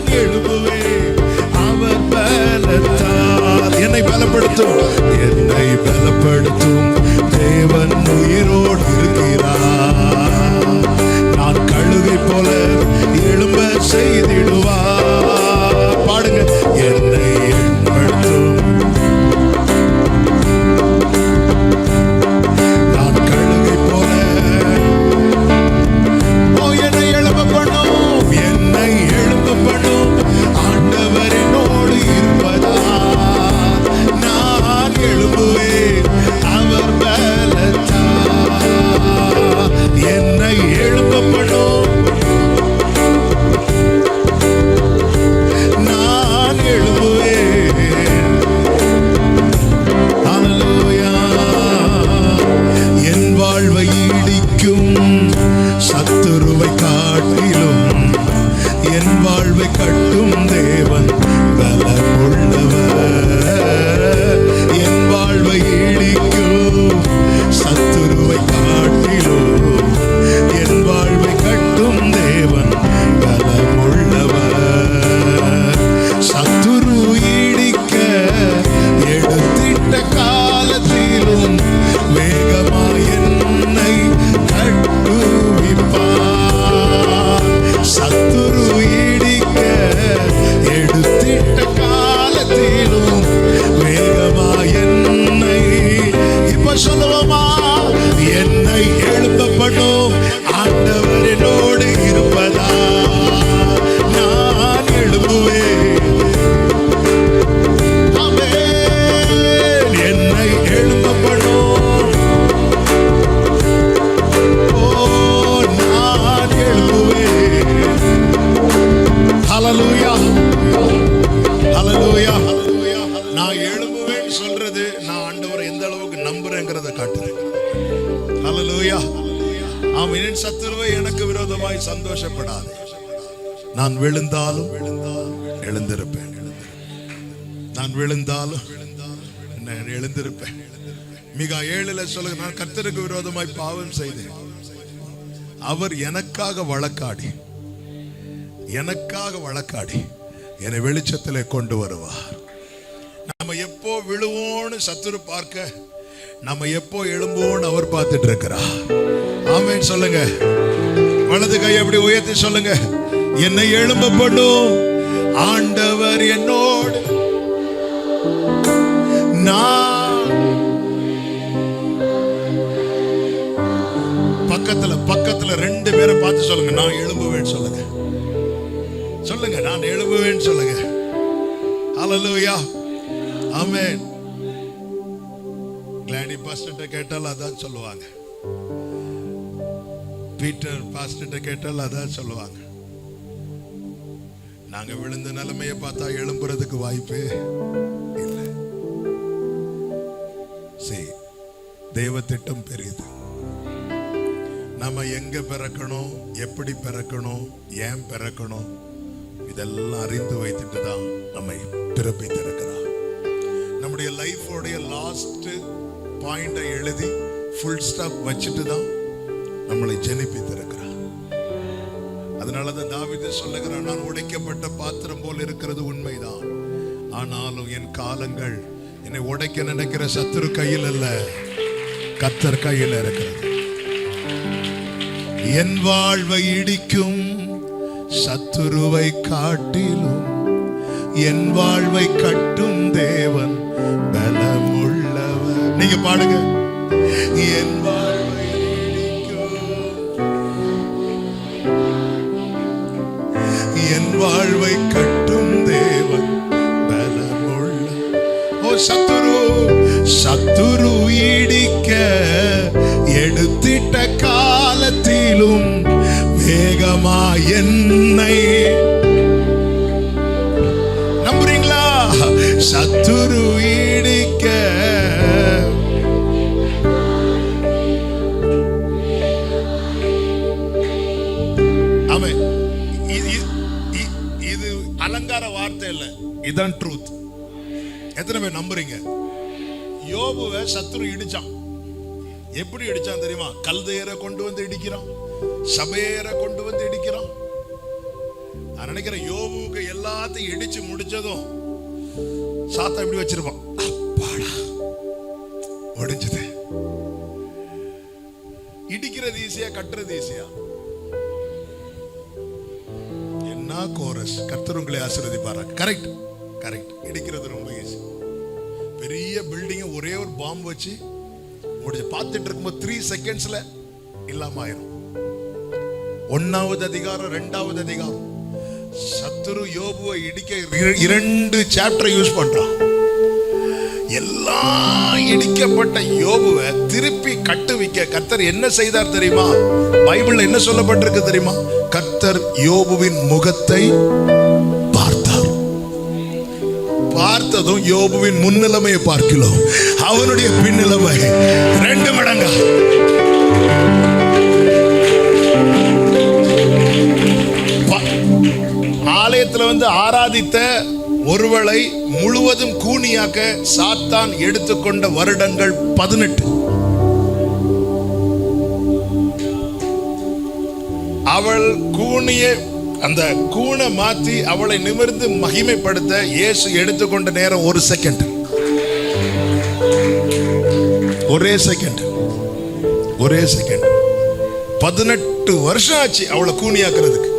நான் எழும்புவேன் அவர் பலத்தால். என்னை பலப்படுத்தும், என்னை பலப்படுத்தும் தேவன் உயிரோடு இருக்கிறார். நான் கழுகை போல எழும்ப செய்திடுவார். பாடுங்க, என்னை பலப்படுத்தும், நான் கழுகை போல என்னை எழும்ப பண்ணும், என்னை எழும்ப பண்ணும் ஆண்டவர் என்னோடு இருப்பதா. நான் எழும்புவேன் அவர் பலத்தா. என்னை எழும்ப பண்ணும், நான் எழும்புவேன். ஹல்லேலூயா. என் வாழ்வை இடிக்கும் சத்துருவை காட்டிலும் என் வாழ்வை கட்டும் தேவன் பலமுள்ளவர். என் வாழ்வை இடிக்கும் சத்துருவை காட்டிலும் என் வாழ்வை கட்டும் தேவன் பலமுள்ளவர். சத்துரு இடிக்க எடுத்திட்ட காலத்திலும் வேகமாய் என்னை கட்டுவிப்பார். சத்துரு இடிக்க எடுத்திட்ட காலத்திலும் வேகமாய் என்னை, இப்ப சொல்லுவோமா, என்னை எழுப்பப்படும் ஆண்டவர் என்னோடு இருப்பதா. நான் எழும்புவேன். ஆமென். என்னை எழுப்பப்படும், ஓ நான் எழும்புவேன். ஹல்லேலூயா, ஹல்லேலூயா, ஹல்லேலூயா. நான் எழும்புவேன் சொல்றது நான் ஆண்டவரை எந்த அளவுக்கு நம்புறேங்கிறத காட்டுது. ஹல்லேலூயா. ஆமென். சத்துருவை எனக்கு விரோதமாய் சந்தோஷப்படாது. நான் விழுந்தாலும் எழுந்திருப்பேன். நான் விழுந்தாலும் நான் எழுந்திருப்பேன். மிகா 7 சொல்லுங்க, நான் கர்த்தருக்கு விரோதமாய் பாவம் செய்தேன். அவர் எனக்காக வழக்காடி என்னை வெளிச்சத்திலே கொண்டு வருவார். நம்ம எப்போ விழுவோன்னு சத்துரு பார்க்க, நம்ம எப்போ எழும்போன்னு அவர் பார்த்துட்டு இருக்கிறார். ஆமென் சொல்லுங்க. வலது கை அப்படி உயர்த்தி சொல்லுங்க, என்னை எழும்ப பண்ணும் ஆண்டவர் என்னோடு. நான் பக்கத்துல 2 பேரை பார்த்து சொல்லுங்க, நான் எழும்புவேன் சொல்லுங்க. சொல்லுங்க, நான் எழும்புவேன் சொல்லுங்க. ஹல்லேலூயா. ஆமென். கிளாடி பாஸ்டர்ட்ட கேட்டால் அதான் சொல்லுவாங்க. பீட்டர் பாஸ்டர்ட்ட கேட்டால் அதான் சொல்லுவாங்க. நாங்க விழுந்த நிலைமையை பார்த்தா எழும்புறதுக்கு வாய்ப்பே இல்லை. சரி, தேவ திட்டம் பெரியது. நம்ம எங்க பிறக்கணும், எப்படி பிறக்கணும், ஏன் பிறக்கணும், இதெல்லாம் அறிந்து வைத்துட்டு தான் நம்மை பிறப்பித்திருக்கிறார். நம்முடைய லைஃபோடைய லாஸ்ட் பாயிண்டை எழுதி ஃபுல் ஸ்டாப் வச்சுட்டு தான் நம்மளை ஜெனிப்பித்திருக்கிறார். அதனாலதான் தாவீது சொல்லுகிறான், நான் உடைக்கப்பட்ட பாத்திரம் போல் இருக்கிறது உண்மைதான், ஆனாலும் என் காலங்கள் என்னை உடைக்க நினைக்கிற சத்துரு கையில் அல்ல, கர்த்தர் கையில் இருக்கிறது. என் வாழ்வை இடிக்கும் சத்துருவை காட்டிலும் என் வாழ்வை கட்டும் தேவன் பலமுள்ளவர். நீங்க பாடுங்க, என் வாழ்வை இடிக்கும், என் வாழ்வை கட்டும் தேவன் பலமுள்ள. ஓ சத்துரு இடிக்க எடுத்திட்ட காலத்திலும் வேகமா என்னை, நம்புறீங்களா? சத்துரு இடிக்க ஆமென். இது அலங்கார வார்த்தை இல்ல, இதுதான் ட்ரூத். எத்தனை பேர் நம்புறீங்க? யோபுவை சத்துரு இடிச்சான். எப்படி இடிச்சான் தெரியுமா? கல்தையரை கொண்டு வந்து இடிக்கிறான், சபையரை கொண்டு வந்து இடிக்கிறான். நான் நினைக்கிறேன் யோபுவுக்கு எல்லாத்தையும் இடிச்சு முடிச்சதும் சாத்தா இப்படி வச்சிருப்பான், அப்பாடா முடிஞ்சது. இடிக்கிறது ஈஸியா, கட்டுறது ஈஸியா? என்ன கோரஸ்! கர்த்தர் உங்களை ஆசீர்வதிப்பாராக. Correct correct. இடிக்கிறது ரொம்ப ஈஸி. பெரிய பில்டிங் ஒரே ஒரு பாம்பு வச்சு முடிச்சு பார்த்துட்டு இருக்கும்போது 3 செகண்ட்ஸ்ல இல்லாம ஆயிரும். 1வது அதிகாரம் 2வது அதிகாரம் சத்துரு யோபுவை இடிக்க 2 சாப்டர் யூஸ் பண்றான். எல்லாம் இடிக்கப்பட்ட யோபுவை திருப்பி கட்டுவிக்க கர்த்தர் என்ன செய்தார் தெரியுமா? பைபிள்ல என்ன சொல்லப்பட்டிருக்கு தெரியுமா? கர்த்தர் யோபுவின் முகத்தை பார்த்தார். பார்த்ததும் யோபுவின் முன்னிலைமையை பார்க்கிறோம், அவனுடைய பின்னிலைமை 2 மடங்கா. ஆலயத்தில் வந்து ஆராதித்த ஒருவளை முழுவதும் கூனியாக்க சாத்தான் எடுத்துக்கொண்ட வருடங்கள் 18. அவள் கூனிய அந்த கூனை மாத்தி அவளை நிமிர்ந்து மகிமைப்படுத்த இயேசு எடுத்துக்கொண்ட நேரம் 1 செகண்ட். ஒரே செகண்ட். 18 வருஷம் ஆச்சு அவளை கூனியாக்குறதுக்கு.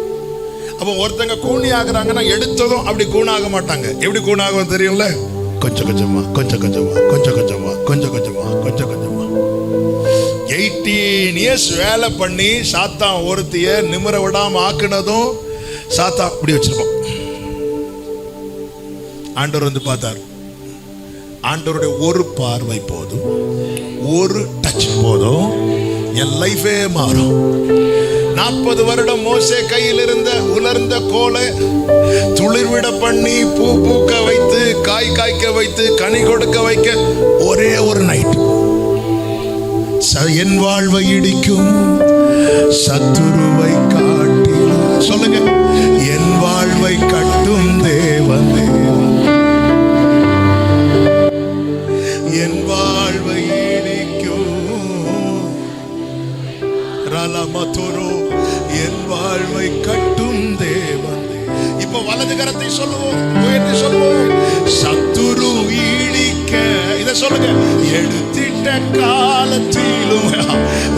அப்போ ஒருத்தங்க கூனி ஆகுறாங்கன்னா எடுத்ததும் அப்படி கூணாக மாட்டாங்க. எப்படி கூணாகும் தெரியும்ல? கொஞ்சம் கொஞ்சமா கொஞ்சம் கொஞ்சமா கொஞ்சம் கொஞ்சமா கொஞ்சம் கொஞ்சமா கொஞ்சம் கொஞ்சமா 18 இயர்ஸ் வேலை பண்ணி சாத்தான் ஒருத்திய நிமிர விடாம ஆக்குனதும் சாத்தான் இப்படி வச்சிருப்பான். ஆண்டவர் வந்து பார்த்தார். ஆண்டவருடைய ஒரு பார்வை போதும், ஒரு டச் போதும், என் லைஃபே மாறும். 40 வருடம் மோசே கையில் இருந்த உலர்ந்த கோலை துளிர்விட பண்ணி பூ பூக்க வைத்து காய் காய்க்க வைத்து கனி கொடுக்க வைக்க ஒரே ஒரு நைட் என் வாழ்வை இடிக்கும் சத்துருவை காட்டி. சொல்லுங்க, என் வாழ்வை கட்டும் தேவன், என் வாழ்வை இடிக்கும் ரலமதுரோ, என் வாழ்வை கட்டும் தேவன். இப்ப வலது கரத்தை சொல்லுவோம், உயர்த்தி சொல்லுவோம். சத்துரு இடிக்க, இத சொல்லுங்க, எடுத்திட்ட காலத்திலும்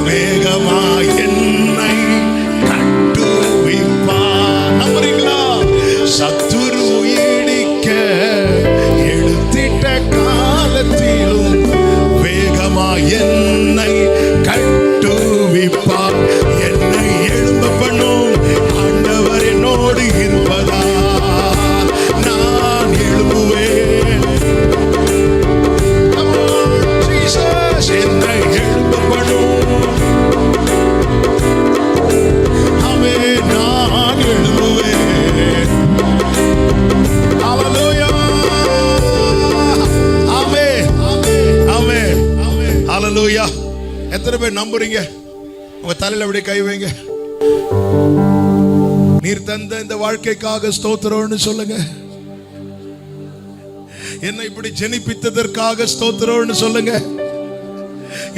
வேகமா என்னை கட்டுவிப்பா. நம்புறீங்களா? சத்துரு இடிக்க எடுத்திட்ட காலத்திலும் வேகமா என்னை கட்டுவிப்பா. என்னை எழும்ப பண்ணும் ஆண்டவர் என்னோடு இருப்பதா நான் எழும்புவேன். என்னை எழும்ப பண்ணும் அவே நான் எழும்புவேன். ஹல்லேலூயா, ஆமென், ஆமென், ஹல்லேலூயா. எத்தனை பேர் நம்புறீங்க? உங்க தலையில அப்படியே கை வைங்க. நீர் தந்த இந்த வாழ்க்கைக்காக ஸ்தோத்திரம்னு சொல்லுங்க. என்னை இப்படி ஜெனிப்பித்ததற்காக ஸ்தோத்திரம்னு சொல்லுங்க.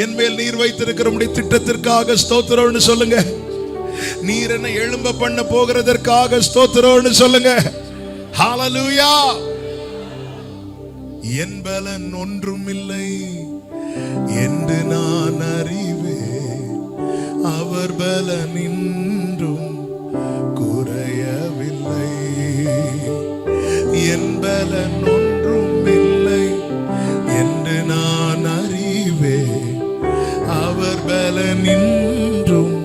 என் மேல் நீர் வைத்திருக்கிற உம்முடைய திட்டத்திற்காக ஸ்தோத்திரம்னு சொல்லுங்க. நீர் என்னை எழும்ப பண்ண போகிறதற்காக ஸ்தோத்திரம்னு சொல்லுங்க. ஹல்லேலூயா. என் பலன் ஒன்றும் இல்லை என்று நான் அறிவேன், அவர் பலன் இன்றும் குறையவில்லை. என் பலன் ஒன்றும் இல்லை என்று நான் அறிவேன், அவர் பலன் இன்றும்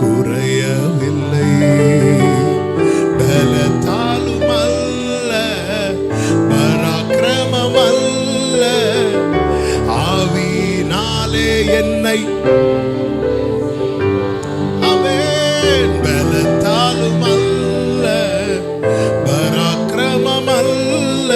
குறையவில்லை. பலத்தாலும் அல்ல, பராக்கிரமம் அல்ல, ஆவியினாலே என்னை பலத்தாலும் அல்ல, பராக்கிரமம் அல்ல,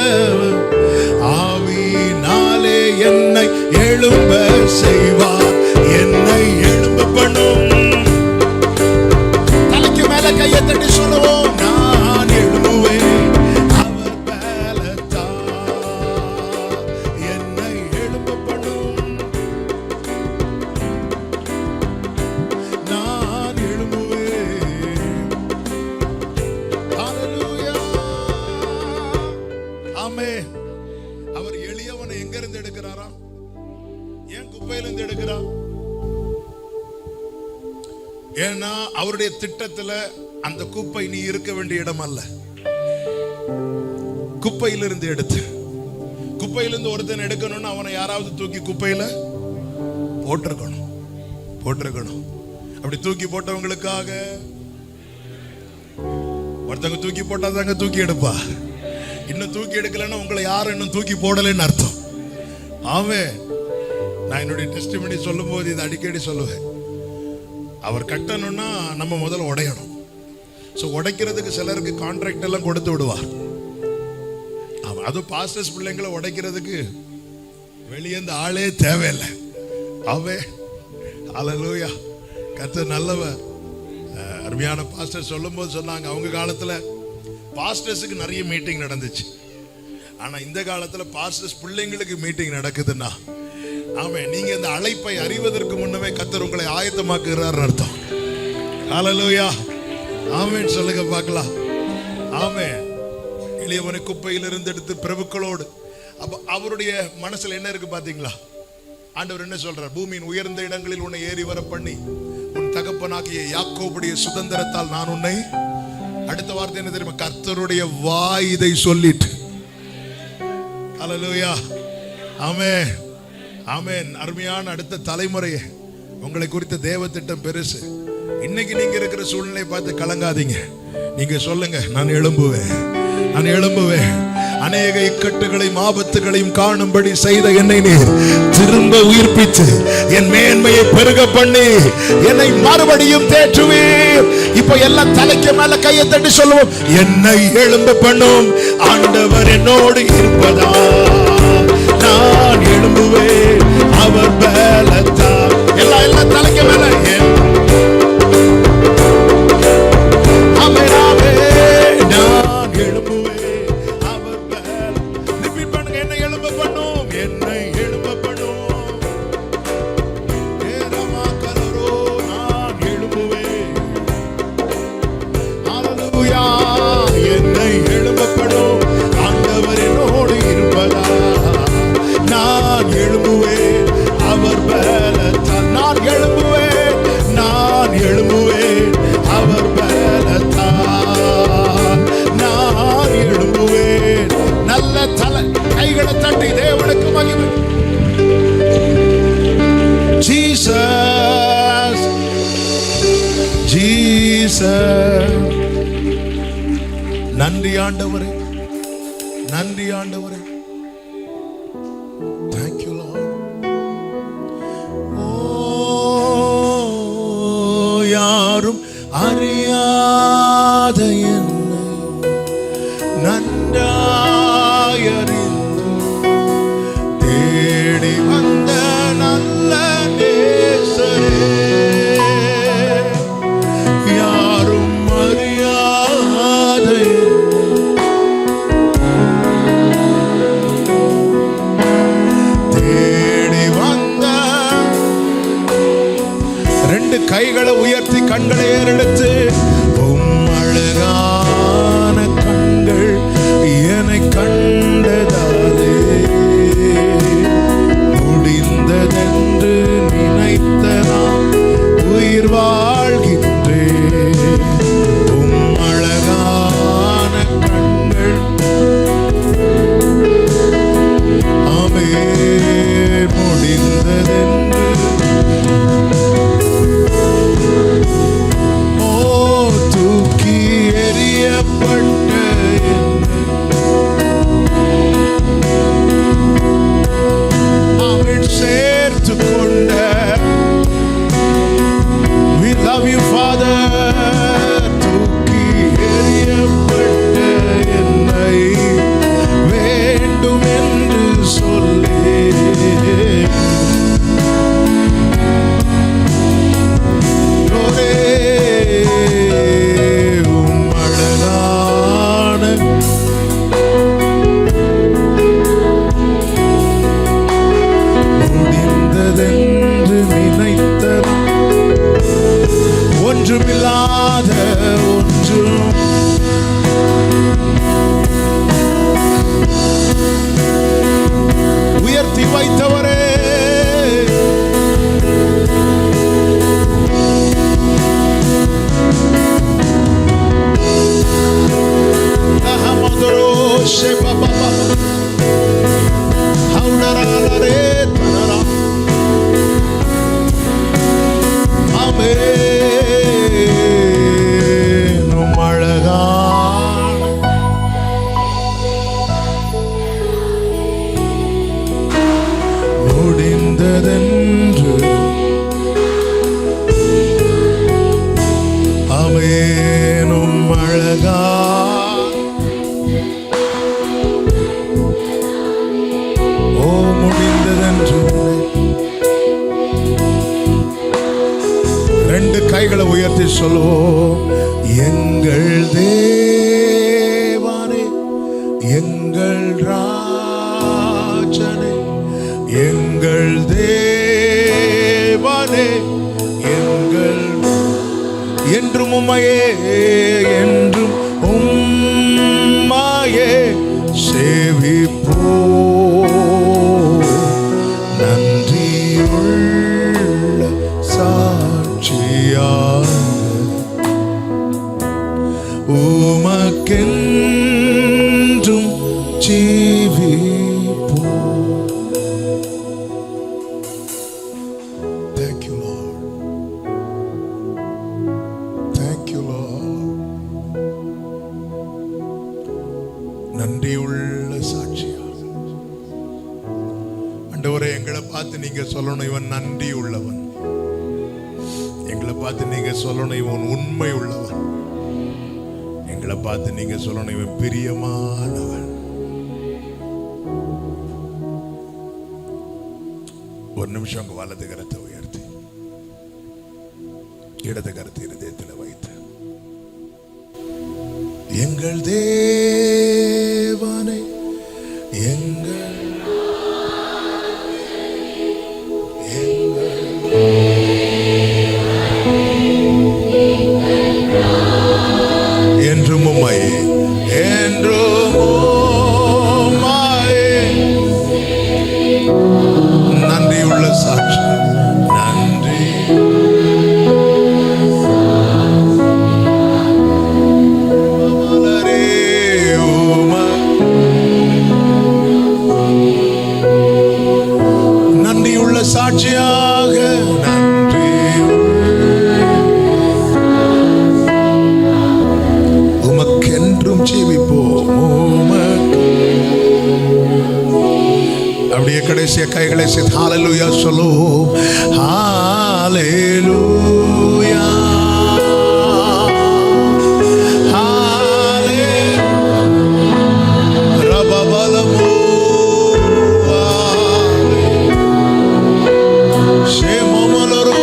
குப்பையிலிருந்து எடுக்கிறார். ஏன்னா அவருடைய திட்டத்துல அந்த குப்பை நீ இருக்க வேண்டிய இடம் அல்ல. குப்பையிலிருந்து எடுத்து, குப்பையிலிருந்து ஒருத்தன் எடுக்கணும்னு அவனை யாராவது தூக்கி குப்பையில போட்டிருக்கணும். அப்படி தூக்கி போட்டவங்களுக்காக ஒருத்தங்க தூக்கி போட்டாதாங்க தூக்கி எடுப்பா. இன்னும் தூக்கி எடுக்கலன்னா உங்களை யாரும் இன்னும் தூக்கி போடலன்னு அர்த்தம். ஆமென். நான் என்னுடைய டெஸ்டிமனி சொல்லும் போது இதை அடிக்கடி சொல்லுவேன். அவர் கட்டணும்னா நம்ம முதல்ல உடையணும். ஸோ உடைக்கிறதுக்கு சிலருக்கு கான்ட்ராக்ட் எல்லாம் கொடுத்து விடுவார். அதுவும் பாஸ்டர்ஸ் பிள்ளைங்களை உடைக்கிறதுக்கு வெளியே இந்த ஆளே தேவையில்லை. ஹல்லேலூயா. கர்த்தர் நல்லவர். அருமையான பாஸ்டர் சொல்லும் போது சொன்னாங்க, அவங்க காலத்துல பாஸ்டர்ஸுக்கு நிறைய மீட்டிங் நடந்துச்சு. ஆனா இந்த காலத்துல பாஸ்டர்ஸ் பிள்ளைங்களுக்கு மீட்டிங் நடக்குதுன்னா, ஆமென், நீங்க இந்த அழைப்பை அறிவதற்கு முன்னமே கர்த்தர் உங்களை ஆயத்தமாக்குகிறார் அர்த்தம். ஹல்லேலூயா. ஆமென் சொல்லுங்க பார்க்கலாம். ஆமென். எளியவனை குப்பையிலிருந்து எடுத்து பிரபுக்களோடு. அப்ப அவருடைய மனசுல என்ன இருக்கு பாத்தீங்களா? ஆண்டவர் என்ன சொல்றார்? பூமியின் உயர்ந்த இடங்களில் உன்னை ஏறி வர பண்ணி உன் தகப்பனாகிய யாக்கோபுடைய சுதந்திரத்தால் நான் உன்னை. அடுத்த வார்த்தை என்ன தெரியுமா? கர்த்தருடைய வாய் இதை சொல்லிட்டு. ஹல்லேலூயா. ஆமென். ஆமென். அருமையான அடுத்த தலைமுறையை உங்களை குறித்த தேவ திட்டம் பெருசு. இன்னைக்கு நீங்க இருக்கிற சூழ்நிலையை பார்த்து கலங்காதீங்க. நீங்க சொல்லுங்க, நான் எழும்புவேன். அநேக இக்கட்டுகளையும் ஆபத்துகளையும் காணும்படி செய்த என்னை நீர் திரும்ப உயிர்ப்பித்து என் மேன்மையை பெருக பண்ணி என்னை மறுபடியும் தேற்றுவீர். இப்ப எல்லாம் தலைக்கு மேல கையை தட்டி சொல்லுவோம், என்னை எழும்ப பண்ணும் ஆண்டவர் என்னோடு இருப்பதா நான் எழும்புவேன் அவர் பலத்தால். எல்லாம் தலைக்கு மேல நன்றி ஆண்டவரே, நன்றி ஆண்டவரே. Thank you Lord. ஓ யாரும் அறியாத என்னை நன்றாய் அறிந்து தேடி வந்த நல்ல நேசரே, கைகளை உயர்த்தி சொல்லுவோம். எங்கள் தேவனே, எங்கள் ராஜனே, எங்கள் தேவனே, எங்கள் என்றும் உம்மையே, என்றும் உம்மையே சேவிப்போ. நன்றியுள்ள சாட்சியாக உமக்கென்றும் ஜீவிப்போ. Thank you, Lord. Thank you, Lord. நன்றியுள்ள சாட்சியாக ஆண்டவரே, எங்களை பார்த்து நீங்க சொல்லணும், இவன் நன்றி உள்ளவன். எங்களை பார்த்து நீங்க சொல்லணும், இவன் உண்மை உள்ளவன். எங்களை பார்த்து நீங்க சொல்லணும், இவன் பிரியமானவன். ஒரு நிமிஷம் உங்க வலது கரத்தை உயர்த்தி இடது கரத்தை இருதயத்தில் வைத்து, எங்கள் தேவனே, எங்கள் என்றும் உம்மையே, என்றும் உம்மையே நன்றியுள்ள சாட்சி. நன்றி மலரே உம்மை, நன்றியுள்ள சாட்சியாக நன்றி. உமக்கென்றும் ஜீவிப்போம். அப்படியே கடைசிய கைகளை சேர்த்து ஹalleluya சொல்லுவோம். ஹalleluya, ஹalleluya ரபபலமோ ஷேமமலரோ.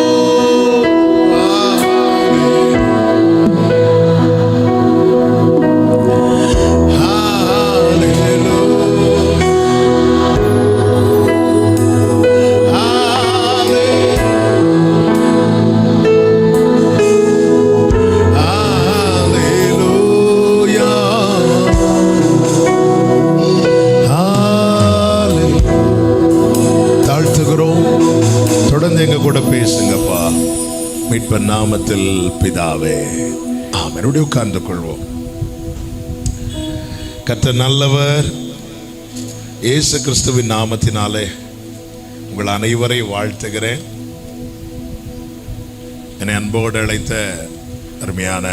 பேசுங்கப்பா, மீட்பர் நாமத்தில் பிதாவே, ஆமென். உட்கார்ந்து கொள்வோம். கர்த்தர் நல்லவர். இயேசு கிறிஸ்துவின் நாமத்தினாலே உங்கள் அனைவரை வாழ்த்துகிறேன். என்னை அன்போடு அழைத்த அருமையான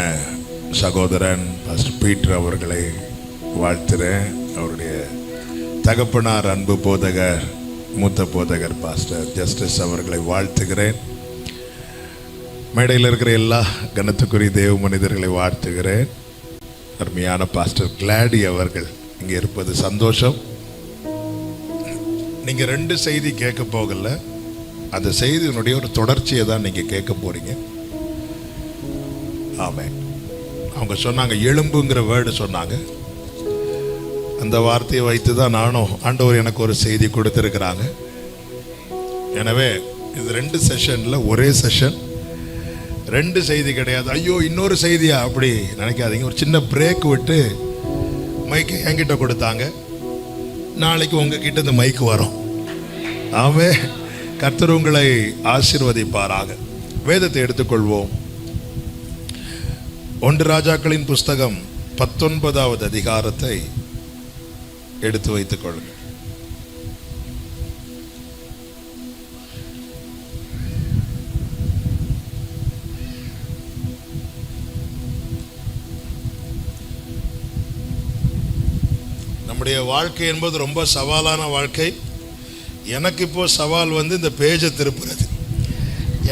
சகோதரன் பாஸ்டர் பீட்டர் அவர்களை வாழ்த்துறேன். அவருடைய தகப்பனார் அன்பு போதகர், மூத்த போதகர் பாஸ்டர் ஜஸ்டிஸ் அவர்களை வாழ்த்துகிறேன். மேடையில் இருக்கிற எல்லா கனத்துக்குரிய தேவ மனிதர்களை வாழ்த்துகிறேன். அருமையான பாஸ்டர் கிளாடி அவர்கள் இங்கே இருப்பது சந்தோஷம். நீங்கள் 2 செய்தி கேட்க போகல, அந்த செய்தியினுடைய ஒரு தொடர்ச்சியை தான் நீங்கள் கேட்க போறீங்க. ஆமென். அவங்க சொன்னாங்க, எலும்புங்கிற வேர்டு சொன்னாங்க. அந்த வார்த்தையை வைத்து தான் நானும், ஆண்டவர் எனக்கு ஒரு செய்தி கொடுத்துருக்கிறாங்க. எனவே இது 2 செஷனில் ஒரே செஷன், 2 செய்தி கிடையாது. ஐயோ இன்னொரு செய்தியா அப்படி நினைக்காதீங்க. ஒரு சின்ன பிரேக் விட்டு மைக்கு என்கிட்ட கொடுத்தாங்க. நாளைக்கு உங்ககிட்ட இந்த மைக்கு வரும். ஆமே. கர்த்தர் உங்களை ஆசீர்வதிப்பாராக. வேதத்தை எடுத்துக்கொள்வோம். 1 ராஜாக்களின் புஸ்தகம் 19வது அதிகாரத்தை எடுத்து வைத்துக் கொள்ளுங்கள். நம்முடைய வாழ்க்கை என்பது ரொம்ப சவாலான வாழ்க்கை. எனக்கு இப்போ சவால் இந்த பேஜை திருப்புறது.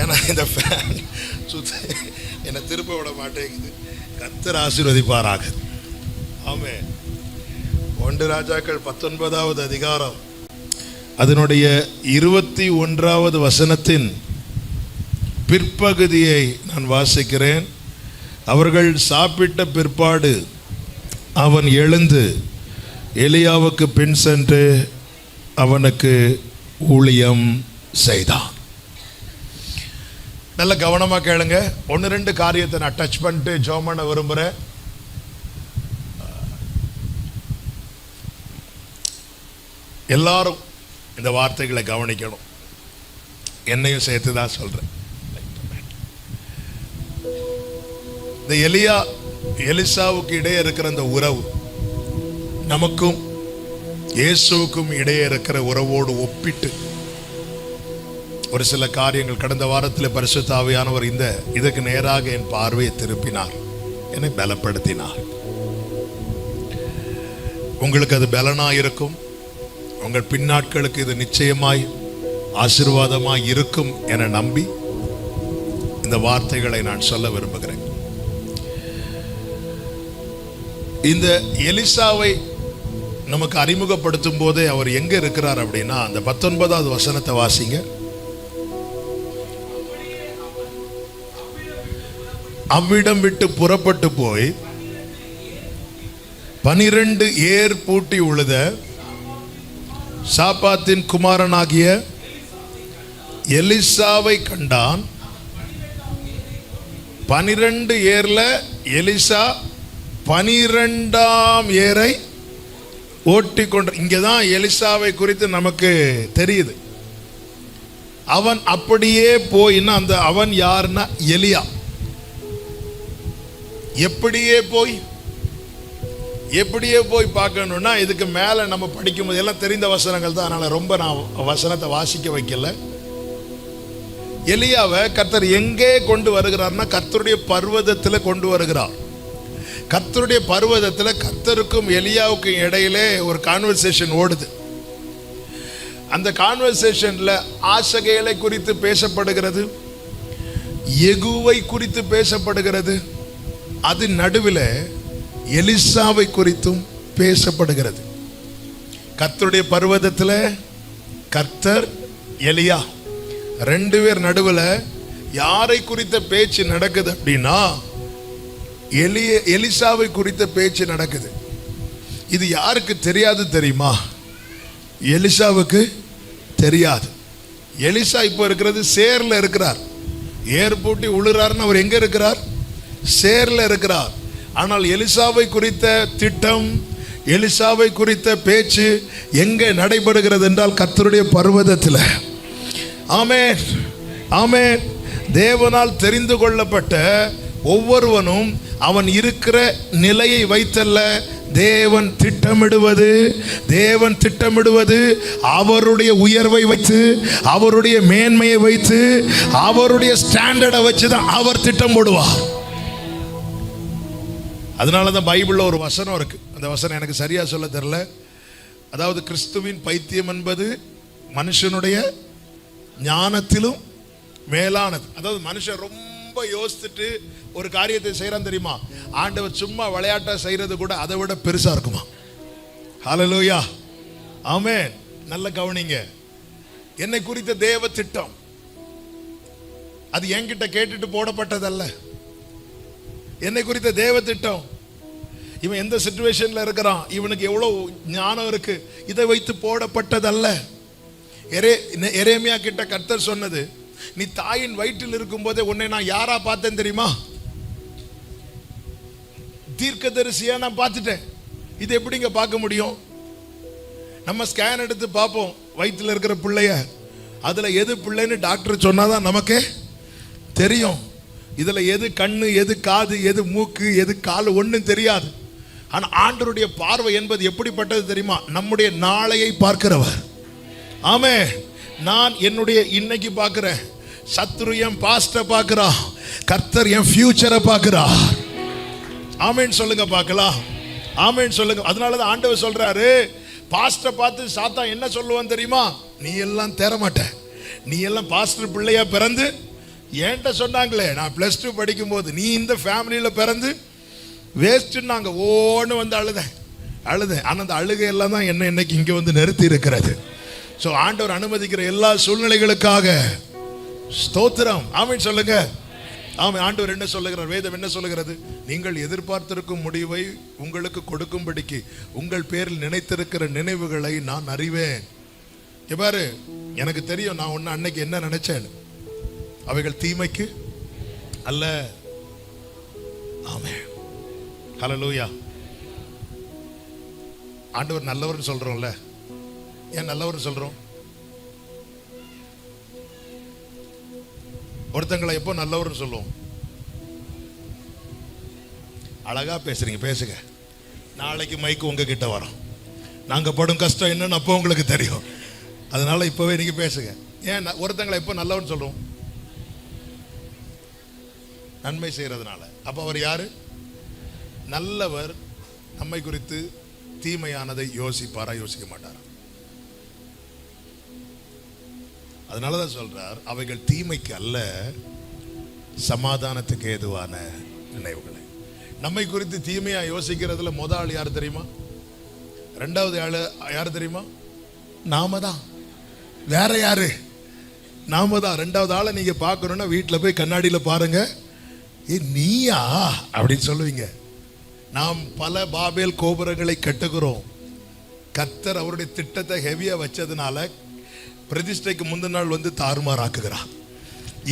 ஏன்னா இந்த ஃபேன் என்னை திருப்ப விட மாட்டேங்குது. கர்த்தர் ஆசீர்வதிப்பாராக. ஆமென். 1 ராஜாக்கள் 19வது அதிகாரம் அதனுடைய 21வது வசனத்தின் பிற்பகுதியை நான் வாசிக்கிறேன். அவர்கள் சாப்பிட்ட பிற்பாடு அவன் எழுந்து எலியாவுக்கு பின் சென்று அவனுக்கு ஊழியம் செய்தான். நல்ல கவனமாக கேளுங்க. 1-2 காரியத்தை நான் டச் பண்ணிட்டு ஜெபம் பண்ண விரும்புகிறேன். எல்லாரும் இந்த வார்த்தைகளை கவனிக்கணும். என்னையும் சேர்த்து தான் சொல்றேன். இந்த எலிசாவுக்கு இடையே இருக்கிற அந்த உறவு நமக்கும் இயேசுவுக்கும் இடையே இருக்கிற உறவோடு ஒப்பிட்டு ஒரு சில காரியங்கள் கடந்த வாரத்தில் பரிசுத்த ஆவியானவர் இதுக்கு நேராக என் பார்வையை திருப்பினார், என்னை பலப்படுத்தினார். உங்களுக்கு அது பலனாக இருக்கும். உங்கள் பின்னாட்களுக்கு இது நிச்சயமாய் ஆசீர்வாதமாய் இருக்கும் என நம்பி இந்த வார்த்தைகளை நான் சொல்ல விரும்புகிறேன். இந்த எலிசாவை நமக்கு அறிமுகப்படுத்தும் போதே அவர் எங்க இருக்கிறார் அப்படின்னா, அந்த 19வது வசனத்தை வாசிங்க. அவ்விடம் விட்டு புறப்பட்டு போய் 12 ஏர் பூட்டி உழுத சாப்பாத்தின் குமாரனாகிய எலிசாவை கண்டான். 12 ஏர்ல எலிசா 12ஆம் ஏரை ஓட்டி கொண்டு, இங்கதான் எலிசாவை குறித்து நமக்கு தெரியுது. அவன் அப்படியே போயின்னா, அந்த அவன் யாருன்னா எலியா. எப்படியே போய் பார்க்கணும்னா, இதுக்கு மேல நம்ம படிக்கும்போது எல்லாம் தெரிந்த வசனங்கள் தான், அதனால ரொம்ப நான் வசனத்தை வாசிக்க வைக்கல. எலியாவை கர்த்தர் எங்கே கொண்டு வருகிறார்னா, கர்த்தருடைய பர்வதத்தில் கொண்டு வருகிறார். கர்த்தருடைய பர்வதத்தில் கர்த்தருக்கும் எலியாவுக்கும் இடையிலே ஒரு கான்வர்சேஷன் ஓடுது. அந்த கான்வர்சேஷன்ல ஆசகேலை குறித்து பேசப்படுகிறது, யெகூவை குறித்து பேசப்படுகிறது, அது நடுவில் எலிசாவை குறித்தும் பேசப்படுகிறது. கர்த்தருடைய பர்வதத்தில் கர்த்தர், எலியா 2 பேர் நடுவில் யாரை குறித்த பேச்சு நடக்குது அப்படின்னா, எலிசாவை குறித்த பேச்சு நடக்குது. இது யாருக்கு தெரியாது தெரியுமா? எலிசாவுக்கு தெரியாது. எலிசா இப்போ இருக்கிறது சேர்ல இருக்கிறார். ஏர் பூட்டி உழுறாருன்னு அவர் எங்க இருக்கிறார்? சேர்ல இருக்கிறார். ஆனால் எலிசாவை குறித்த திட்டம், எலிசாவை குறித்த பேச்சு எங்கே நடைபெறுகிறது என்றால் கர்த்தருடைய பர்வதத்தில். ஆமென், ஆமென். தேவனால் தெரிந்து கொள்ளப்பட்ட ஒவ்வொருவனும் அவன் இருக்கிற நிலையை வைத்தல்ல தேவன் திட்டமிடுவது அவருடைய உயர்வை வைத்து, அவருடைய மேன்மையை வைத்து, அவருடைய ஸ்டாண்டர்டை வச்சு தான் அவர் திட்டம் போடுவார். அதனால தான் பைபிளில் ஒரு வசனம் இருக்கு. அந்த வசனம் எனக்கு சரியா சொல்ல தெரியல. அதாவது கிறிஸ்துவின் பைத்தியம் என்பது மனுஷனுடைய ஞானத்திலும் மேலானது. அதாவது மனுஷன் ரொம்ப யோசிச்சுட்டு ஒரு காரியத்தை செய்யறான் தெரியுமா, ஆண்டவர் சும்மா விளையாட்டா செய்யறது கூட அதை விட பெருசா இருக்குமா. ஹல்லேலூயா, ஆமென். நல்ல கவனிங்க. என்னை குறித்த தேவ திட்டம் அது என்கிட்ட கேட்டுட்டு போடப்பட்டதல்ல. என்னை குறித்த தேவ திட்டம், இவன் எந்த சிச்சுவேஷன்ல இருக்கிறான், இவனுக்கு எவ்வளவு ஞானம் இருக்கு, இதை வைத்து போடப்பட்டதல்ல. எரேமியா கிட்ட கர்த்தர் சொன்னது, நீ தாயின் வயிற்றில் இருக்கும் போதே உன்னை நான் யாரா பார்த்தேன் தெரியுமா? தீர்க்கதரிசியா நான் பார்த்துட்டேன். இது எப்படிங்க பார்க்க முடியும்? நம்ம ஸ்கேன் எடுத்து பார்ப்போம் வயிற்றில் இருக்கிற பிள்ளைய, அதுல எது பிள்ளைன்னு டாக்டர் சொன்னாதான் நமக்கே தெரியும். இதுல எது கண்ணு, எது காது, எது மூக்கு, எது கால், ஒன்றும் தெரியாது. ஆனா ஆண்டவருடைய பார்வை என்பது எப்படிப்பட்டது தெரியுமா? நம்முடைய நாளையை பார்க்கிறவர். ஆமே, நான் என்னுடைய இன்னைக்கு பார்க்கிறேன், சத்ரு என் பாஸ்ட பார்க்கிறான், கர்த்தர் என் ஃபியூச்சரை பார்க்கிறார். ஆமேன் சொல்லுங்க பார்க்கலாம். ஆமேன் சொல்லுங்க. அதனாலதான் ஆண்டவர் சொல்றாரு, பாஸ்ட பார்த்து சாத்தான் என்ன சொல்லுவான் தெரியுமா? நீ எல்லாம் தேர மாட்ட, நீ எல்லாம் பாஸ்டர் பிள்ளையா பிறந்து என்கிட்ட சொன்னாங்களே நான் +2 படிக்கும் போது, நீ இந்த ஃபேமிலியில பிறந்து வேஸ்ட்னாங்க, ஓன்னு வந்து அழுதேன். ஆனால் அந்த அழுகையெல்லாம் தான் என்ன இன்னைக்கு இங்கே வந்து நிறுத்தி இருக்கிறது. ஸோ ஆண்டவர் அனுமதிக்கிற எல்லா சூழ்நிலைகளுக்காக ஸ்தோத்திரம். ஆமென் சொல்லுங்க. ஆமென். ஆண்டவர் என்ன சொல்லுகிறார்? வேதம் என்ன சொல்லுகிறது? நீங்கள் எதிர்பார்த்திருக்கும் முடிவை உங்களுக்கு கொடுக்கும்படிக்கு உங்கள் பேரில் நினைத்திருக்கிற நினைவுகளை நான் அறிவேன். பாரு, எனக்கு தெரியும் நான் ஒன்னு அன்னைக்கு என்ன நினைச்சேன். அவைகள் தீமைக்கு அல்ல. ஆமென். ஹல்லேலூயா. ஆண்டவர் நல்லவர்னு சொல்றோம்ல. ஏன் நல்லவர்னு சொல்றோம்? ஒருத்தங்களை எப்போ நல்லவர்னு சொல்லுவோம்? அழகா பேசுறீங்க, பேசுங்க. நாளைக்கு மைக்கு உங்ககிட்ட வரும். நாங்க படும் கஷ்டம் என்னன்னு அப்போ உங்களுக்கு தெரியும். அதனால இப்பவே நீங்க பேசுங்க. ஏன் ஒருத்தங்களை எப்போ நல்லவர்னு சொல்றோம்? நன்மை செய்யறதுனால. அப்ப அவர் யாரு? நல்லவர். நம்மை குறித்து தீமையானதை யோசிப்பாரா? யோசிக்க மாட்டாரா? அதனாலதான் சொல்றார், அவைகள் தீமைக்கு அல்ல, சமாதானத்துக்கு ஏதுவான நினைவுகளை. நம்மை குறித்து தீமையா யோசிக்கிறதுல முதல் ஆள் யார் தெரியுமா? ரெண்டாவது ஆள் யார் தெரியுமா? நாம தான். வேற யாரு? நாம தான். ரெண்டாவது ஆளை நீங்க பார்க்கணும்னா வீட்டில் போய் கண்ணாடியில பாருங்க. ஏ நீயா அப்படின்னு சொல்லுவீங்க. நாம் பல பாபேல் கோபுரங்களை கட்டுகிறோம். கர்த்தர் அவருடைய திட்டத்தை ஹெவியா வச்சதுனால பிரதிஷ்டைக்கு முந்தின நாள் வந்து தாறுமாறாக்குகிறார்.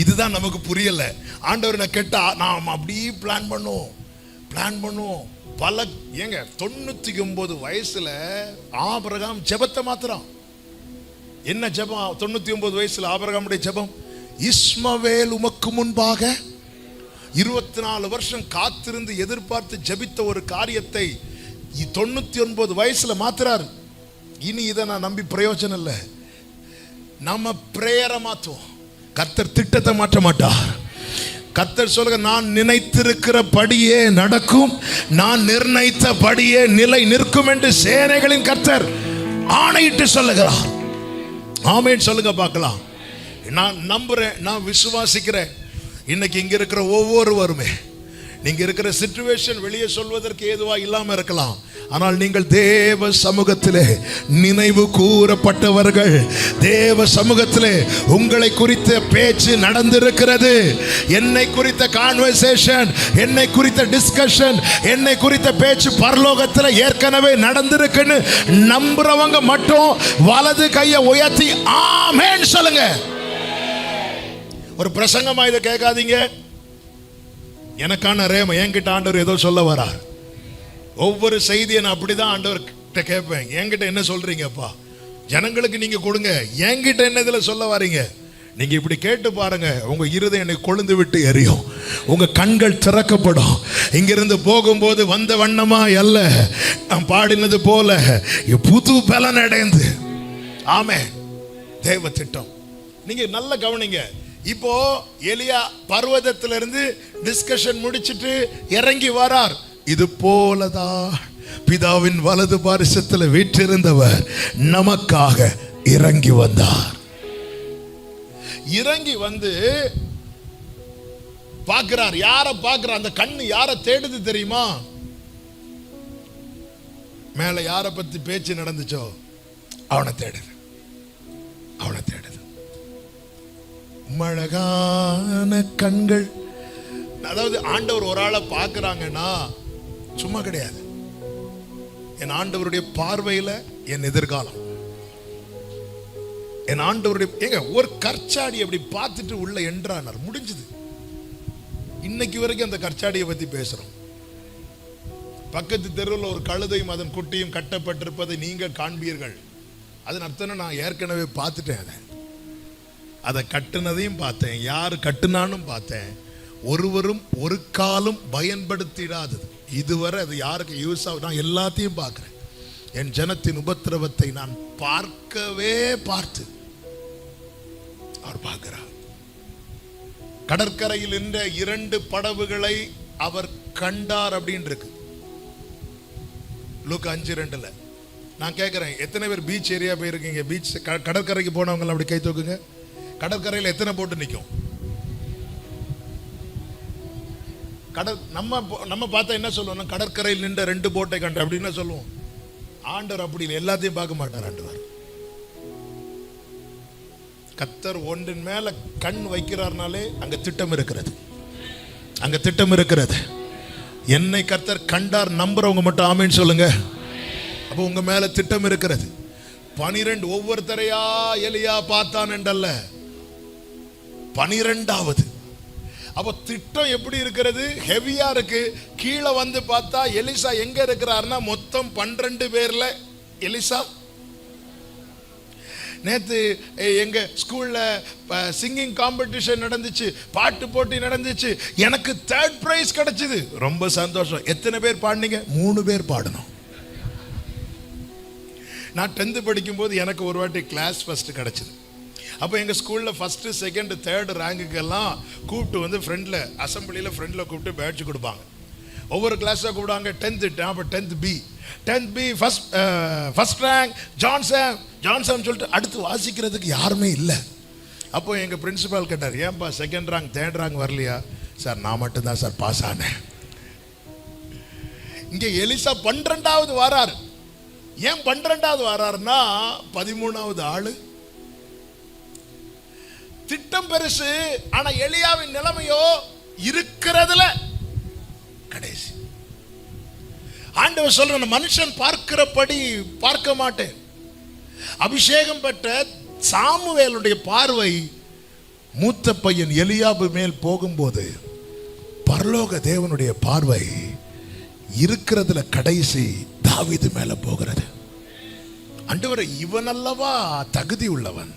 இதுதான் நமக்கு புரியல. ஆண்டவர் கேட்டா நாம் அப்படியே பிளான் பண்ணுவோம். பல ஏங்க 99 வயசுல ஆபிரகாம் ஜெபத்தை மாத்திரம். என்ன ஜெபம்? 99 வயசுல ஆபிரகாமுடைய ஜெபம், இஸ்மவேல் உமக்கு முன்பாக 24 வருஷம் காத்திருந்து எதிர்பார்த்து ஜெபித்த ஒரு காரியத்தை 99 வயசுல மாத்துறாரு. இனி இதை நான் நம்பி பிரயோஜனம் இல்லை. நம்ம பிரேயரை மாற்றுவோம். கர்த்தர் திட்டத்தை மாற்ற மாட்டார். கர்த்தர் சொல்லுங்க, நான் நினைத்திருக்கிற படியே நடக்கும், நான் நிர்ணயித்த படியே நிலை நிற்கும் என்று சேனைகளின் கர்த்தர் ஆணையிட்டு சொல்லுகிறார். ஆமென் சொல்லுங்க பார்க்கலாம். நான் நம்புறேன், நான் விசுவாசிக்கிறேன். இன்னைக்கு இங்க இருக்கிற ஒவ்வொருவருமே, நீங்க இருக்கிற சிச்சுவேஷன் வெளியே சொல்வதற்கு ஏதுவா இல்லாம இருக்கலாம். ஆனால் நீங்கள் தேவ சமூகத்திலே நினைவு கூறப்பட்டவர்கள். தேவ சமூகத்திலே உங்களை குறித்த பேச்சு நடந்திருக்கிறது. என்னை குறித்த கான்வர்சேஷன், என்னை குறித்த டிஸ்கஷன், என்னை குறித்த பேச்சு பரலோகத்தில் ஏற்கனவே நடந்திருக்குன்னு நம்புறவங்க மட்டும் வலது கையை உயர்த்தி ஆமென் சொல்லுங்க. ஒரு பிரசங்கமா இதை கேட்காதீங்க. எனக்கான ரேம என்கிட்ட ஆண்டவர் ஏதோ சொல்ல வரார். ஒவ்வொரு செய்தியை நான் அப்படிதான் ஆண்டவர் கிட்ட கேட்பேன். என்கிட்ட என்ன சொல்றீங்கப்பா? ஜனங்களுக்கு நீங்க கொடுங்க, என்கிட்ட என்ன இதுல சொல்ல வரீங்க? நீங்க இப்படி கேட்டு பாருங்க, உங்க இருதயம் என்னை கொழுந்து விட்டு எரியும். உங்க கண்கள் திறக்கப்படும். இங்கிருந்து போகும்போது வந்த வண்ணமா அல்ல, நான் பாடினது போல புது பலன் அடைந்து. ஆமென். தேவ திட்டம். நீங்க நல்ல கவனிங்க. இப்போ எலியா பர்வதத்திலிருந்து டிஸ்கஷன் முடிச்சிட்டு இறங்கி வரார். இது போலதான் பிதாவின் வலது பாரிசத்தில் வீற்றிருந்தவர் நமக்காக இறங்கி வந்தார். இறங்கி வந்து பார்க்கிறார். யார பார்க்கிறார்? அந்த கண்ணு யார தேடுது தெரியுமா? மேல யார பத்தி பேச்சு நடந்துச்சோ அவனை தேடுது. அழகான கண்கள். அதாவது ஆண்டவர் ஒரு ஆளை பார்க்கிறாங்கன்னா சும்மா கிடையாது. என் ஆண்டவருடைய பார்வையில என் எதிர்காலம், என் ஆண்டவருடைய ஒரு கற்சாடி அப்படி பார்த்துட்டு உள்ள என்றானார். முடிஞ்சது. இன்னைக்கு வரைக்கும் அந்த கற்சாடியை பத்தி பேசுறோம். பக்கத்து தெருவில் ஒரு கழுதையும் அதன் குட்டியும் கட்டப்பட்டிருப்பதை நீங்கள் காண்பீர்கள். அதன் அர்த்தம் நான் ஏற்கனவே பார்த்துட்டேன். அதை கட்டுனதையும் பார்த்தேன், யார் கட்டுனானும் பார்த்தேன். ஒருவரும் ஒரு காலம் பயன்படுத்திடாதது இதுவரை அது யாருக்கு யூஸ் ஆகும்? நான் எல்லாத்தையும் பார்க்கிறேன். என் ஜனத்தின் உபத்திரவத்தை நான் பார்க்கவே பார்த்து அவர் பார்க்கிறார். கடற்கரையில் நின்ற 2 படகுகளை அவர் கண்டார் அப்படின்னு இருக்கு லூக்கா 5:2. நான் கேட்கிறேன், எத்தனை பேர் பீச் ஏரியா போயிருக்கீங்க? பீச் கடற்கரைக்கு போனவங்க அப்படி கை தூக்குங்க. கடற்கரையில் எத்தனை போட்டு நிற்கும்? நம்ம பார்த்தா என்ன சொல்லுவோம்? கடற்கரையில் நின்ற 2 போட்டை கண்ட அப்படின்னு சொல்லுவோம். ஆண்டவர் அப்படி எல்லாத்தையும் பார்க்க மாட்டார். ஆண்டவர் கர்த்தர் ஒன்றின் மேல கண் வைக்கிறார்னாலே அங்க திட்டம் இருக்கிறது, அங்க திட்டம் இருக்கிறது. என்னை கர்த்தர் கண்டார் நம்புறவங்க மட்டும் ஆமேன்னு சொல்லுங்க. அப்போ உங்க மேல திட்டம் இருக்கிறது. 12 ஒவ்வொருத்தரையா எலியா பார்த்தான் என்றல்ல, 12வது. அப்போ திட்டம் எப்படி இருக்கிறது? ஹெவியா இருக்கு. கீழே வந்து பார்த்தா எலிசா எங்க இருக்கிறார்னா மொத்தம் 12 பேர்ல எலிசா. நேற்று எங்க ஸ்கூல்ல சிங்கிங் காம்படிஷன் நடந்துச்சு, பாட்டு போட்டி நடந்துச்சு. எனக்கு 3rd பிரைஸ் கிடைச்சது. ரொம்ப சந்தோஷம். எத்தனை பேர் பாடினீங்க? 3 பேர் பாடணும். நான் 10th படிக்கும் போது எனக்கு ஒரு வாட்டி கிளாஸ் ஃபர்ஸ்ட் கிடைச்சது. அப்போ எங்கள் ஸ்கூலில் 1st, 2nd, 3rd ரேங்குக்கெல்லாம் கூப்பிட்டு வந்து ஃப்ரெண்டில் அசம்பிளியில் ஃப்ரெண்டில் கூப்பிட்டு பேட்ச் கொடுப்பாங்க. ஒவ்வொரு கிளாஸாக கூப்பிடுவாங்க. 10th B first rank Johnson சொல்லிட்டு அடுத்து வாசிக்கிறதுக்கு யாருமே இல்லை. அப்போ எங்கள் பிரின்சிபால் கேட்டார், ஏன்பா 2nd ரேங்க் 3rd ரேங்க் வரலையா? சார் நான் மட்டும்தான் சார் பாஸ் ஆனேன். இங்கே எலிசா 12வது வராரு. ஏன் 12வது வராருன்னா 13வது ஆளு. திட்டம் பெருசு, ஆனா எலியாவின் நிலைமையோ இருக்கிறதுல கடைசி. ஆண்டவர் சொல்ற, மனுஷன் பார்க்கிறபடி பார்க்க மாட்டேன். அபிஷேகம் பெற்ற சாமுவேலுடைய பார்வை மூத்த பையன் எலியாபு மேல் போகும்போது பரலோக தேவனுடைய பார்வை இருக்கிறதுல கடைசி தாவீது மேல போகிறது. ஆண்டவரே, இவன் அல்லவா தகுதி உள்ளவன்.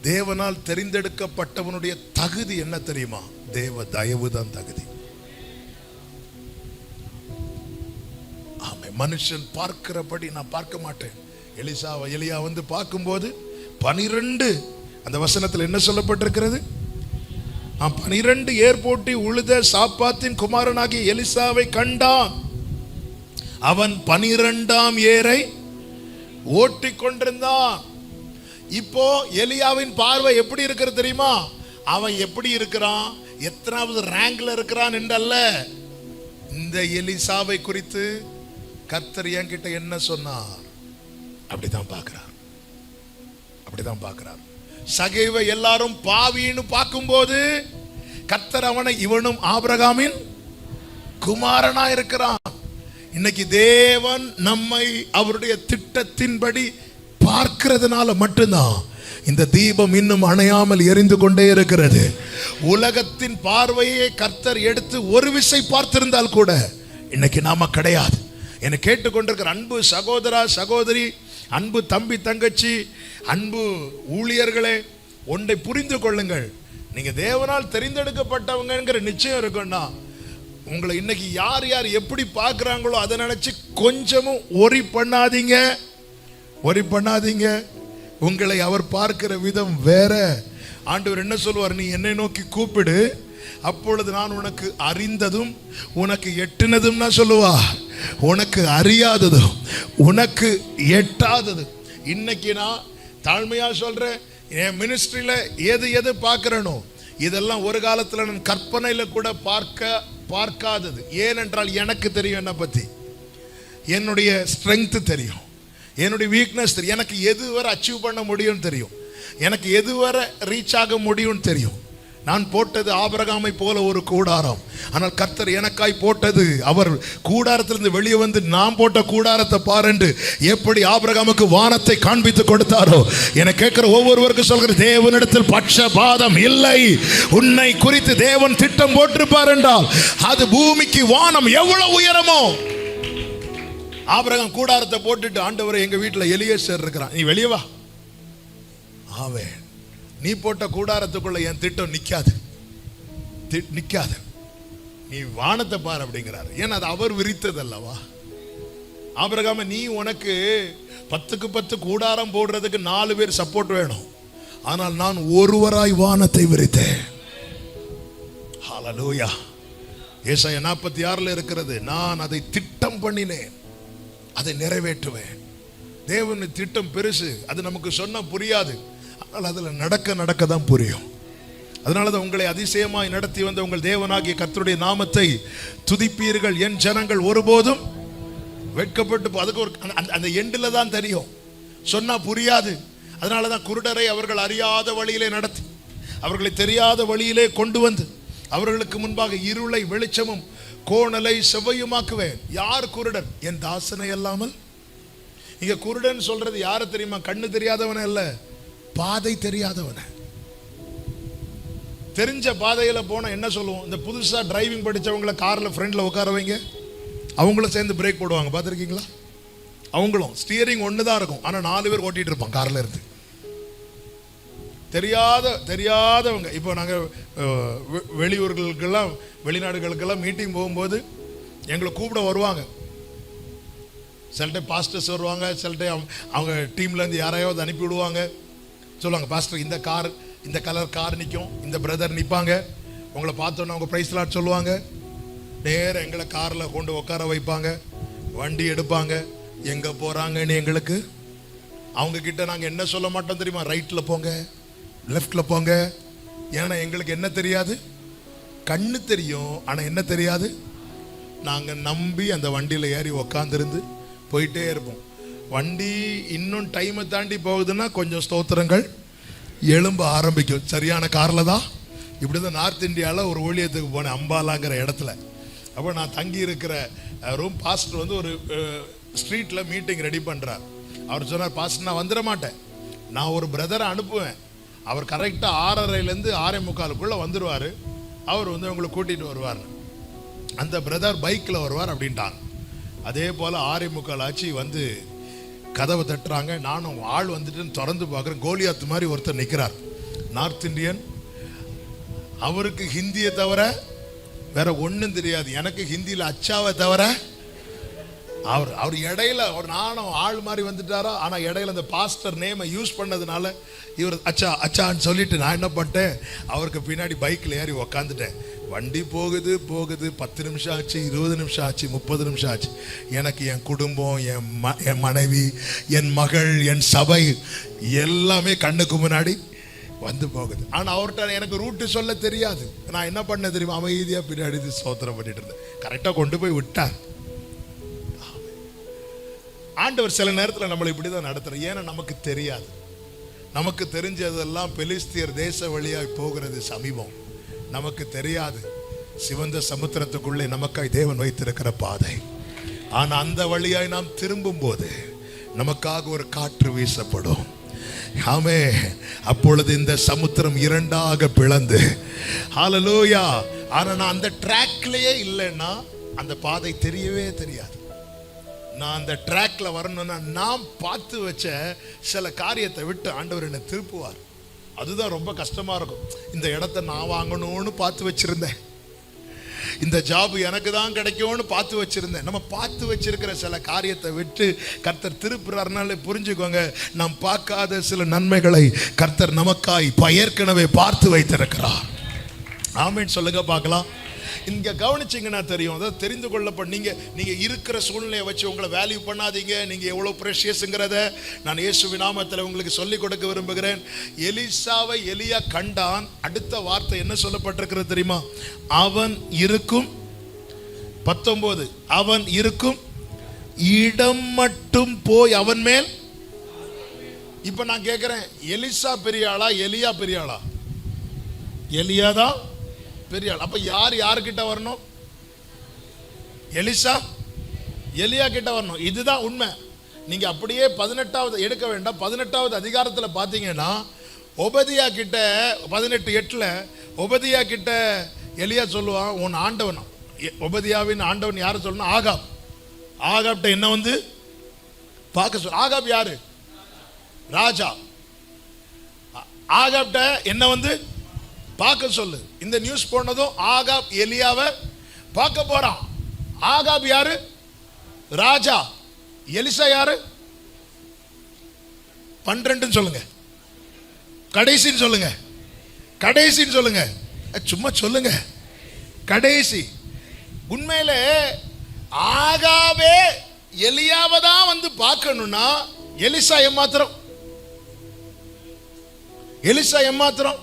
தேவனால் தெரிந்தெடுக்கப்பட்டவனுடைய தகுதி என்ன தெரியுமா? தேவ தயவு தான் தகுதி. ஆமே, மனுஷன் பார்க்கிறபடி நான் பார்க்க மாட்டேன். எலியா வந்து பார்க்கும்போது 12 அந்த வசனத்தில் என்ன சொல்லப்பட்டிருக்கிறது? 12 ஏர் போட்டி உழுத சாப்பாத்தின் குமாரனாகிய எலிசாவை கண்டான். அவன் 12ஆம் ஏரை ஓட்டி கொண்டிருந்தான். இப்போ எலியாவின் பார்வை எப்படி இருக்கிறது தெரியுமா? அவன் எப்படி இருக்கிறான், எத்தனாவது ரேங்க்ல இருக்கிறான் என்றல்ல, இந்த எலிசாவை குறித்து கர்த்தர் என்கிட்ட என்ன சொன்னார் அப்படிதான் பார்க்கிறார். அப்படிதான் பார்க்கிறார். சகேவை எல்லாரும் பாவின்னு பார்க்கும்போது கர்த்தர் அவனை இவனும் ஆபிரகாமின் குமாரனா இருக்கிறான். இன்னைக்கு தேவன் நம்மை அவருடைய திட்டத்தின்படி பார்க்கிறதுனால மட்டும்தான் இந்த தீபம் இன்னும் அணையாமல் எரிந்து கொண்டே இருக்கிறது. உலகத்தின் பார்வையை கர்த்தர் எடுத்து ஒரு விசை பார்த்திருந்தால் கூட இன்னைக்கு நாம கிடையாது. என்னை கேட்டுக்கொண்டிருக்கிற அன்பு சகோதரா சகோதரி, அன்பு தம்பி தங்கச்சி, அன்பு ஊழியர்களே, ஒன்றை புரிந்து கொள்ளுங்கள். நீங்க தேவனால் தெரிந்தெடுக்கப்பட்டவங்கிற நிச்சயம் இருக்குன்னா உங்களை இன்னைக்கு யார் யார் எப்படி பார்க்கிறாங்களோ அதை நினைச்சு கொஞ்சமும் ஒரி பண்ணாதீங்க. உங்களை அவர் பார்க்கிற விதம் வேற. ஆண்டவர் என்ன சொல்லுவார்? நீ என்னை நோக்கி கூப்பிடு, அப்பொழுது நான் உனக்கு அறிந்ததும் உனக்கு எட்டினதும் நான் சொல்லுவார். உனக்கு அறியாததும் உனக்கு எட்டாதது. இன்னைக்கு நான் தாழ்மையா சொல்றேன், என் மினிஸ்ட்ரியில எது பார்க்கிறனோ இதெல்லாம் ஒரு காலத்துல நான் கற்பனையில கூட பார்க்காதது. ஏனென்றால் எனக்கு தெரியும், என்னை பத்தி என்னுடைய ஸ்ட்ரென்த் தெரியும், என்னுடைய வீக்னஸ் தெரியும், எனக்கு எது வரை அச்சீவ் பண்ண முடியும் தெரியும், எனக்கு எது வரை ரீச் ஆக முடியும் தெரியும். நான் போட்டது ஆபிரகாமை போல ஒரு கூடாரம், ஆனால் கர்த்தர் எனக்காய் போட்டது, அவர் கூடாரத்திலிருந்து வெளியே வந்து நான் போட்ட கூடாரத்தை பாருண்டு எப்படி ஆபிரகாமுக்கு வானத்தை காண்பித்து கொடுத்தாரோ, என கேட்கிற ஒவ்வொருவருக்கும் சொல்கிற, தேவனிடத்தில் பட்சபாதம் இல்லை. உன்னை குறித்து தேவன் திட்டம் போட்டிருப்பார் என்றால் அது பூமிக்கு வானம் எவ்வளவு உயரமோ. ஆபிரகாம் கூடாரத்தை போட்டுட்டு, ஆண்டவரே எங்க வீட்டில் எலியேசர் இருக்கிறான், நீ வெளியே வா. ஆவே, நீ போட்ட கூடாரத்துக்குள்ள என் திட்டம் நிக்காது, நீ வானத்தை பார் அப்படிங்கிறார். ஏன்னா அது அவர் விரித்தது அல்லவா. ஆபிரகாம, நீ உனக்கு 10க்கு 10 கூடாரம் போடுறதுக்கு 4 பேர் சப்போர்ட் வேணும், ஆனால் நான் ஒருவராய் வானத்தை விரித்தேன். ஹல்லேலூயா. ஏசாயா 46 இருக்கிறது, நான் அதை திட்டம் பண்ணினேன், அதை நிறைவேற்றுவேன். தேவனின் திட்டம் பெருசு, அது நமக்கு சொன்னா புரியாது, ஆனால் அதில் நடக்க தான் புரியும். அதனால தான் உங்களை அதிசயமாய் நடத்தி வந்த உங்கள் தேவனாகிய கர்த்தருடைய நாமத்தை துதிப்பீர்கள், என் ஜனங்கள் ஒருபோதும் வெட்கப்பட்டு. அதுக்கு ஒரு அந்த எண்டில் தான் தெரியும், சொன்னா புரியாது. அதனாலதான் குருடரை அவர்கள் அறியாத வழியிலே நடத்தி, அவர்களை தெரியாத வழியிலே கொண்டு வந்து, அவர்களுக்கு முன்பாக இருளை வெளிச்சமும் கோணலை செவ்வையுமாக்குவேன். யார் குருடன்? என் தாசனை அல்லாமல். இங்க குருடன் சொல்றது யாரு தெரியுமா? கண்ணு தெரியாதவன அல்ல, பாதை தெரியாதவன. தெரிஞ்ச பாதையில போன என்ன சொல்லுவோம்? இந்த புதுசா டிரைவிங் படிச்சவங்கள கார்ல ஃப்ரண்ட்ல உட்கார வைங்க, அவங்களும் சேர்ந்து பிரேக் போடுவாங்க, பார்த்துருக்கீங்களா? அவங்களும் ஸ்டியரிங் ஒண்ணுதான் இருக்கும், ஆனா 4 பேர் ஓட்டிட்டு இருப்பான் கார்ல இருந்து. தெரியாதவங்க. இப்போ நாங்கள் வெளியூர்களுக்கெல்லாம் வெளிநாடுகளுக்கெல்லாம் மீட்டிங் போகும்போது எங்களை கூப்பிட வருவாங்க. சில டைம் பாஸ்டர்ஸ் வருவாங்க, சில டைம் அவங்க டீம்லேருந்து யாரையாவது அனுப்பி விடுவாங்க. சொல்லுவாங்க, பாஸ்டர் இந்த கார், இந்த கலர் கார் நிற்கும், இந்த பிரதர் நிற்பாங்க, உங்களை பார்த்தோன்னே அவங்க ப்ரைஸ் லாட் சொல்லுவாங்க. நேரம் எங்களை காரில் கொண்டு உட்கார வைப்பாங்க, வண்டி எடுப்பாங்க. எங்கே போகிறாங்கன்னு எங்களுக்கு அவங்க கிட்ட நாங்கள் என்ன சொல்ல மாட்டோம் தெரியுமா? ரைட்டில் போங்க, லெஃப்டில் போங்க. ஏன்னா எங்களுக்கு என்ன தெரியாது? கண்ணு தெரியும், ஆனால் என்ன தெரியாது. நாங்கள் நம்பி அந்த வண்டியில் ஏறி உக்காந்துருந்து போயிட்டே இருப்போம். வண்டி இன்னும் டைமை தாண்டி போகுதுன்னா கொஞ்சம் ஸ்தோத்திரங்கள் எழும்ப ஆரம்பிக்கும். சரியான காரில் தான். இப்படி தான் நார்த் இந்தியாவில் ஒரு ஊழியத்துக்கு போனேன், அம்பாலாங்கிற இடத்துல. அப்போ நான் தங்கி இருக்கிற ரூம், பாஸ்டர் வந்து ஒரு ஸ்ட்ரீட்டில் மீட்டிங் ரெடி பண்ணுறார். அவர் சொன்னார், பாஸ்டர் நான் வந்துட மாட்டேன், நான் ஒரு பிரதரை அனுப்புவேன், அவர் கரெக்டாக 6:30லேருந்து 6:45 வந்துடுவார், அவர் வந்து உங்களை கூட்டிகிட்டு வருவார். அந்த பிரதர் பைக்கில் வருவார் அப்படின்ட்டாங்க. அதே போல் 6:45 ஆச்சு, வந்து கதவை தட்டுறாங்க. நானும் ஆள் வந்துட்டுன்னு திறந்து பார்க்குறேன். கோலியாத் மாதிரி ஒருத்தர் நிற்கிறார், நார்த் இந்தியன். அவருக்கு ஹிந்தியை தவிர வேற ஒன்றும் தெரியாது. எனக்கு ஹிந்தியில் அச்சாவை தவிர அவர் இடையில ஒரு நானும் ஆள் மாதிரி வந்துட்டாரா. ஆனால் இடையில அந்த பாஸ்டர் நேமை யூஸ் பண்ணதுனால இவர் அச்சா அச்சான்னு சொல்லிட்டு நான் என்ன பண்ணிட்டேன், அவருக்கு பின்னாடி பைக்கில் ஏறி உக்காந்துட்டேன். வண்டி போகுது 10 நிமிஷம் ஆச்சு, 20 நிமிஷம் ஆச்சு, 30 நிமிஷம் ஆச்சு. எனக்கு என் குடும்பம், என் மனைவி, என் மகள், என் சபை எல்லாமே கண்ணுக்கு முன்னாடி வந்து போகுது. ஆனால் அவர்கிட்ட எனக்கு ரூட்டு சொல்ல தெரியாது. நான் என்ன பண்ண தெரியுமா? அமைதியாக பின்னாடி சோத்திரம் பண்ணிட்டு இருந்தேன். கரெக்டாக கொண்டு போய் விட்டார். ஆண்டவர் சில நேரத்தில் நம்மளை இப்படி தான் நடத்துகிறார். ஏன்னா நமக்கு தெரியாது. நமக்கு தெரிஞ்சதெல்லாம் பெலிஸ்தியர் தேச வழியாய் போகிறது சமீபம். நமக்கு தெரியாது சிவந்த சமுத்திரத்துக்குள்ளே நமக்காய் தேவன் வைத்திருக்கிற பாதை. ஆனால் அந்த வழியாய் நாம் திரும்பும் போது நமக்காக ஒரு காற்று வீசப்படும். ஆமே, அப்பொழுது இந்த சமுத்திரம் 2ஆக பிளந்து, ஹல்லேலூயா. ஆனால் நான் அந்த ட்ராக்லயே இல்லைன்னா அந்த பாதை தெரியவே தெரியாது. நான் அந்த ட்ராக்ல வரணும்னா நான் பார்த்து வச்ச சில காரியத்தை விட்டு ஆண்டவர் என்னை திருப்புவார். அதுதான் ரொம்ப கஷ்டமா இருக்கும். இந்த இடத்த நான் வாங்கணும்னு பார்த்து வச்சிருந்தேன், இந்த ஜாப் எனக்கு தான் கிடைக்கும்னு பார்த்து வச்சிருந்தேன். நம்ம பார்த்து வச்சிருக்கிற சில காரியத்தை விட்டு கர்த்தர் திருப்புறாருனாலே புரிஞ்சுக்கோங்க, நாம் பார்க்காத சில நன்மைகளை கர்த்தர் நமக்காய் ஏற்கனவே பார்த்து வைத்திருக்கிறார். ஆமென் சொல்லுங்க பார்க்கலாம். இங்கே கவனிச்சிங்கன்னா தெரியும். அதாவது தெரிந்து கொள்ளப்பட்ட நீங்கள் இருக்கிற சூழ்நிலையை வச்சு உங்களை வேல்யூ பண்ணாதீங்க. நீங்கள் எவ்வளோ ப்ரெஷியஸுங்கிறத நான் இயேசுவின் நாமத்தில் உங்களுக்கு சொல்லிக் கொடுக்க விரும்புகிறேன். எலிசாவை எலியா கண்டான். அடுத்த வார்த்தை என்ன சொல்லப்பட்டிருக்கிறது தெரியுமா? அவன் இருக்கும் 19, அவன் இருக்கும் இடம் மட்டும் போய் அவன் மேல். இப்போ நான் கேட்குறேன், எலிசா பெரிய ஆளா எலியா பெரிய ஆளா? எலியா தான் பெரிய ஆள். அப்ப யாருக்கிட்ட வரணும்? எலிசா எலியா கிட்ட வரணும். இதுதான் உண்மை. நீங்க அப்படியே 18வது எடுக்க வேண்டாம். 18வது அதிகாரத்தில் பார்த்தீங்கன்னா ஒபதியா கிட்ட 18:8 ஒபதியா கிட்ட எலியா சொல்லுவான், உன் ஆண்டவன். ஒபதியாவின் ஆண்டவன் யாரு சொல்லணும்? ஆகாப். ஆகாப்ட என்ன வந்து பார்க்க சொல்ல. ஆகாப் யாரு? ராஜா. ஆகாப்ட என்ன வந்து பார்க்க சொல்லு. இந்த நியூஸ் போனதும் ஆகாப் எலியாவை பார்க்க போறான். ஆகாப் யாரு? ராஜா. எலிசா யாரு? 12 சொல்லுங்க, கடைசின்னு சொல்லுங்க, கடைசின்னு சொல்லுங்க, சும்மா சொல்லுங்க, கடைசி. உண்மையில ஆகாவே எலியாவை தான் வந்து பார்க்கணும்னா எலிசா ஏமாத்திரம், எலிசா ஏமாத்திரம்.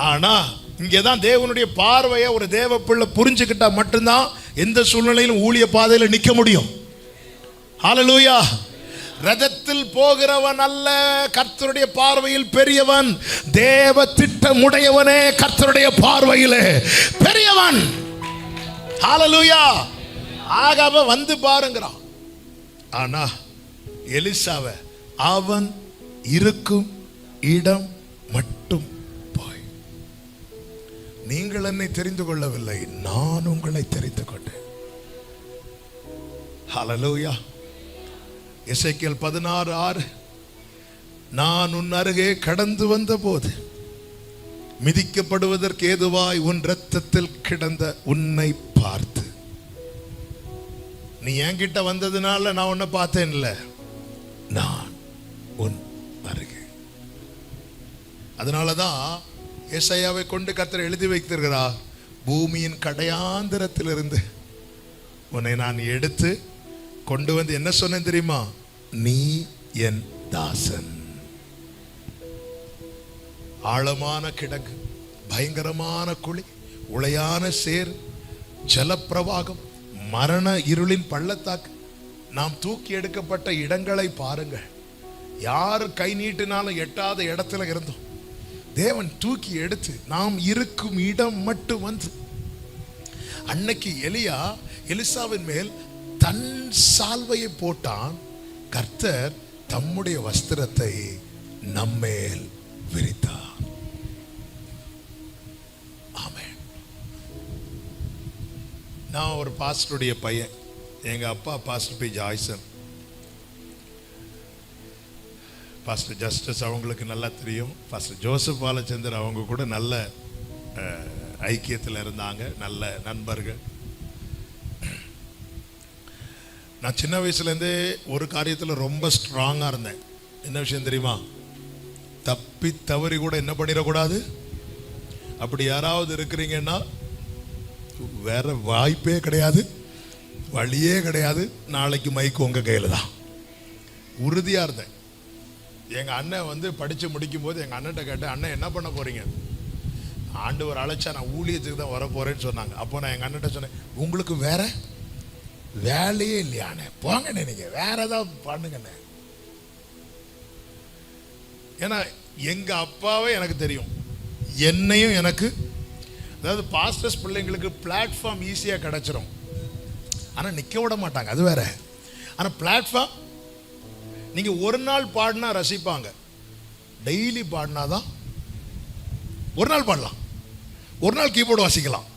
ஆனா இங்கதான் தேவனுடைய பார்வையை ஒரு தேவ பிள்ளை புரிஞ்சுக்கிட்டா மட்டும்தான் எந்த சூழ்நிலையிலும் ஊழிய பாதையில நிக்க முடியும். ஹல்லேலூயா. ரதத்தில் வேகத்தில் போகிறவன் அல்ல கர்த்தருடைய பார்வையில் பெரியவன். தேவ திட்டமுடையவனே கர்த்தருடைய பார்வையிலே பெரியவன். ஹல்லேலூயா. ஆகாப வந்து பாருங்கிறான். ஆனா எலிசாவை அவன் இருக்கும் இடம் மட்டும் போய், நீங்கள் என்னை தெரிந்து கொள்ளவில்லை, நான் உங்களை தெரிந்து கொண்டேன். ஹல்லேலூயா. எசேக்கியேல் 16:6, நான் உன் அருகே கடந்து வந்த போது மிதிக்கப்படுவதற்கு ஏதுவாய் உன் இரத்தத்தில் கிடந்த உன்னை பார்த்து, நீ என்கிட்ட வந்ததுனால நான் உன்னை பார்த்தேன் இல்ல, நான் உன் அருகே. அதனாலதான் ஏசாயாவை கொண்டு கர்த்தர் எழுதி வைத்திருக்கிறார், பூமியின் கடையாந்திரத்திலிருந்து உன்னை நான் எடுத்து கொண்டு வந்து என்ன சொன்னேன் தெரியுமா, நீ என் தாசன். ஆழமான கிடங்கு, பயங்கரமான குழி, உளையான சேர், ஜலப்பிரவாகம், மரண இருளின் பள்ளத்தாக்கு, நாம் தூக்கி எடுக்கப்பட்ட இடங்களை பாருங்கள். யார் கை நீட்டினாலும் எட்டாத இடத்துல இருந்தோம். தேவன் தூக்கி எடுத்து நாம் இருக்கும் இடம் மட்டும் வந்து, அன்னைக்கு எலிசாவின் மேல் தன் சால்வையை போட்டான். கர்த்தர் தம்முடைய வஸ்திரத்தை நம்மேல் விரித்தார். ஆமென். நான் ஒரு பாஸ்டருடைய பையன். எங்க அப்பா pastor P Joyson. Pastor Justice அவங்களுக்கு நல்லா தெரியும். பாஸ்டர் ஜோசப் பாலச்சந்தர் அவங்க கூட நல்ல ஐக்கியத்தில் இருந்தாங்க, நல்ல நண்பர்கள். நான் சின்ன வயசுலேருந்தே ஒரு காரியத்தில் ரொம்ப ஸ்ட்ராங்காக இருந்தேன். என்ன விஷயம் தெரியுமா, தப்பி தவறி கூட என்ன பண்ணிடக்கூடாது. அப்படி யாராவது இருக்கிறீங்கன்னா வேற வாய்ப்பே கிடையாது, வழியே கிடையாது, நாளைக்கு மைக்கு உங்கள் கையில் தான். உறுதியாக இருந்தேன். எங்கள் அண்ணன் வந்து படித்து முடிக்கும் போது எங்கள் அண்ணன்ட்ட கேட்டேன், அண்ணன் என்ன பண்ண போகிறீங்க? ஆண்டவர் அழைச்சா நான் ஊழியத்துக்கு தான் வர போகிறேன்னு சொன்னாங்க. அப்போ நான் எங்கள் அண்ணன்ட்ட சொன்னேன், உங்களுக்கு வேற வேலையே இல்லையானே, போங்கண்ணே நீங்கள் வேற ஏதாவது பண்ணுங்கண்ணே. ஏன்னா எங்க அப்பாவே எனக்கு தெரியும், என்னையும் எனக்கு, அதாவது பாஸ்டர்ஸ் பிள்ளைங்களுக்கு பிளாட்ஃபார்ம் ஈஸியாக கிடைச்சிரும், ஆனால் நிற்க விட மாட்டாங்க, அது வேற. ஆனால் பிளாட்ஃபார்ம் நீங்க ஒரு நாள் பாடினா ரசிப்பாங்க, டெய்லி பாடினாதான். ஒரு நாள் பாடலாம், ஒரு நாள் கீபோர்டு வாசிக்கலாம்,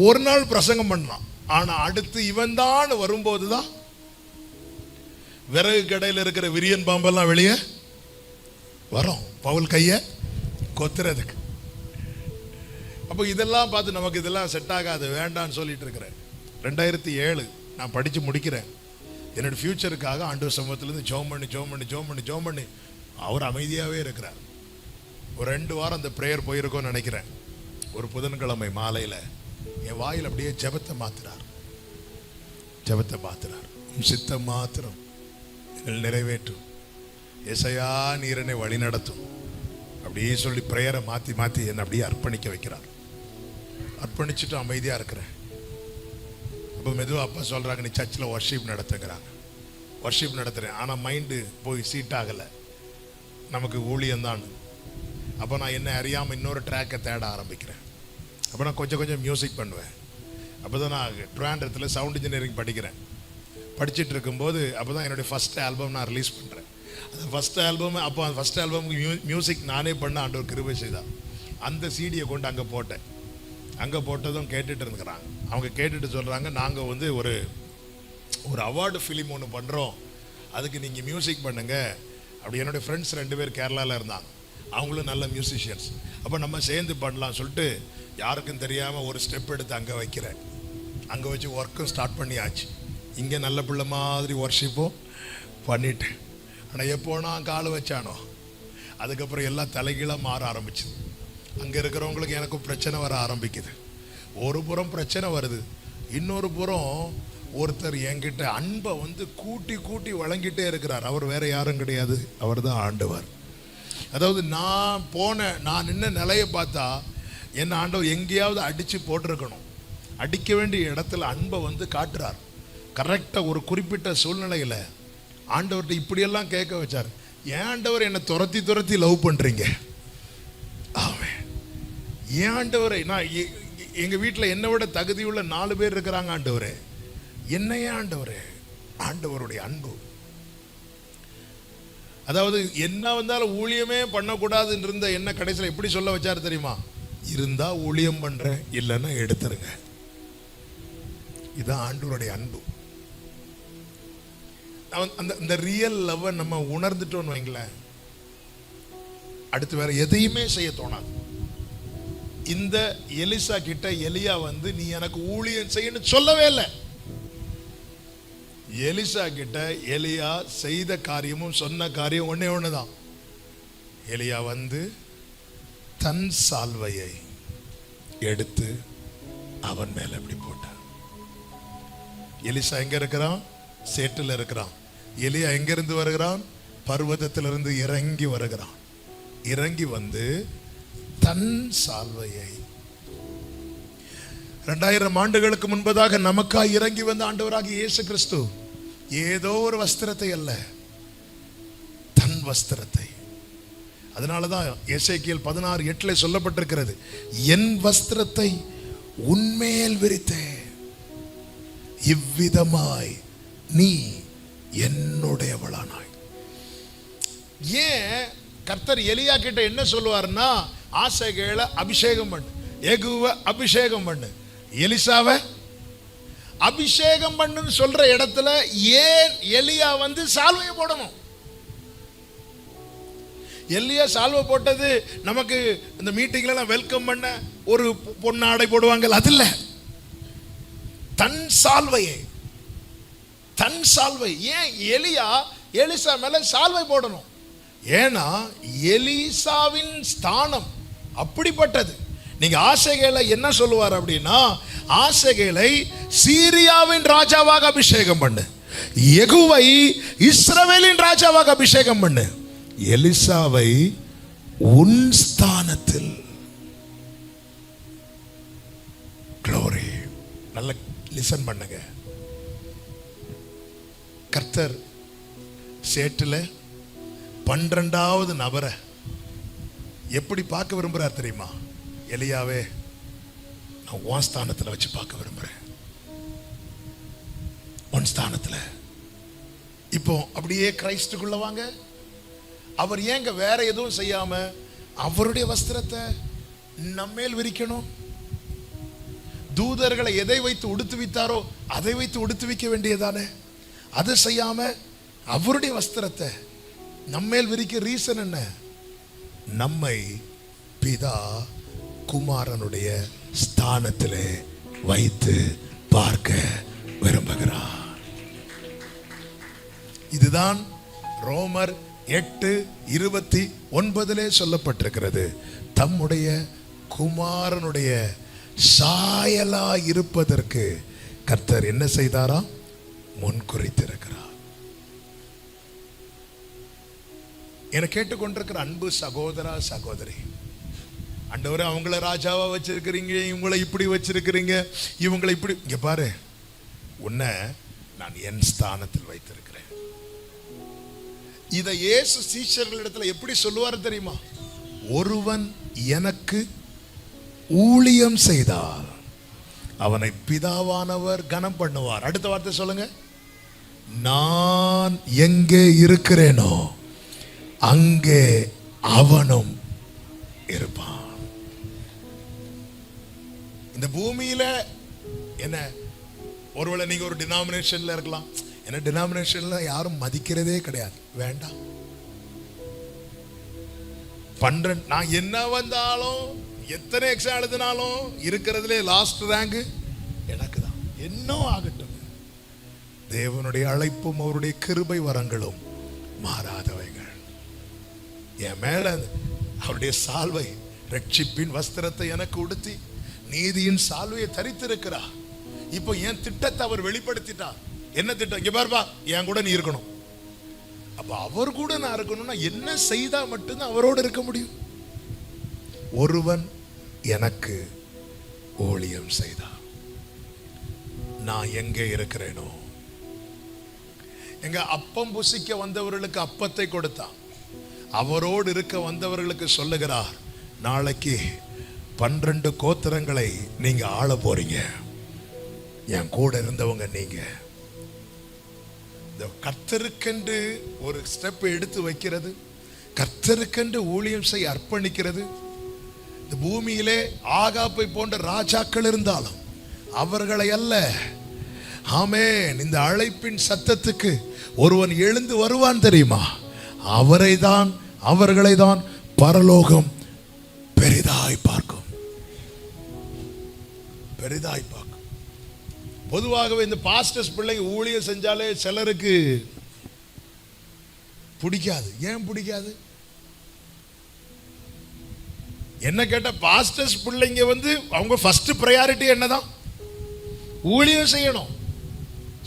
ஒரு நாள் பிரசங்கம் பண்ணலாம், ஆனா அடுத்து இவன் தான் வரும்போது தான் விறகு கடையில் இருக்கிற விரியன் பாம்பெல்லாம் வெளியே வரும், பவுல் கைய கொத்துறதுக்கு. அப்போ இதெல்லாம் பார்த்து நமக்கு இதெல்லாம் செட் ஆகாது, வேண்டான்னு சொல்லிட்டு இருக்கிறேன். 2007 நான் படித்து முடிக்கிறேன். என்னோட ஃபியூச்சருக்காக ஆண்டவர் சமூகத்திலேருந்து ஜெபம் பண்ணி அவர் அமைதியாகவே இருக்கிறார். ஒரு 2 வாரம் அந்த ப்ரேயர் போயிருக்கோன்னு நினைக்கிறேன். ஒரு புதன்கிழமை மாலையில் என் வாயில் அப்படியே ஜெபத்தை மாத்துறார். உம் சித்தம் மாத்திரம் எங்கள் நிறைவேற்றும், ஏசையா நீர் என்னை வழி நடத்தும், அப்படியே சொல்லி ப்ரேயரை மாற்றி என்னை அப்படியே அர்ப்பணிக்க வைக்கிறார். அர்ப்பணிச்சுட்டு அமைதியாக இருக்கிறேன். அப்போ மெதுவாக அப்பா சொல்கிறாங்க, நீ சர்ச்சில் வர்ஷிப் நடத்துங்கிறாங்க. வர்ஷிப் நடத்துகிறேன், ஆனால் மைண்டு போய் சீட் ஆகலை, நமக்கு ஊழியம்தான். அப்போ நான் என்ன அறியாமல் இன்னொரு ட்ராக்கை தேட ஆரம்பிக்கிறேன். அப்போ நான் கொஞ்சம் மியூசிக் பண்ணுவேன். அப்போ தான் நான் ட்ரிவாண்ட்ரத்தில் சவுண்ட் இன்ஜினியரிங் படிக்கிறேன். படிச்சுட்டு இருக்கும்போது அப்போ தான் என்னுடைய ஃபஸ்ட் ஆல்பம் நான் ரிலீஸ் பண்ணுறேன். அந்த ஃபஸ்ட் ஆல்பம், அப்போ அந்த ஃபஸ்ட் ஆல்பமுக்கு மியூசிக் நானே பண்ண ஆண்டவர் கிருபை செய்தார். அந்த சீடியை கொண்டு அங்கே போட்டேன். அங்கே போட்டதும் கேட்டுட்டு இருக்கிறாங்க. அவங்க கேட்டுட்டு சொல்கிறாங்க, நாங்கள் வந்து ஒரு அவார்டு ஃபிலிம் ஒன்று பண்ணுறோம், அதுக்கு நீங்கள் மியூசிக் பண்ணுங்க. அப்படி என்னுடைய ஃப்ரெண்ட்ஸ் 2 பேர் கேரளாவில் இருந்தாங்க, அவங்களும் நல்ல மியூசிஷியன்ஸ். அப்போ நம்ம சேர்ந்து பண்ணலாம் சொல்லிட்டு யாருக்கும் தெரியாமல் ஒரு ஸ்டெப் எடுத்து அங்கே வைக்கிறேன். அங்கே வச்சு ஒர்க்கும் ஸ்டார்ட் பண்ணியாச்சு. இங்கே நல்ல பிள்ளை மாதிரி ஒர்ஷிப்பும் பண்ணிட்டேன். ஆனால் எப்போ நான் கால் வச்சானோ அதுக்கப்புறம் எல்லாம் தலைகீழாக மாற ஆரம்பிச்சுது. அங்கே இருக்கிறவங்களுக்கு எனக்கும் பிரச்சனை வர ஆரம்பிக்குது. ஒரு புறம் பிரச்சனை வருது, இன்னொரு புறம் ஒருத்தர் என்கிட்ட அன்பை வந்து கூட்டி வழங்கிட்டே இருக்கிறார். அவர் வேற யாரும் கிடையாது, அவர் தான் ஆண்டவர். அதாவது நான் நின்ன நிலையை பார்த்தா என்ன ஆண்டவர் எங்கேயாவது அடித்து போட்டிருக்கணும். அடிக்க வேண்டிய இடத்துல அன்பை வந்து காட்டுறார். கரெக்டாக ஒரு குறிப்பிட்ட சூழ்நிலையில் ஆண்டவர்கிட்ட இப்படியெல்லாம் கேட்க வச்சார். ஏன் ஆண்டவர் என்னை துரத்தி துரத்தி லவ் பண்றீங்க? ஆமென். ஏன் ஆண்டவரை, நான் எங்க வீட்டில் என்னை விட தகுதியுள்ள 4 பேர் இருக்கிறாங்க ஆண்டவரே, என்னையே ஆண்டவரே. ஆண்டவருடைய அன்பு, அதாவது என்ன வந்தாலும் ஊழியமே பண்ணக்கூடாதுன்னு இருந்த என்ன கடைசியில் எப்படி சொல்ல வச்சாரு தெரியுமா? இருந்தா ஊழியம் பண்றேன், இல்லைன்னா எடுத்துருங்க. இதுதான் ஆண்டவருடைய அன்பு. அந்த ரியல் லவ் நம்ம உணர்ந்துட்டோம்னு வைங்களேன், அடுத்து வேற எதையுமே செய்ய தோணாது. இந்த எலிசா கிட்ட எலியா வந்து நீ எனக்கு ஊழியம் செய்யணும்னு சொல்லவே இல்லை. எலிசா கிட்ட எலியா செய்த காரியமும் சொன்ன காரியம் ஒன்னே ஒண்ணுதான். எலியா வந்து தன் சால்வையை எடுத்து அவன் மேல எப்படி போட்டான். எலிசா எங்க இருக்கிறான்? சேற்றில் இருக்கிறான். எலியா எங்க இருந்து வருகிறான்? பர்வதத்திலிருந்து இறங்கி வருகிறான். இறங்கி வந்து தன் சால்வையை 2000 ஆண்டுகளுக்கு முன்பதாக நமக்காய் இறங்கி வந்த ஆண்டவராகிய இயேசு கிறிஸ்து ஏதோ ஒரு வஸ்திரத்தை அல்ல, தன் வஸ்திரத்தை. அதனாலதான் எசேக்கியேல் 16:8 சொல்லப்பட்டிருக்கிறது, என் வஸ்திரத்தை உன்மேல் விரித்தேன், இவ்விதமாய் நீ என்னுடையவளானாய். ஏன் கர்த்தர் எலியா கிட்ட என்ன சொல்லுவார்னா, ஆசகேலை அபிஷேகம் பண்ணு, ஏகுவை அபிஷேகம் பண்ணு, எலிசாவை அபிஷேகம் பண்ணுன்னு சொல்ற இடத்துல ஏன் எலியா வந்து சால்வையை போடணும்? எலியா சால்வை போட்டது நமக்கு இந்த மீட்டிங்ல வெல்கம் பண்ண ஒரு பொன்னாடை போடுவாங்க, அது இல்ல. தன் சால்வையை, தன் சால்வை. ஏன் எலியா எலிசா மேல சால்வை போடணும்? ஏன்னா எலிசாவின் ஸ்தானம் அப்படிப்பட்டது. நீங்க ஆசகேலை என்ன சொல்லுவார் அப்படின்னா, ஆசகேலை சீரியாவின் ராஜாவாக அபிஷேகம் பண்ணு, யெகூவை இஸ்ரவேலின் ராஜாவாக அபிஷேகம் பண்ணு, எலிசாவை உன் ஸ்தானத்தில். க்ளோரி. நல்ல லிசன் பண்ணுங்க. கர்த்தர் சேற்றில் 12வது நபரை எப்படி பார்க்க விரும்புறார் தெரியுமா? எலியாவே, நான் உன் ஸ்தானத்தில் வச்சு பார்க்க விரும்புறேன், உன் ஸ்தானத்தில். இப்போ அப்படியே கிறிஸ்துக்குள்ள வாங்க. அவர் ஏங்க வேற எதுவும் செய்யாம அவருடைய வஸ்திரத்தை நம்மேல் விரிக்கணும்? தூதர்களை எதை வைத்து உடுத்துவித்தாரோ அதை வைத்து உடுத்துவிக்க வேண்டியதானே? அதை செய்யாம அவருடைய வஸ்திரத்தை நம்மேல் விரிக்க ரீசன் என்ன? நம்மை பிதா குமாரனுடைய ஸ்தானத்திலே வைத்து பார்க்க விரும்புகிறார். இதுதான் ரோமர் 8:29 சொல்லப்பட்டிருக்கிறது. தம்முடைய குமாரனுடைய சாயலா இருப்பதற்கு கர்த்தர் என்ன செய்தாராம்? முன்குறித்திருக்கிறார். என கேட்டுக்கொண்டிருக்கிற அன்பு சகோதரா சகோதரி, ஆண்டவரே அவங்கள ராஜாவா வச்சிருக்கிறீங்க, இவங்களை இப்படி வச்சிருக்கிறீங்க, இவங்களை இப்படி. இங்க பாரு, உன்னை நான் என் ஸ்தானத்தில் வைத்திருக்கிறேன். இதை இயேசு சீஷர்களிடத்துல எப்படி சொல்லுவார் தெரியுமா? ஒருவன் எனக்கு ஊழியம் செய்தால் அவனை பிதாவானவர் கனம் பண்ணுவார். அடுத்த வார்த்தை சொல்லுங்க, நான் எங்கே இருக்கிறேனோ அங்கே அவனும் இருப்பான். இந்த பூமியில என்ன, ஒருவேளை நீங்க ஒரு டினாமினேஷன்ல இருக்கலாம், என்ன டினாமினேஷன்ல யாரும் மதிக்கிறதே கிடையாது, வேண்டாம். 12 நான் என்ன வந்தாலும் எத்தனை எக்ஸாம் எழுதினாலும் இருக்கிறதுலே லாஸ்ட் ரேங்க் எனக்கு தான். என்ன ஆகட்டும், தேவனுடைய அழைப்பும் அவருடைய கிருபை வரங்களும் மாறாதவைகள். என் மேல அவருடைய சால்வை, ரட்சிப்பின் வஸ்திரத்தை எனக்கு உடுத்தி நீதியின் சால்வையை தரித்திருக்கிறார். இப்போ என் திட்டத்தை அவர் வெளிப்படுத்திட்டார். என்ன திட்டம்? இங்க பாருப்பா, என் கூட நீ இருக்கணும். அப்ப அவர் கூட நான் இருக்கணும்னா என்ன செய்தா மட்டும்தான் அவரோடு இருக்க முடியும்? ஒருவன் எனக்கு ஊழியம் செய்தார், நான் எங்கே இருக்கிறேனோ. எங்க அப்பம் புசிக்க வந்தவர்களுக்கு அப்பத்தை கொடுத்தார். அவரோடு இருக்க வந்தவர்களுக்கு சொல்லுகிறார், நாளைக்கு 12 கோத்திரங்களை நீங்க ஆள போறீங்க. என் கூட இருந்தவங்க நீங்க. கர்த்தருக்கென்று ஒரு ஸ்டெப் எடுத்து வைக்கிறது, கர்த்தருக்கென்று ஊழியம் செய்ய அர்ப்பணிக்கிறது. இந்த பூமியிலே ஆகாப்பை போன்ற ராஜாக்கள் இருந்தாலும் அவர்களை அல்ல. ஆமென். இந்த அழைப்பின் சத்தத்துக்கு ஒருவன் எழுந்து வருவான் தெரியுமா? அவர்களை தான் பரலோகம் பெரிதாய் பார்க்கும். பெரிதாய் பார்க்கும். பொதுவாகவே இந்த பாஸ்டர்ஸ் பிள்ளைங்க ஊழியம் செஞ்சாலே சிலருக்கு பிடிக்காது. ஏன் பிடிக்காது? என்ன கேட்ட, பாஸ்டர்ஸ் பிள்ளைங்க அவங்க ஃபர்ஸ்ட் பிரையாரிட்டி என்னதான்? ஊழியம் செய்யணும்.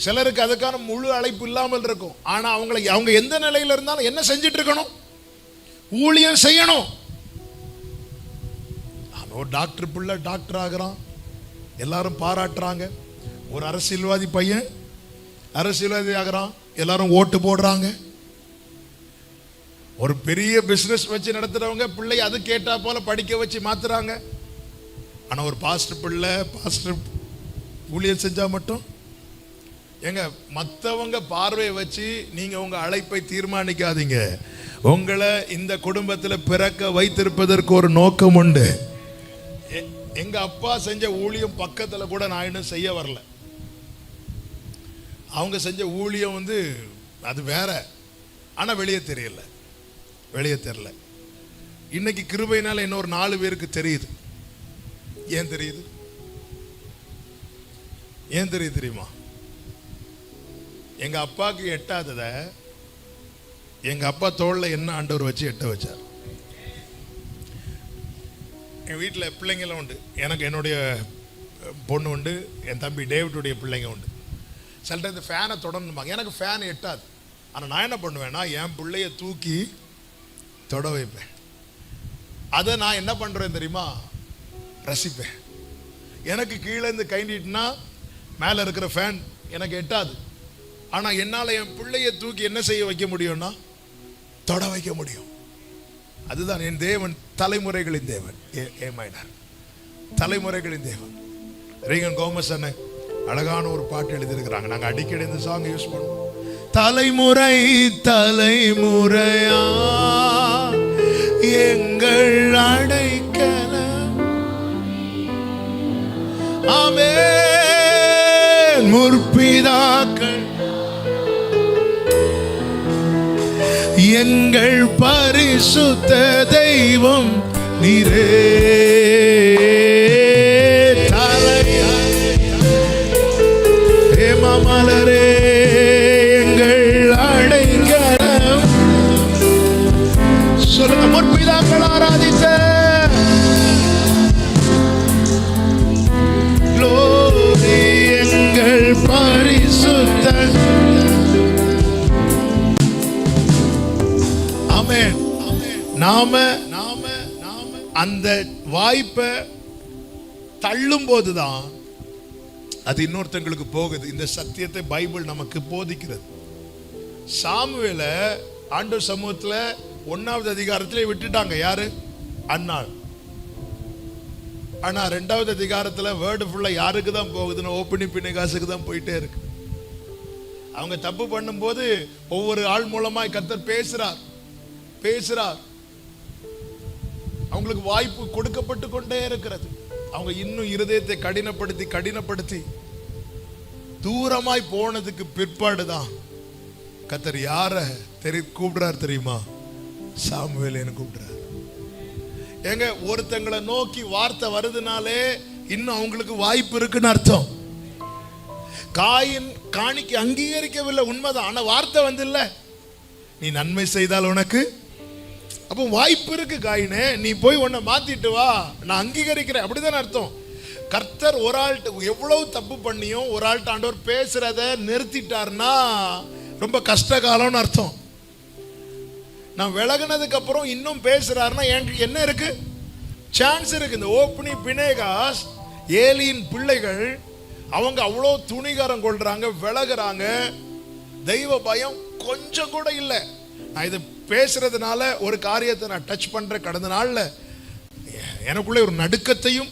சிலருக்கு அதுக்கான முழு அழைப்பு இல்லாமல் இருக்கும். ஆனா அவங்க எந்த நிலையில இருந்தாலும் என்ன செஞ்சிட்டு இருக்கணும்? ஊழியம் செய்யணும். ஒரு டாக்டர் பிள்ளை டாக்டர் ஆகிறான், எல்லாரும் பாராட்டுறாங்க. ஒரு அரசியல்வாதி பையன் அரசியல்வாதி ஆகிறான், எல்லாரும் ஓட்டு போடுறாங்க. ஒரு பெரிய பிசினஸ் வச்சு நடத்துறவங்க பிள்ளை அது கேட்டா போல படிக்க வச்சு மாத்துறாங்க. ஆனா ஒரு பாஸ்டர் பிள்ளை பாஸ்டர் ஊழியம் செஞ்சா மட்டும் எங்க மற்றவங்க பார்வையை வச்சு நீங்க உங்க அழைப்பை தீர்மானிக்காதீங்க. உங்களை இந்த குடும்பத்தில் பிறக்க வைத்திருப்பதற்கு ஒரு நோக்கம் உண்டு. எங்க அப்பா செஞ்ச ஊழியம் பக்கத்துல கூட நான் இன்னும் செய்ய வரல. அவங்க செஞ்ச ஊழியம் அது வேற. ஆனா வெளியே தெரியல. இன்னைக்கு கிருபையினால இன்னொரு 4 பேருக்கு தெரியுது. ஏன் தெரியுது தெரியுமா? எங்க அப்பாவுக்கு எட்டாதத எங்க அப்பா தோள்ல என்ன ஆண்டவர் வச்சு எட்ட வச்சார். என் வீட்டில் பிள்ளைங்களும் உண்டு. எனக்கு என்னுடைய பொண்ணு உண்டு, என் தம்பி டேவிட்டுடைய பிள்ளைங்க உண்டு. சில டைம் இந்த ஃபேனை தொடரணுமாங்க. எனக்கு ஃபேன் எட்டாது. ஆனால் நான் என்ன பண்ணுவேன்னா, என் பிள்ளைய தூக்கி தொட வைப்பேன். அதை நான் என்ன பண்ணுறேன் தெரியுமா? ரசிப்பேன். எனக்கு கீழே இருந்து கை நீட்டினா மேலே இருக்கிற ஃபேன் எனக்கு எட்டாது. ஆனால் என்னால் என் பிள்ளைய தூக்கி என்ன செய்ய வைக்க முடியும்னா தொட வைக்க முடியும். அதுதான் என் தேவன், தலைமுறைகளின் தேவன். தலைமுறைகளின் தேவன். ரீகன் கோமஸ் அண்ணன் அழகான ஒரு பாட்டு எழுதியிருக்கிறாங்க. நாங்கள் அடிக்கடி இந்த சாங் யூஸ் பண்ணுவோம். தலைமுறை தலைமுறையா எங்கள் அடைக்கலம், ஆமென். முற்பிதாக்கள் எங்கள் பரிசுத்த தெய்வம் நீரே. மலரே எங்கள் அடைக்கலம். சொல்லுங்க, முற்பிதாக்கள் ஆராதித்த எங்கள் பரிசுத்த. ஆமென். நாம அந்த வாய்ப்பை தள்ளும் போதுதான் அது இன்னொருத்தங்களுக்கு போகுது. இந்த சத்தியத்தை பைபிள் நமக்கு போதிக்கிறது. சாமுவேலை ஆண்டவர் சமூகத்தில் 1வது அதிகாரத்திலே விட்டுட்டாங்க. யாரு? அன்னாள். ஆனா 2வது அதிகாரத்தில் வேர்டு ஃபுல்லா யாருக்கு தான் போகுதுன்னு ஓப்பனி பிணைகாசுக்கு தான் போயிட்டே இருக்கு. அவங்க தப்பு பண்ணும்போது ஒவ்வொரு ஆள் மூலமாய் கர்த்தர் பேசுறார். அவங்களுக்கு வாய்ப்பு கொடுக்கப்பட்டு கொண்டே இருக்கிறது. அவங்க இன்னும் இருதயத்தை கடினப்படுத்தி தூரமாய் போனதுக்கு பிற்பாடுதான் கர்த்தர் யார கூப்பிடுறார் தெரியுமா? சாமுவேல் கூப்பிடுறார். ஏங்க, ஒருத்தங்களை நோக்கி வார்த்தை வருதுனாலே இன்னும் அவங்களுக்கு வாய்ப்பு இருக்குன்னு அர்த்தம். காயின் காணிக்கை அங்கீகரிக்கவில்லை, உண்மைதான். ஆனா வார்த்தை இல்ல, நீ நன்மை செய்தால் உனக்கு அப்போ வாய்ப்பு இருக்கு. காயினே, நீ போய் உன்னை மாத்திட்டு வா, நான் அங்கீகரிக்கிறேன். அப்படிதான் அர்த்தம். கர்த்தர் ஒரு ஆள்கிட்ட எவ்வளவு தப்பு பண்ணியும் ஒரு ஆள்கிட்ட ஆண்டவர் பேசுறத நிறுத்திட்டார்னா ரொம்ப கஷ்ட காலம்னு அர்த்தம். நான் விலகினதுக்கு அப்புறம் இன்னும் பேசுறாருன்னா என்ன இருக்கு? சான்ஸ் இருக்கு. இந்த ஓப்னி பினேகாஸ் ஏலியின் பிள்ளைகள் அவங்க அவ்வளோ துணிகரம் கொள்றாங்க, விலகுறாங்க. தெய்வ பயம் கொஞ்சம் கூட இல்லை. நான் இது பேசுறதுனால ஒரு காரியத்தை நான் டச் பண்றேன். கடந்த நாள்ல எனக்குள்ளே ஒரு நடுக்கத்தையும்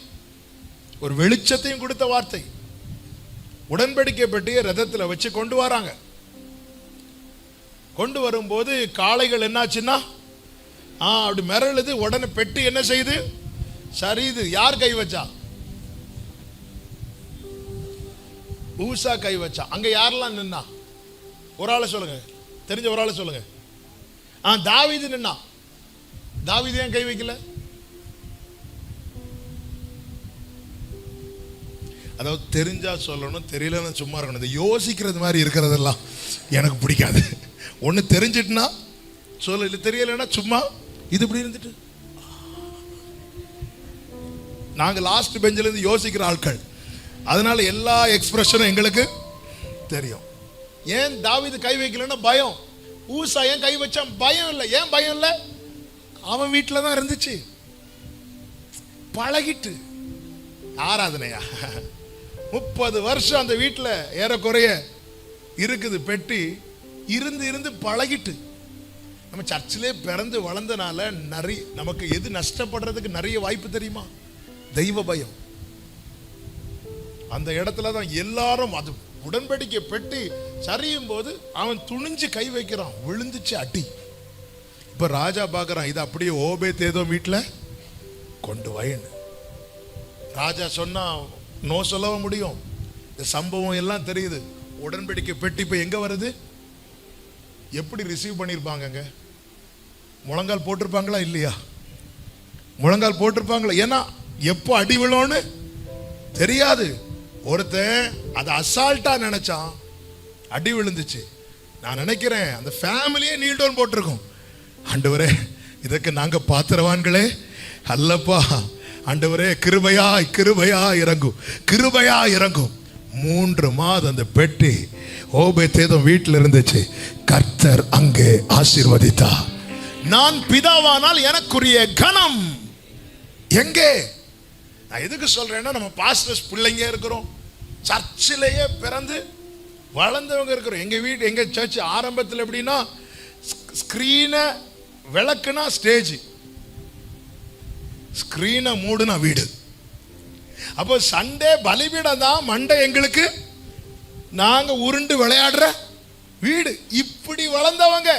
ஒரு வெளிச்சத்தையும் கொடுத்த வார்த்தை. உடன்படிக்கை பெட்டியை ரதத்தில் வச்சு கொண்டு வராங்க. கொண்டு வரும்போது காளைகள் என்னாச்சுன்னா அப்படி மிரளுது. உடனே பெட்டி என்ன செய்யுது? சரிது. யார் கை வச்சா? ஊசா கை வச்சா. அங்க யாரெல்லாம் நின்னா? ஒரு ஆளை சொல்லுங்க, தெரிஞ்ச ஒரு ஆளை சொல்லுங்க. தாவீது நின்னா. தாவீது ஏன் கை வைக்கல? அதாவது தெரிஞ்சா சொல்லணும், தெரியலன்னு சும்மா இருக்கணும். இந்த யோசிக்கிறது மாதிரி இருக்கிறதெல்லாம் எனக்கு பிடிக்காது. ஒன்று தெரிஞ்சிட்டுனா சொல்ல, இல்லை தெரியலைன்னா சும்மா இது இப்படி இருந்துட்டு. நாங்கள் லாஸ்ட் பெஞ்சில் இருந்து யோசிக்கிற ஆட்கள், அதனால எல்லா எக்ஸ்பிரஷனும் எங்களுக்கு தெரியும். ஏன் தாவீது கை வைக்கலன்னா பயம். ஊசா ஏன் கை வச்சான்? பயம் இல்லை. ஏன் பயம் இல்லை? அவன் வீட்டில் தான் இருந்துச்சு, பழகிட்டு. ஆராதனையா 30 வருஷம் அந்த வீட்டில் ஏறக்குறைய இருக்குது பெட்டி. இருந்து இருந்து பழகிட்டு. நம்ம சர்ச்சிலே பிறந்து வளர்ந்தனால நிறைய நமக்கு எது நஷ்டப்படுறதுக்கு நிறைய வாய்ப்பு தெரியுமா? தெய்வ பயம். அந்த இடத்துல தான் எல்லாரும் அது உடன்படிக்கை பெட்டி சரியும் போது அவன் துணிஞ்சு கை வைக்கிறான், விழுந்துச்சு அடி. இப்ப ராஜா பார்க்கறான், இது அப்படியே ஓபேதேதோம் வீட்டில் கொண்டு வயன்னு. ராஜா சொன்னா நோ சொல்ல முடியும். இந்த சம்பவம் எல்லாம் தெரியுது. உடன்படிக்கை பெட்டி இப்ப எங்க வருது? எப்படி ரிசீவ் பண்ணிருப்பாங்க? முழங்கால் போட்டிருப்பாங்களா இல்லையா? முழங்கால் போட்டிருப்பாங்களா? ஏன்னா எப்போ அடி விழும்னு தெரியாது. ஒருத்தன் அதை அசால்ட்டா நினைச்சான், அடி விழுந்துச்சு. நான் நினைக்கிறேன் அந்த ஃபேமிலியே நீல் டவுன் போட்டிருக்கோம். ஆண்டவரே, இதற்கு நாங்க பாத்திரவான்களே அல்லப்பா. ஆண்டவரே, கிருபையாய் கிருபையாய் இறங்கும், கிருபையாய் இறங்கும். 3 மாதம் அந்த பெட்டி ஓபேதேதோம் வீட்டில் இருந்துச்சு. கர்த்தர் அங்கே ஆசீர்வதித்தார். நான் பிதாவானால் எனக்குரிய கனம் எங்கே? நான் எதுக்கு சொல்றேன்னா, நம்ம பாஸ்டர்ஸ் பிள்ளைங்க இருக்கிறோம், சர்ச்சிலேயே பிறந்து வளர்ந்தவங்க இருக்கிறோம். எங்க வீட்டு எங்க சர்ச் ஆரம்பத்தில் எப்படின்னா, ஸ்கிரீனை விளக்குனா ஸ்டேஜ், ஸ்கிரீனை மூடுனா வீடு. அப்போ சண்டே பலிபீடம் தான் மண்டை எங்களுக்கு, நாங்க உருண்டு விளையாடுற வீடு. இப்படி வளர்ந்தவங்க,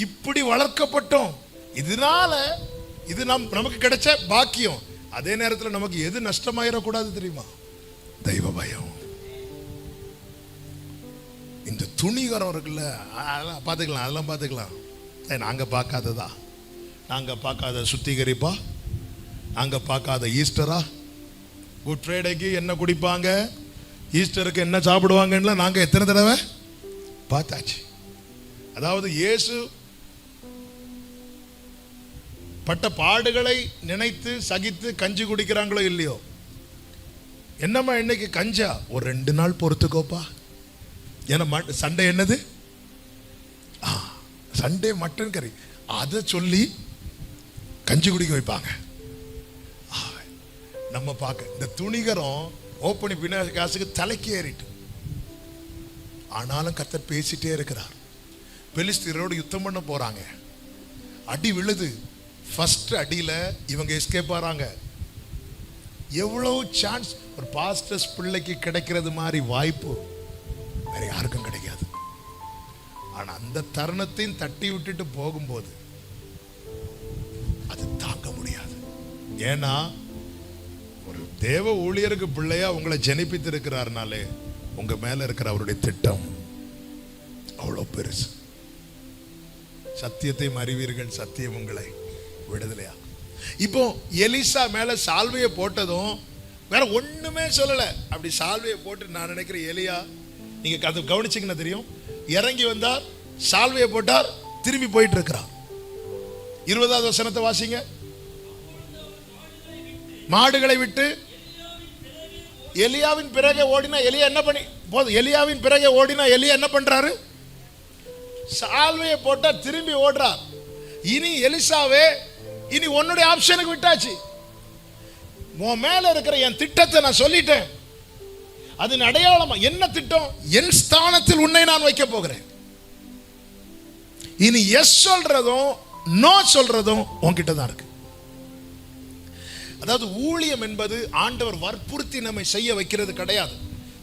இப்படி வளர்க்கப்பட்டோம். இதனால இது நமக்கு கிடைச்ச பாக்கியம். அதே நேரத்தில் நமக்கு எது நஷ்டமாயிடக்கூடாது தெரியுமா? தெய்வ பயம். இந்த துணிகரம் இருக்குல்ல, அதெல்லாம் பார்த்துக்கலாம், அதெல்லாம் பார்த்துக்கலாம். நாங்க பார்க்காததா? நாங்க பார்க்காத சுத்திகரிப்பா? நாங்க பார்க்காத ஈஸ்டரா? குட் ஃப்ரைடேக்கு என்ன குடிப்பாங்க, ஈஸ்டருக்கு என்ன சாப்பிடுவாங்கன்னு நாங்க எத்தனை தடவை பார்த்தாச்சு. அதாவது இயேசு பட்ட பாடுகளை நினைத்து சகித்து கஞ்சி குடிக்கிறாங்களோ இல்லையோ, என்னம்மா இன்னைக்கு கஞ்சா, ஒரு 2 நாள் பொறுத்துக்கோப்பா. ஏன்னா சண்டே என்னது? சண்டே மட்டன் கறி. அதை சொல்லி கஞ்சி குடிக்க வைப்பாங்க. நம்ம பார்க்க இந்த துணிகரம் ஓப்பனி பின்னாசுக்கு தலைக்கு ஏறிட்டு, ஆனாலும் கர்த்தர் பேசிட்டே இருக்கிறார். பெலிஸ்தீரோடு யுத்தம் பண்ண போறாங்க, அடி விழுது. ஃபர்ஸ்ட் அடியில இவங்க எஸ்கேப் ஆறாங்க. எவ்வளவு சான்ஸ் ஒரு பாஸ்டர்ஸ் பிள்ளைக்கு கிடைக்கிறது மாதிரி வாய்ப்பு வேற யாருக்கும் கிடைக்காது. ஆனா அந்த தருணத்தையும் தட்டி விட்டுட்டு போகும்போது அது தாங்க முடியாது. ஏன்னா ஒரு தேவ ஊழியருக்கு பிள்ளையா உங்களை ஜனிப்பித்து இருக்கிறார்னாலே உங்க மேல இருக்கிற அவருடைய திட்டம் அவ்வளவு பெருசு. சத்தியத்தை அறிவீர்கள், சத்தியம் உங்களை விடுதலையா. இப்போ எலிசா மேல சால்வையை போட்டதும் வேற ஒண்ணுமே சொல்லல. அப்படி சால்வையை போட்டு நான் நினைக்கிறேன் எலியா, நீங்க அது கவனிச்சீங்கன்னா தெரியும், இறங்கி வந்தார், சால்வையை போட்டார், திரும்பி போயிட்டு இருக்கிறார். 20வது வசனத்தை வாசிங்க. மாடுகளை விட்டு எலியாவின் பிறகு ஓடினா எலியா என்ன பண்ணி போதும். எலியாவின் பிறகு ஓடினா எலியா என்ன பண்றாரு? சால்வையை போட்டா திரும்பி ஓடுறார். இனி எலிசாவே, இனி உன்னுடைய ஆப்ஷனுக்கு விட்டாச்சு. உன் மேல இருக்கிற என் திட்டத்தை நான் சொல்லிட்டேன். அதன் அடையாளமா என்ன திட்டம்? என் ஸ்தானத்தில் உன்னை நான் வைக்க போகிறேன். இனி எஸ் சொல்றதும் நோ சொல்றதும் உன்கிட்ட தான் இருக்கு. அதாவது ஊழியம் என்பது ஆண்டவர் வற்புறுத்தி நம்மை செய்ய வைக்கிறது கிடையாது.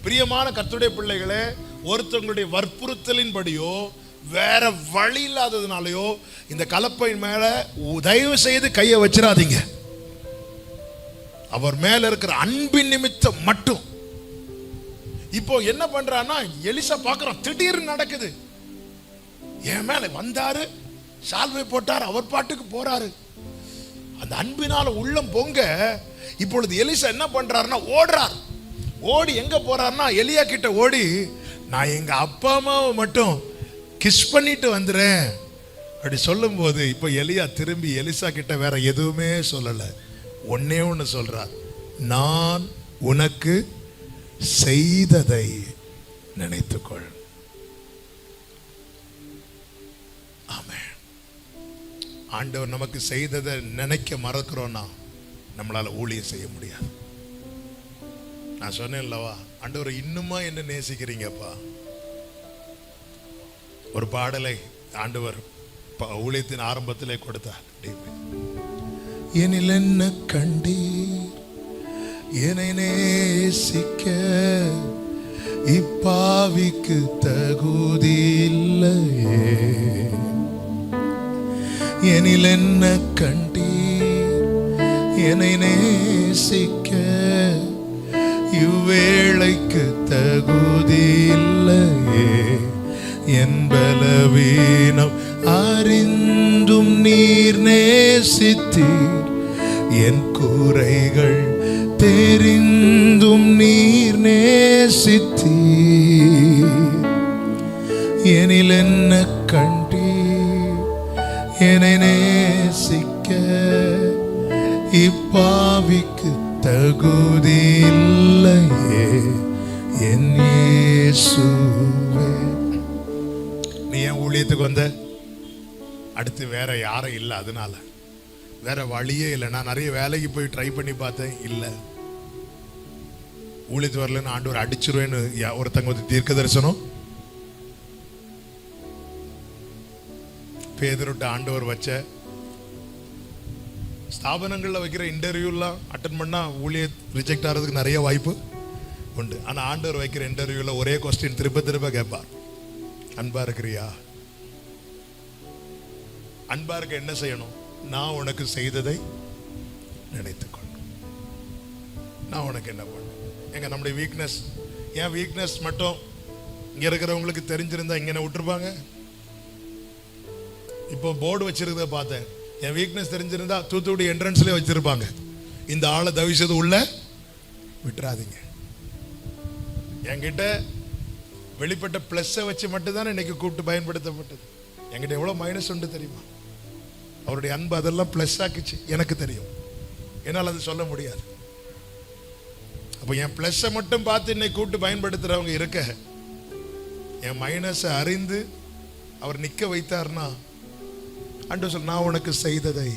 பிரியமான கர்த்தருடைய பிள்ளைகளே, ஒருத்தவங்களுடைய வற்புறுத்தலின்படியோ வேற வழி இல்லாததுனாலயோ இந்த கலப்பையின் மேல தயவு செய்து கையை வச்சிடாதீங்க. அவர் மேல இருக்கிற அன்பின் நிமித்தம் மட்டும். இப்போ என்ன பண்றான்னா, எலிசா பார்க்கிறோம், திடீர்னு நடக்குது. என் மேல வந்தாரு, சால்வை போட்டார், அவர் பாட்டுக்கு போறாரு. அந்த அன்பினால உள்ளம் பொங்க இப்பொழுது எலிசா என்ன பண்றாருன்னா ஓடுறார். ஓடி எங்க போறாருன்னா எலியா கிட்ட ஓடி, நான் எங்க அப்பா அம்மாவை மட்டும் கிஸ் பண்ணிட்டு வந்துறேன் அப்படி சொல்லும் போது, இப்ப எலியா திரும்பி எலிசா கிட்ட வேற எதுவுமே சொல்லல. ஒன்னே ஒன்னு சொல்றார், நான் உனக்கு செய்ததை நினைத்துக்கொள். ஆமென். ஆண்டவர் நமக்கு செய்ததை நினைக்க மறக்கிறோம்னா நம்மளால ஊழியம் செய்ய முடியாது. நான் சொன்னேன் அல்லவா, ஆண்டவர் இன்னுமா என்ன நேசிக்கிறீங்கப்பா. ஒரு பாடலை ஆண்டவர் ஊழியத்தின் ஆரம்பத்திலே கொடுத்தார். எனில் என்ன கண்டீர், என்னை நேசிக்க இப்பாவிக்கு தகுதி இல்லையே. எனில் என்ன கண்டீர், என்னை நேசிக்க இவ்வேளைக்கு தகுதி இல்லையே. என் பலவீனம் அறிந்தும் நீர் நேசித்தீர், என் குறைகள் தெரிந்தும் நீர் நேசித்தீர். எனில் என்ன கண்டீர், என்னை நேசிக்க இப்பாவிக்கு தகுதி இல்லையே. என் இயேசுவே. நீ ஏன் ஊழியத்துக்கு வந்த? அடுத்து வேற யாரும் இல்லை, அதனால வேற வழியே இல்லை. நான் நிறைய வேலைக்கு போய் ட்ரை பண்ணி பார்த்தேன், இல்லை. ஊழியத்து வரலன்னு ஆண்டவர் அடிச்சிருவேன்னு ஒருத்தங்க வந்து தீர்க்க தரிசனம் பேதருட்ட ஆண்டவர் வச்ச ஸ்தாபனங்களில் வைக்கிற இன்டர்வியூலாம் அட்டன் பண்ணா ஊழிய ரிஜெக்ட் ஆகிறதுக்கு நிறைய வாய்ப்பு உண்டு. ஆனால் ஆண்டவர் வைக்கிற இன்டர்வியூவில் ஒரே கொஸ்டின் திரும்ப திரும்ப கேட்பார், அன்பா இருக்கிறியா? அன்பா இருக்க என்ன செய்யணும்? நான் உனக்கு செய்ததை நினைத்துக்கொள். நான் உனக்கு என்ன பண்ண? எங்க நம்முடைய வீக்னஸ், என் வீக்னஸ் மட்டும் இங்க இருக்கிறவங்களுக்கு தெரிஞ்சிருந்தா இங்க என்ன விட்டுருப்பாங்க? இப்போ போர்டு வச்சிருக்கிறத பார்த்தேன், என் வீக்னஸ் தெரிஞ்சிருந்தா தூத்துக்குடி என்ட்ரன்ஸ்லேயே வச்சிருப்பாங்க, இந்த ஆளை தயவு செய்து உள்ள விட்டுறாதீங்க. என்கிட்ட வெளிப்பட்ட பிளஸ்ஸை வச்சு மட்டும்தானே இன்னைக்கு கூப்பிட்டு பயன்படுத்தப்பட்டது. என்கிட்ட எவ்வளோ மைனஸ் உண்டு தெரியுமா? அவருடைய அன்பு அதெல்லாம் பிளஸ் ஆக்குச்சு. எனக்கு தெரியும், என்னால் அது சொல்ல முடியாது. அப்போ என் பிளஸ்ஸை மட்டும் பார்த்து இன்னைக்கு கூப்பிட்டு பயன்படுத்துகிறவங்க இருக்க, என் மைனஸை அறிந்து அவர் நிற்க வைத்தார்னா, ஆண்டவர் சொல், நான் உனக்கு செய்ததை,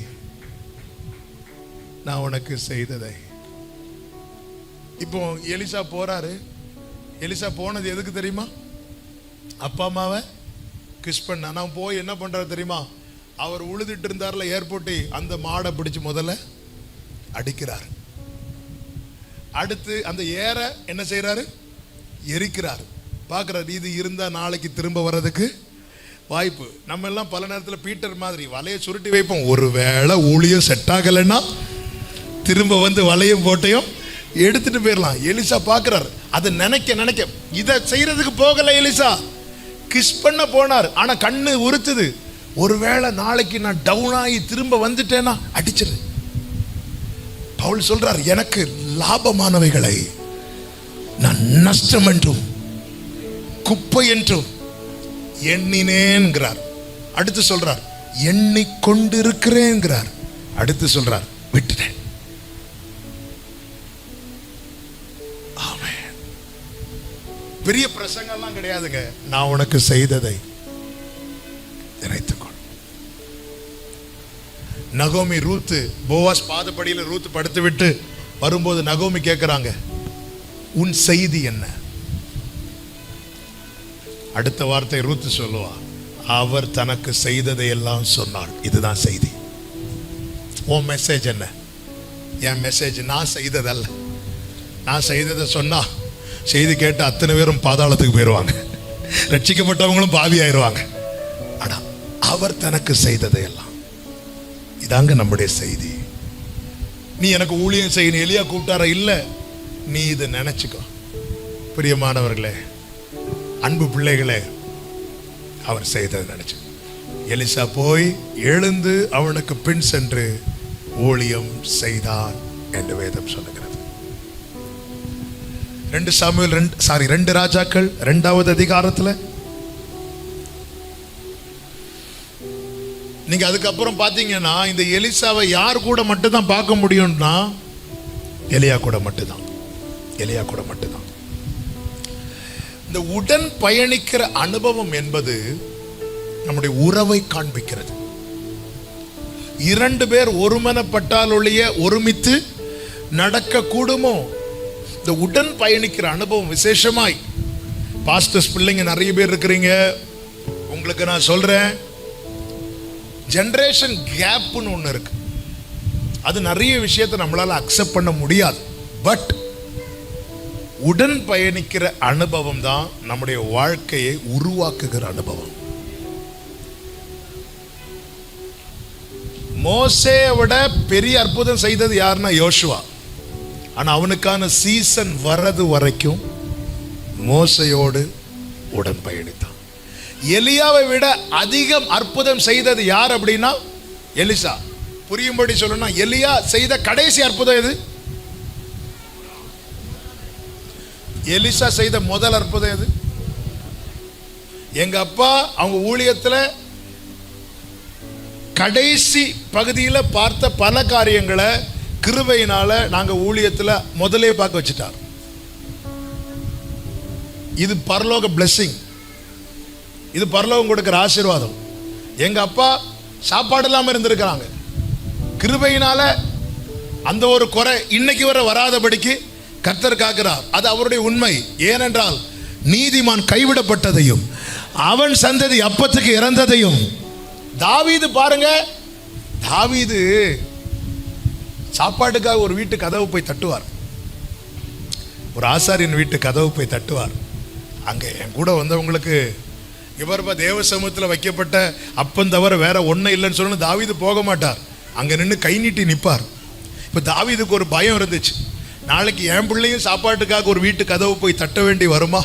நான் உனக்கு செய்ததை. இப்போ எலிசா போறாரு. எலிசா போனது எதுக்கு தெரியுமா? அப்பா அம்மாவை கிஸ் பண்ண. நான் போய் என்ன பண்றாரு தெரியுமா? அவர் உழுதுட்டு இருந்தார்ல ஏர்போர்ட்டி, அந்த மாடை பிடிச்சு முதல்ல அடிக்கிறார். அடுத்து அந்த ஏற என்ன செய்யறாரு? எரிக்கிறார். பார்க்கிறார், இது இருந்தா நாளைக்கு திரும்ப வர்றதுக்கு வாய்ப்பு. நம்ம எல்லாம் பல நேரத்தில் பீட்டர் மாதிரி வலையை சுருட்டி வைப்போம். ஒருவேளை ஊழியம் செட் ஆகலைன்னா திரும்ப வந்து வலையும் போட்டையும் எடுத்துட்டு போயிடலாம். எலிசா பார்க்கிறார், அதை நினைக்க நினைக்க இதை செய்யறதுக்கு போகல. எலிசா கிஸ் பண்ண போனார், ஆனா கண்ணு உறுத்துது. ஒருவேளை நாளைக்கு நான் டவுன் ஆகி திரும்ப வந்துட்டேன்னா அடிச்சிரு. பவுல் சொல்றார், எனக்கு லாபமானவைகளை நான் நஷ்டம் என்றும் குப்பை என்றும் எண்ணினேன்கிறார். அடுத்து சொல்றார், எண்ணிக்கொண்டிருக்கிறேன்கிறார். அடுத்து சொல்றார், விட்டுட்டேன். பெரிய பிரசங்கம்லாம் கிடையாதுங்க. நான் உனக்கு செய்ததை நினைத்துக்கொள். நகோமி ரூத்து, போவாஸ் பாதப்படியில் ரூத்து படுத்து விட்டு வரும்போது நகோமி கேட்கிறாங்க, உன் செய்தி என்ன? அடுத்த வார்த்தை ரூத் சொல்லுவா, அவர் தனக்கு செய்ததை எல்லாம் சொன்னாள். இதுதான் செய்தி. உன் மெசேஜ் என்ன? என் மெசேஜ் நான் செய்ததல்ல. நான் செய்ததை சொன்னா செய்தி கேட்டு அத்தனை பேரும் பாதாளத்துக்கு போயிடுவாங்க, ரட்சிக்கப்பட்டவங்களும் பாவி ஆயிடுவாங்க. ஆனா அவர் தனக்கு செய்ததை எல்லாம், இதாங்க நம்முடைய செய்தி. நீ எனக்கு ஊழியம் செய்யணும் எலியா கூப்பிட்டார இல்ல, நீ இதை நினைச்சுக்கோ. பிரியமானவர்களே, அன்பு பிள்ளைகளே, அவர் செய்ததை நினைச்சு எலிசா போய் எழுந்து அவனுக்கு பின் சென்று ஊழியம் செய்தான் என்று வேதம் சொல்லுகிறது. 2 ராஜாக்கள் 2வது அதிகாரத்தில் நீங்க அதுக்கப்புறம் பாத்தீங்கன்னா இந்த எலிசாவை யார் கூட மட்டும்தான் பார்க்க முடியும்னா எலியா கூட மட்டும்தான். எலியா கூட மட்டும்தான். இந்த உடன் பயணிக்கிற அனுபவம் என்பது நம்முடைய உறவை காண்பிக்கிறது. 2 பேர் ஒருமனப்பட்டால் ஒழிய ஒருமித்து நடக்க கூடுமோ? இந்த உடன் பயணிக்கிற அனுபவம் விசேஷமாய் பாஸ்டர்ஸ் பிள்ளைங்க நிறைய பேர் இருக்கிறீங்க. உங்களுக்கு நான் சொல்றேன், ஜெனரேஷன் கேப்னு ஒன்று இருக்கு. அது நிறைய விஷயத்தை நம்மளால அக்செப்ட் பண்ண முடியாது. பட் உடன் பயணிக்கிற அனுபவம் தான் நம்முடைய வாழ்க்கையை உருவாக்குகிற அனுபவம். மோசேயை விட பெரிய அற்புதம் செய்தது யாருன்னா யோசுவா. ஆனா அவனுக்கான சீசன் வரது வரைக்கும் மோசையோடு உடன் பயணித்தான். எலியாவை விட அதிகம் அற்புதம் செய்தது யார் அப்படின்னா எலிசா. புரியும்படி சொல்லணும்னா எலியா செய்த கடைசி அற்புதம் எது? எலிசா செய்த முதல் அற்புதம் எது? எங்க அப்பா அவங்க ஊழியத்துல கடைசி பகுதியில் பார்த்த பல காரியங்களை கிருபையினால நாங்க ஊழியத்துல முதலே பார்க்க வச்சுட்டார். இது பரலோக பிளெஸிங், இது பரலோகம் கொடுக்கிற ஆசீர்வாதம். எங்க அப்பா சாப்பாடு இல்லாம இருந்திருக்கிறாங்க. கிருபையினால அந்த ஒரு குறை இன்னைக்கு வரை வராதபடிக்கு கர்த்தர் காக்கிறார். அது அவருடைய உண்மை. ஏனென்றால் நீதிமான் கைவிடப்பட்டதையும் அவன் சந்ததி அப்பத்துக்கு இறந்ததையும். தாவீது பாருங்க, தாவீது சாப்பாட்டுக்காக ஒரு வீட்டு கதவு போய் தட்டுவார். ஒரு ஆசாரியன் வீட்டு கதவு போய் தட்டுவார். அங்க என் கூட வந்தவங்களுக்கு இவர்பா தேவ சமூகத்தில் வைக்கப்பட்ட அப்பம் தவிர வேற ஒன்றும் இல்லைன்னு சொல்லணும். தாவீது போக மாட்டார், அங்கே நின்று கை நீட்டி நிற்பார். இப்போ தாவீதுக்கு ஒரு பயம் இருந்துச்சு, நாளைக்கு என் பிள்ளையும் சாப்பாட்டுக்காக ஒரு வீட்டு கதவு போய் தட்ட வேண்டி வருமா?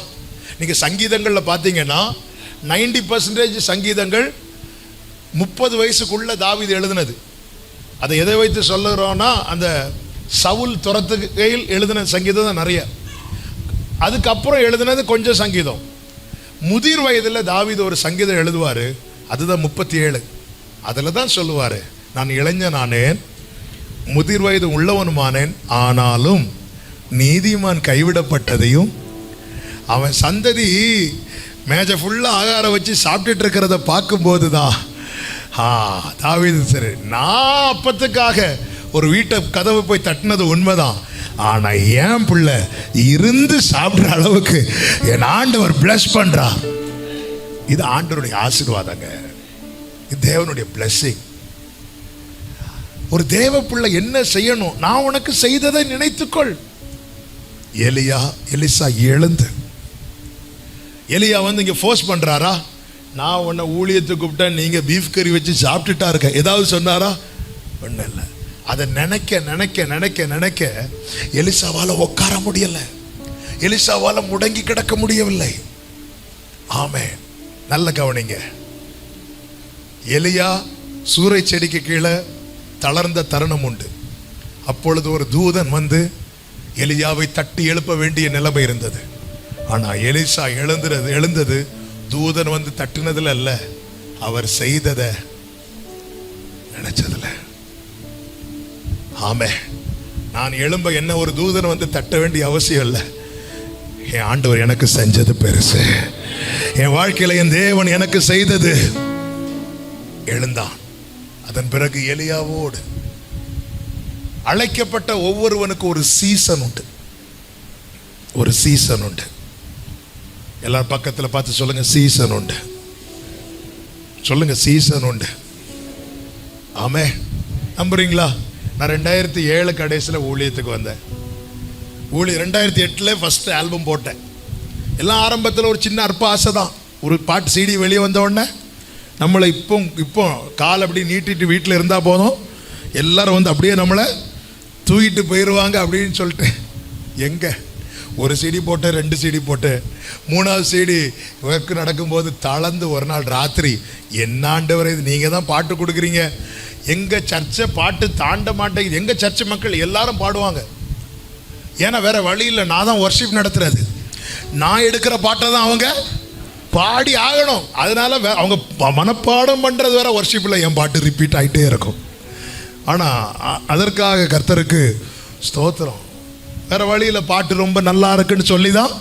நீங்கள் சங்கீதங்களில் பார்த்தீங்கன்னா 90% சங்கீதங்கள் 30 வயசுக்குள்ள தாவீது எழுதினது. அதை எதை வைத்து சொல்லுறோன்னா அந்த சவுல் துரத்துகையில் எழுதின சங்கீதம் தான் நிறைய. அதுக்கப்புறம் எழுதினது கொஞ்சம் சங்கீதம். முதிர் வயதில் தாவீது ஒரு சங்கீதம் எழுதுவார், அதுதான் 37. அதில் தான் சொல்லுவார், நான் இளைஞனானேன், முதிர் வயது உள்ளவனுமானேன், ஆனாலும் நீதிமான் கைவிடப்பட்டதையும் அவன் சந்ததி மேஜை ஃபுல்லாக ஆகாரம் வச்சு சாப்பிட்டுட்டு இருக்கிறத பார்க்கும்போது தான் தாவீது சரி, நான் அப்பத்துக்காக ஒரு வீட்டை கதவை போய் தட்டினது உண்மைதான், ஆனால் என் பிள்ளை இருந்து சாப்பிட்ற அளவுக்கு என் ஆண்டவர் பிளஸ் பண்றார். இது ஆண்டவருடைய ஆசீர்வாதங்க, இது தேவனுடைய பிளஸிங். ஒரு தேவ பிள்ளை என்ன செய்யணும்? நான் உனக்கு செய்ததை நினைத்துக்கொள். எலிசா எழுந்து, எலியா வந்து இங்க ஃபோர்ஸ் பண்றாரா? நான் உன்னை ஊழியத்துக்கு கூப்பிட்டேன், நீங்க பீஃப் கறி வச்சு சாப்பிட்டுட்டா இருக்க, ஏதாவது சொன்னாரா? ஒன்றும் இல்லை. அதை நினைக்க நினைக்க நினைக்க நினைக்க எலிசாவால் உட்கார முடியல, எலிசாவால் முடங்கி கிடக்க முடியவில்லை. ஆமே, நல்ல கவனிங்க. எலியா சூறை செடிக்கு கீழே தளர்ந்த தருணம் உண்டு. அப்பொழுது ஒரு தூதன் வந்து எலியாவை தட்டி எழுப்ப வேண்டிய நிலைமை இருந்தது. ஆனால் எலிசா எழுந்தது தூதன் வந்து தட்டினதுல அல்ல, அவர் செய்ததை நினைச்சதுல. ஆமே, நான் எழும்ப என்ன ஒரு தூதன் வந்து தட்ட வேண்டிய அவசியம் இல்லை. என் ஆண்டவர் எனக்கு செஞ்சது பெருசு, என் வாழ்க்கையில என் தேவன் எனக்கு செய்தது. எழுந்தான். அதன் பிறகு எலியாவோடு அழைக்கப்பட்ட ஒவ்வொருவனுக்கு ஒரு சீசன் உண்டு. ஒரு சீசன் உண்டு. எல்லாரும் பக்கத்தில் பார்த்து சொல்லுங்க, சீசன் உண்டு. சொல்லுங்க, சீசன் உண்டு. ஆமே, நம்புறீங்களா? நான் 2007 கடைசியில் ஊழியத்துக்கு வந்தேன். 2008 ஃபர்ஸ்ட் ஆல்பம் போட்டேன். எல்லாம் ஆரம்பத்தில் ஒரு சின்ன அற்ப ஆசை தான். ஒரு பாட்டு CD வெளியே வந்த உடனே நம்மளை இப்போ கால் அப்படி நீட்டிட்டு வீட்டில் இருந்தால் போதும், எல்லாரும் வந்து அப்படியே நம்மளை தூக்கிட்டு போயிடுவாங்க அப்படின்னு சொல்லிட்டு, எங்கே ஒரு CD போட்டு 2 CD போட்டு 3வது CD ஒர்க்கு நடக்கும்போது தளர்ந்து ஒரு நாள் ராத்திரி, என்னாண்டவரை இது நீங்கள் தான் பாட்டு கொடுக்குறீங்க, எங்கள் சர்ச்சை பாட்டு தாண்ட மாட்டேங்குது. எங்கள் சர்ச்சை மக்கள் எல்லாரும் பாடுவாங்க, ஏன்னா வேற வழி இல்லை, நான் தான் ஒர்ஷிப் நடத்துறது, நான் எடுக்கிற பாட்டை தான் அவங்க பாடி ஆகணும். அதனால அவங்க மனப்பாடம் பண்ணுறது வேற ஒர்ஷிப்பில் என் பாட்டு ரிப்பீட் ஆகிட்டே இருக்கும். ஆனால் அதற்காக கர்த்தருக்கு ஸ்தோத்திரம். வேற வழியில் பாட்டு ரொம்ப நல்லா இருக்குன்னு சொல்லி தான்,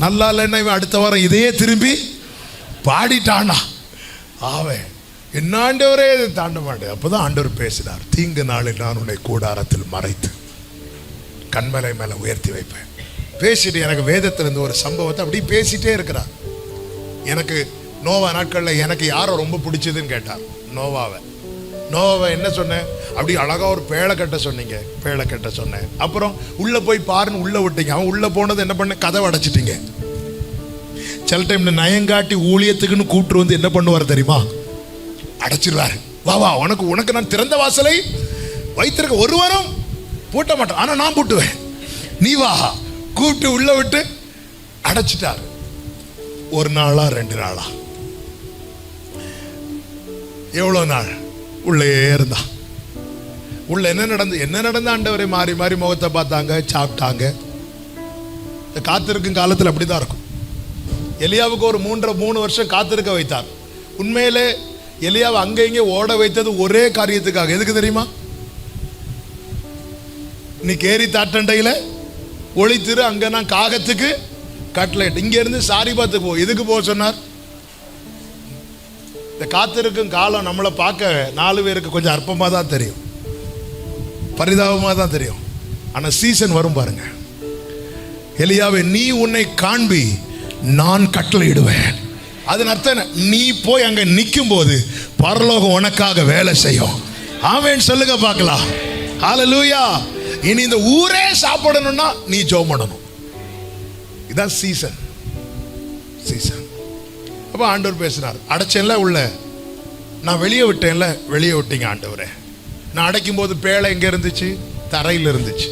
நல்லா இல்லைன்னா இவன் அடுத்த வாரம் இதையே திரும்பி பாடிட்டானா, ஆவே என்ன ஆண்டவரே இதை தாண்ட மாட்டேன். அப்போ தான் ஆண்டவர் பேசினார், தீங்கு நாளில் நான் உன்னை கூடாரத்தில் மறைத்து கண்மலை மேலே உயர்த்தி வைப்பேன். பேசிட்டு எனக்கு வேதத்திலிருந்து ஒரு சம்பவத்தை அப்படி பேசிட்டே இருக்கிறார். எனக்கு நோவா நாட்களில் எனக்கு யாரை ரொம்ப பிடிச்சதுன்னு கேட்டார். நோவாவை என்ன சொன்னேன், அப்படி அழகாக ஒரு பேழை கட்ட சொன்னீங்க, பேழை கட்ட சொன்னேன். அப்புறம் உள்ளே போய் பாருன்னு உள்ளே விட்டீங்க. அவன் உள்ளே போனது என்ன பண்ண, கதவை அடைச்சிட்டீங்க. சில டைம் நயங்காட்டி ஊழியத்துக்குன்னு கூப்பிட்டு வந்து என்ன பண்ணுவார் தெரியுமா, அடைச்சிருவார். வா உனக்கு நான் திறந்த வாசலை வைத்திருக்க, ஒருவரும் பூட்ட மாட்டேன், ஆனால் நான் பூட்டுவேன், நீ வா கூப்பிட்டு உள்ள விட்டு அடைச்சிட்டார். 1 நாளா 2 நாளா எவ்வளோ நாள் உள்ளே இருந்தா. உள்ள என்ன நடந்து ஆண்டவரை மாறி மாறி முகத்தை பார்த்தாங்க, சாப்பிட்டாங்க. காத்திருக்கும் காலத்தில் அப்படிதான் இருக்கும். எலியாவுக்கு ஒரு 3 வருஷம் காத்திருக்க வைத்தார். உண்மையிலே எலியாவை அங்கே இங்கே ஓட வைத்தது ஒரே காரியத்துக்காக. எதுக்கு தெரியுமா, நீ கேரி தாட்டண்டையில் ஒளித்திரு, அங்கே நான் காகத்துக்கு கட்லெட், இங்கே இருந்து சாரிபாத்துக்கு போ. எதுக்கு போக சொன்னார்? இந்த காத்திருக்கும் காலம் நம்மளை பார்க்க 4 பேருக்கு கொஞ்சம் அற்பமாக தான் தெரியும், பரிதாபமாக தான் தெரியும். ஆனால் சீசன் வரும் பாருங்க. எலியாவை நீ உன்னை காண்பி, நான் கட்டளையிடுவேன். அதன் அர்த்தம் நீ போய் அங்கே நிற்கும் போது பரலோகம் உனக்காக வேலை செய்யும். ஆமென் சொல்லுங்க பார்க்கலாம். ஹல்லேலூயா. இனி இந்த ஊரே சாப்பிடணும்னா நீ ஜெபம் பண்ணணும். இதான் சீசன். அப்போ ஆண்டவர் பேசினார், அடைச்சேன்ல உள்ள, நான் வெளியே விட்டேன்ல, வெளியே விட்டீங்க ஆண்டவரே. நான் அடைக்கும் போது பேழை எங்கே இருந்துச்சு, தரையில் இருந்துச்சு.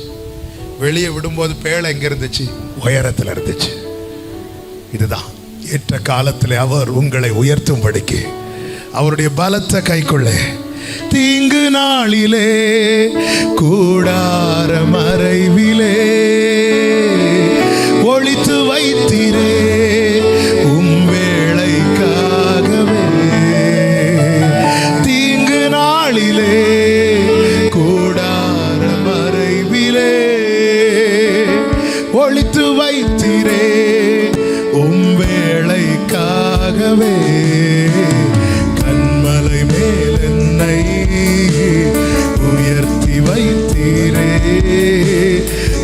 வெளியே விடும்போது பேழை எங்கே இருந்துச்சு, உயரத்தில் இருந்துச்சு. இதுதான் ஏற்ற காலத்தில் அவர் உங்களை உயர்த்தும்படிக்கு அவருடைய பலத்த கைக்குள்ளே தீங்கு நாளிலே கூடார மறைவிலே ஒளித்து வைத்தீரே உம் வேளைக்காகவே. தீங்கு நாளிலே கூடார மறைவிலே ஒளித்து வைத்தீரே உம் வேளைக்காகவே. கண்மலை மேல் என்னை உயர்த்தி வைத்தீரே,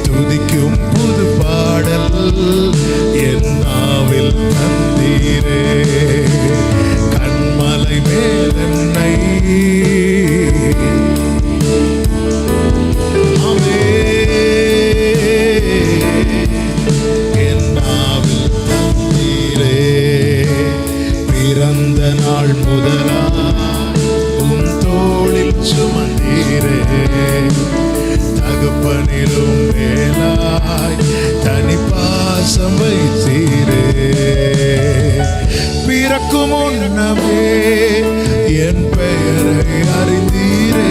துதிக்கும் புது பாடல் என் நாவில் தந்தீரே. கண்மலை மேல் என்னை பிறந்த நாள் முதலாய் உன் தோளில் சுமந்தீரே. தகப்பனிலும் மேலாய் தனி பாசம் வைத்தீரே. பிறக்கும் முன்னமே என் பெயரை அறிந்தீரே.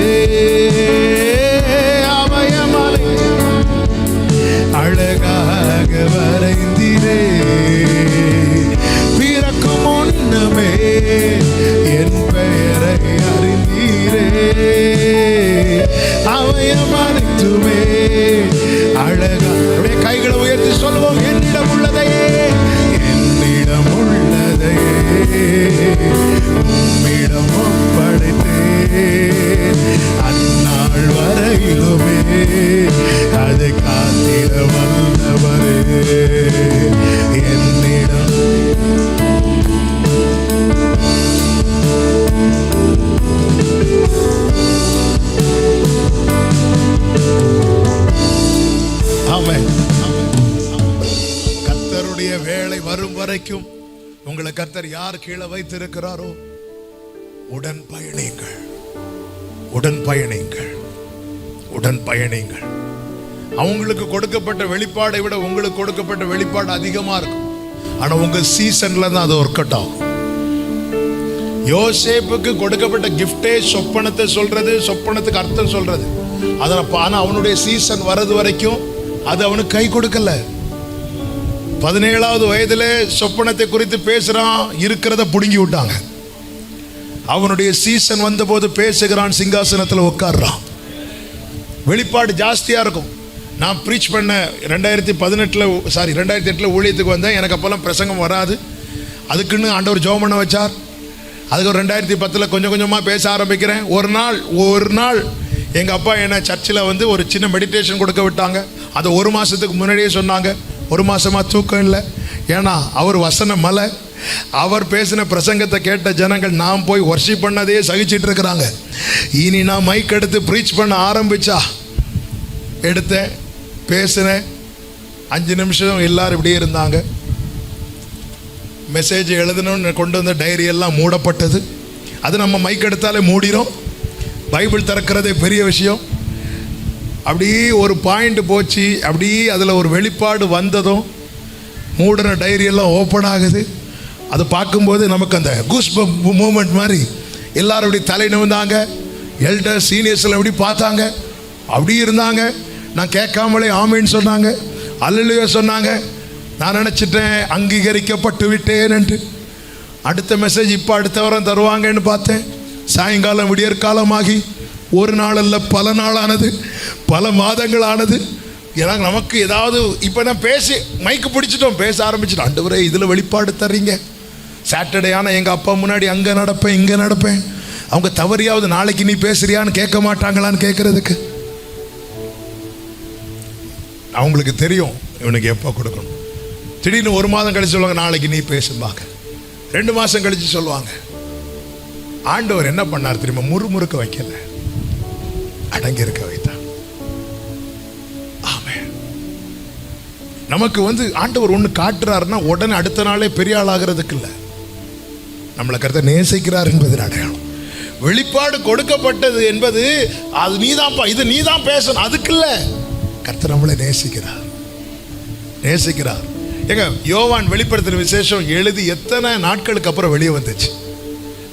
அமயமலை அழகாக வரைந்தீரே. பிறக்கும் முன்னமே என் பெயரை அறிந்தீரே. அவயம் அனைத்துமே அழகா. அப்படியே கைகளை உயர்த்தி சொல்லுவோம், என்னிடம் உள்ளதையே, என்னிடம் உள்ளதையே உம்மிடம் ஒப்படைத்தேன். அண்ணா உங்களை கர்த்தர் யார் கீழே வைத்திருக்கிறாரோ உடன் பயணிங்கள், உடன் பயணிங்கள், உடன் பயணிங்கள். அவங்களுக்கு கொடுக்கப்பட்ட வெளிப்பாடை விட உங்களுக்கு கொடுக்கப்பட்ட வெளிப்பாடு அதிகமா இருக்கும். ஆனா உங்க சீசன்ல தான் அது ஒர்க் அவுட் ஆகும். யோசேப்புக்கு கொடுக்கப்பட்ட கிஃப்டே சொப்பனத்தை சொல்றது, சொப்பனத்துக்கு அர்த்தம் சொல்றது. ஆனா அவனுடைய சீசன் வரது வரைக்கும் அது அவனுக்கு கை கொடுக்கல. 17வது வயதுல சொப்பனத்தை குறித்து பேசுறான், இருக்கிறத புடுங்கி விட்டாங்க. அவனுடைய சீசன் வந்த போது பேசுகிறான், சிங்காசனத்தில் உட்கார்றான். வெளிப்பாடு ஜாஸ்தியா இருக்கும். நான் ப்ரீச் பண்ண 2008 ஊழியத்துக்கு வந்தேன். எனக்கு அப்போல்லாம் பிரசங்கம் வராது. அதுக்குன்னு ஆண்டவர் ஜெபம் பண்ண வச்சார். அதுக்கு 2010 கொஞ்சம் கொஞ்சமாக பேச ஆரம்பிக்கிறேன். ஒரு நாள் எங்கள் அப்பா என்னை சர்ச்சில் வந்து ஒரு சின்ன மெடிடேஷன் கொடுக்க விட்டாங்க. அது 1 மாதத்துக்கு முன்னாடியே சொன்னாங்க. 1 மாதமாக தூக்கம் இல்லை. ஏன்னா அவர் வசன மலை. அவர் பேசின பிரசங்கத்தை கேட்ட ஜனங்கள் நாம் போய் வர்ஷிப் பண்ணதே சகிச்சிட்டு இருக்கிறாங்க. இனி நான் மைக் எடுத்து ப்ரீச் பண்ண ஆரம்பிச்சா எடுத்தேன், பேசினேன். 5 நிமிஷம் எல்லாரும் இப்படியே இருந்தாங்க. மெசேஜ் எழுதணும்னு கொண்டு வந்த டைரி எல்லாம் மூடப்பட்டது. அது நம்ம மைக் எடுத்தாலே மூடிடும். பைபிள் திறக்கிறதே பெரிய விஷயம். அப்படியே ஒரு பாயிண்ட் போச்சு. அப்படியே அதில் ஒரு வெளிப்பாடு வந்ததும் மூடின டைரி எல்லாம் ஓப்பன் ஆகுது. அதை பார்க்கும்போது நமக்கு அந்த கூஸ்பம்ப் மூமெண்ட் மாதிரி எல்லாரும் அப்படி தலை நிமிர்ந்தாங்க. எல்டர் சீனியர்ஸில் அப்படி பார்த்தாங்க, அப்படி இருந்தாங்க. நான் கேட்காமலே ஆமேன்னு சொன்னாங்க, அல்லேலூயா சொன்னாங்க. நான் நினச்சிட்டேன் அங்கீகரிக்கப்பட்டு விட்டேன் என்று. அடுத்த மெசேஜ் இப்போ அடுத்த வாரம் தருவாங்கன்னு பார்த்தேன். சாயங்காலம் விடியற்காலமாகி 1 நாள் அல்ல, பல நாள் ஆனது, பல மாதங்கள் ஆனது. ஏன்னா நமக்கு ஏதாவது இப்போ நான் பேசி மைக்கு பிடிச்சிட்டோம், பேச ஆரம்பிச்சிட்டோம். ஆண்டவரே இதில் வெளிப்பாடு தர்றீங்க. சாட்டர்டே ஆனால் எங்கள் அப்பா முன்னாடி அங்கே நடப்பேன், இங்கே நடப்பேன். அவங்க தவறியாவது நாளைக்கு நீ பேசுறியான்னு கேட்க மாட்டாங்களான்னு கேட்கறதுக்கு அவங்களுக்கு தெரியும் இவனுக்கு எப்போ கொடுக்கணும். திடீர்னு 1 மாதம் கழிச்சு சொல்லுவாங்க, நாளைக்கு நீ பேசும்பாங்க. 2 மாதம் கழிச்சு சொல்லுவாங்க. ஆண்டவர் என்ன பண்ணார் தெரியுமா? முறுமுறுக்க வைக்கல, அடங்கி இருக்க வைத்தார். ஆமென். நமக்கு வந்து ஆண்டவர் ஒன்று காட்டுறாருன்னா உடனே அடுத்த நாளே பெரிய ஆள் ஆகிறதுக்கு இல்லை. நம்மளை கருத்தை நேசிக்கிறார் என்பது அடையாளம். வெளிப்பாடு கொடுக்கப்பட்டது என்பது அது நீதான்ப்பா, இது நீதான் பேசணும், அதுக்கு இல்லை. கர்த்தர் நம்மளை நேசிக்கிறார், நேசிக்கிறார். ஏங்க யோவான் வெளிப்படுத்தின விசேஷம் எழுதி எத்தனை நாட்களுக்கு அப்புறம் வெளியே வந்துச்சு.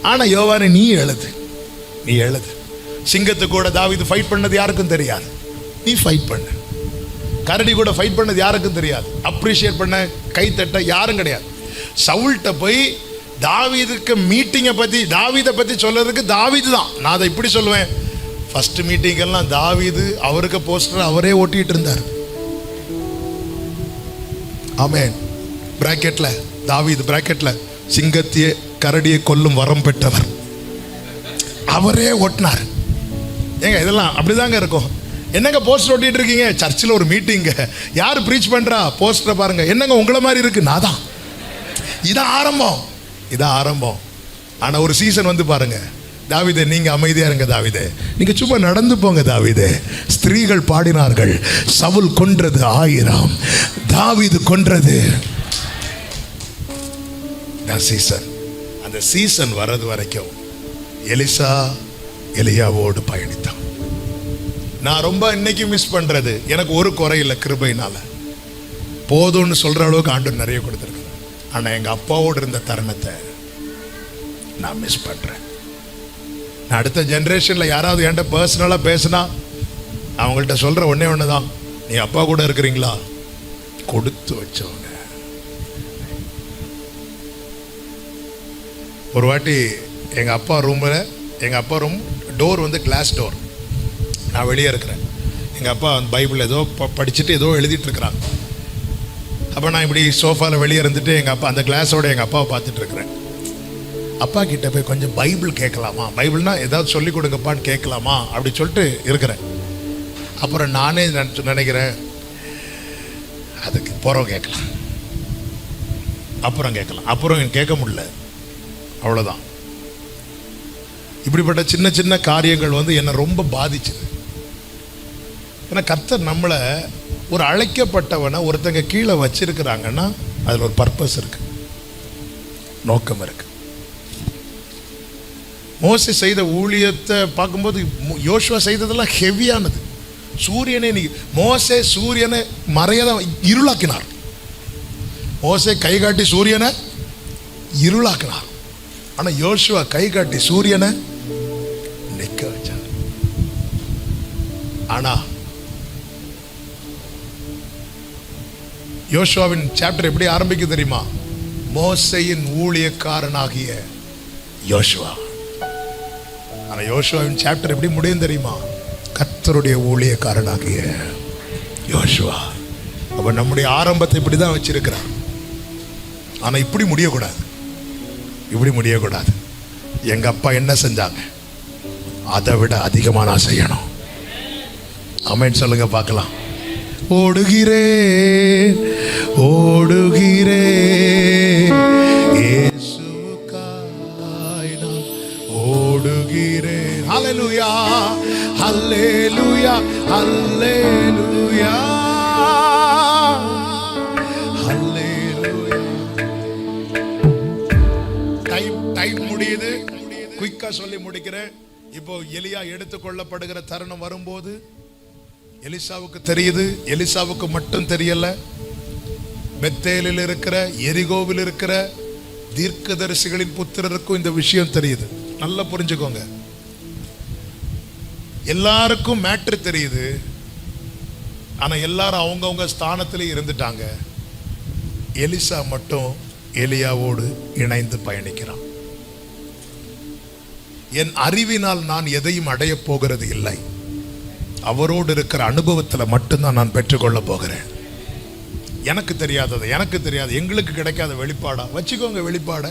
ஆனால் யோவானை நீ எழுது. சிங்கத்து கூட தாவீது ஃபைட் பண்ணது யாருக்கும் தெரியாது, நீ ஃபைட் பண்ண. கரடி கூட ஃபைட் பண்ணது யாருக்கும் தெரியாது, அப்ரிஷியேட் பண்ண கைத்தட்ட யாரும் கிடையாது. சவுல்கிட்ட போய் தாவீதுக்கு மீட்டிங்கை பற்றி, தாவீதை பற்றி சொல்றதுக்கு தாவீது தான். நான் அதை இப்படி சொல்லுவேன், ஃபர்ஸ்ட் மீட்டிங்கெல்லாம் தாவீது அவருக்கு போஸ்டர் அவரே ஓட்டிகிட்டு இருந்தார். ஆமென். பிராக்கெட்டில் தாவீது, பிராக்கெட்டில் சிங்கத்தையே கரடியை கொல்லும் வரம் பெற்றவர், அவரே ஓட்டினார். ஏங்க இதெல்லாம் அப்படிதாங்க இருக்கும். என்னங்க போஸ்டர் ஓட்டிட்டு இருக்கீங்க? சர்ச்சில் ஒரு மீட்டிங்க, யார் ப்ரீச் பண்ணுறா? போஸ்டரை பாருங்க. என்னங்க உங்களை மாதிரி இருக்கு? நான் தான். இதான் ஆரம்பம். ஆனால் ஒரு சீசன் வந்து பாருங்க, தாவீதே நீங்க அமைதியா இருங்க, தாவீதே நீங்க சும்மா நடந்து போங்க, தாவீதே. ஸ்திரீகள் பாடினார்கள், சவுல் கொன்றது 1000, தாவீது கொன்றது. சீசன், அந்த சீசன் வர்றது வரைக்கும் எலிசா எலியாவோடு பயணித்தான். நான் ரொம்ப இன்னைக்கு மிஸ் பண்றது, எனக்கு ஒரு குறை இல்லை, கிருபையினால போதும்னு சொல்ற அளவுக்கு ஆண்டவர் நிறைய கொடுத்துருக்கு. ஆனா எங்க அப்பாவோடு இருந்த தருணத்தை நான் மிஸ் பண்றேன். நான் அடுத்த ஜென்ரேஷனில் யாராவது என்கிட்ட பர்சனலாக பேசினா அவங்கள்ட்ட சொல்கிற ஒன்று தான், நீ அப்பா கூட இருக்கிறீங்களா? கொடுத்து வச்சவங்க. ஒரு வாட்டி எங்கள் அப்பா ரூம் டோர் வந்து கிளாஸ் டோர். நான் வெளியே இருக்கிறேன். எங்கள் அப்பா பைபிள் ஏதோ படிச்சுட்டு ஏதோ எழுதிட்டு இருக்கிறாங்க. அப்போ நான் இப்படி சோஃபாவில் வெளியே இருந்துட்டு எங்கள் அப்பா அந்த கிளாஸோட எங்கள் அப்பாவை பார்த்துட்டு இருக்கிறேன். அப்பா கிட்ட போய் கொஞ்சம் பைபிள் கேட்கலாமா, பைபிள்னா ஏதாவது சொல்லிக் கொடுங்கப்பான்னு கேட்கலாமா அப்படி சொல்லிட்டு இருக்கிறேன். அப்புறம் நானே நினைக்கிறேன், அதுக்கு போகிறோம் கேட்கலாம், அப்புறம் கேட்க முடியல, அவ்வளோதான். இப்படிப்பட்ட சின்ன சின்ன காரியங்கள் வந்து என்னை ரொம்ப பாதிச்சுது. ஏன்னா கர்த்தர் நம்மளை ஒரு அழைக்கப்பட்டவனை ஒருத்தங்க கீழே வச்சிருக்கிறாங்கன்னா அதில் ஒரு பர்பஸ் இருக்கு. நோக்கம் இருக்கு. மோசே செய்த ஊழியத்தை பார்க்கும்போது யோசுவா செய்ததெல்லாம் ஹெவியானது. சூரியனை மோசே சூரியனை மறையதான் இருளாக்கினார். மோசே கை காட்டி சூரியனை இருளாக்கினார். ஆனா யோசுவா கை காட்டி சூரியனை நிக்க வச்சார். ஆனா யோசுவாவின் சாப்டர் எப்படி ஆரம்பிக்கும் தெரியுமா? மோசேயின் ஊழியக்காரனாகிய யோசுவா. ஆனா யோசுவாவின் சாப்டர் எப்படி முடியும் தெரியுமா? கர்த்தருடைய ஊழியக்காரனாகிய யோசுவா. அப்ப நம்முடைய ஆரம்பத்தை இப்படிதான் வச்சிருக்கிறார். ஆனா இப்படி முடியக்கூடாது, இப்படி முடியக்கூடாது. எங்க அப்பா என்ன செஞ்சாங்க அதை விட அதிகமா நான் செய்யணும். ஆமென் சொல்லுங்க பார்க்கலாம். ஓடுகிறேன் ஓடுகிறேன் இயேசுவுக்காய் நான் ஓடுகிறேன். ஹல்லேலூயா ஹல்லேலூயா ஹல்லேலூயா ஹல்லேலூயா. டைம் முடியுது, குயிக்கா சொல்லி முடிக்கிறேன். இப்போ எலியா எடுத்துக்கொள்ளப்படுகிற தருணம் வரும்போது எலிசாவுக்கு தெரியுது. எலிசாவுக்கு மட்டும் தெரியல, பெத்தேலில் இருக்கிற எரிகோவில் இருக்கிற தீர்க்கதரிசிகளின் புத்திரருக்கும் இந்த விஷயம் தெரியுது. நல்லா புரிஞ்சுக்கோங்க. எல்லாருக்கும் மேட்ரு தெரியுது. ஆனா எல்லாரும் அவங்கவுங்க ஸ்தானத்திலே இருந்துட்டாங்க. எலிசா மட்டும் எலியாவோடு இணைந்து பயணிக்கிறான். என் அறிவினால் நான் எதையும் அடைய போகிறது இல்லை, அவரோடு இருக்கிற அனுபவத்தில் மட்டும்தான் நான் பெற்றுக்கொள்ள போகிறேன். எனக்கு தெரியாதது, எனக்கு தெரியாது, எங்களுக்கு கிடைக்காத வெளிப்பாடா வச்சுக்கோங்க. வெளிப்பாட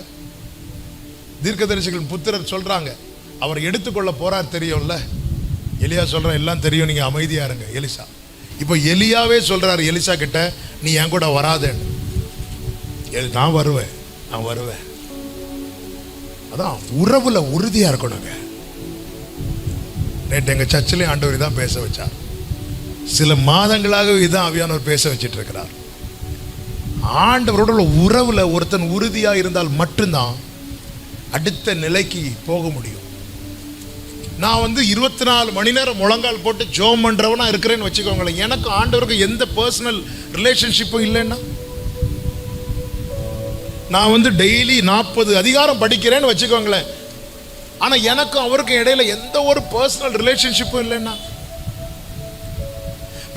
தீர்க்கதரிசிகள் புத்திரர் சொல்றாங்க, அவர் எடுத்துக்கொள்ள போறார் தெரியும்ல. எலியா சொல்ற எல்லாம் தெரியும், நீங்க அமைதியா இருங்க. எலிசா இப்போ எலியாவே சொல்றாரு எலிசா கிட்ட, நீ என் கூட வராதேன்னு. நான் வருவேன், நான் வருவேன். அதான் உறவுல உறுதியா இருக்கணுங்க. நேற்று எங்க சர்ச்சிலே ஆண்டவர் தான் பேச வச்சார். சில மாதங்களாக இதான் ஆவியானவர் பேச வச்சிட்டு இருக்கிறார். ஆண்டவரோட உறவுல ஒருத்தன் உறுதியா இருந்தால் மட்டும்தான் அடுத்த நிலைக்கு போக முடியும். நான் 24 மணி நேரம் முழங்கால் போட்டு ஜோம் பண்றவனா இருக்கிறேன்னு வச்சுக்கோங்களேன், எனக்கு ஆண்டவருக்கு எந்த பர்சனல் ரிலேஷன்ஷிப்பும் இல்லைன்னா, நான் டெய்லி 40 அதிகாரம் படிக்கிறேன்னு வச்சுக்கோங்களேன், ஆனா எனக்கும் அவருக்கும் இடையில எந்த ஒரு பர்சனல் ரிலேஷன்ஷிப்பும் இல்லைன்னா,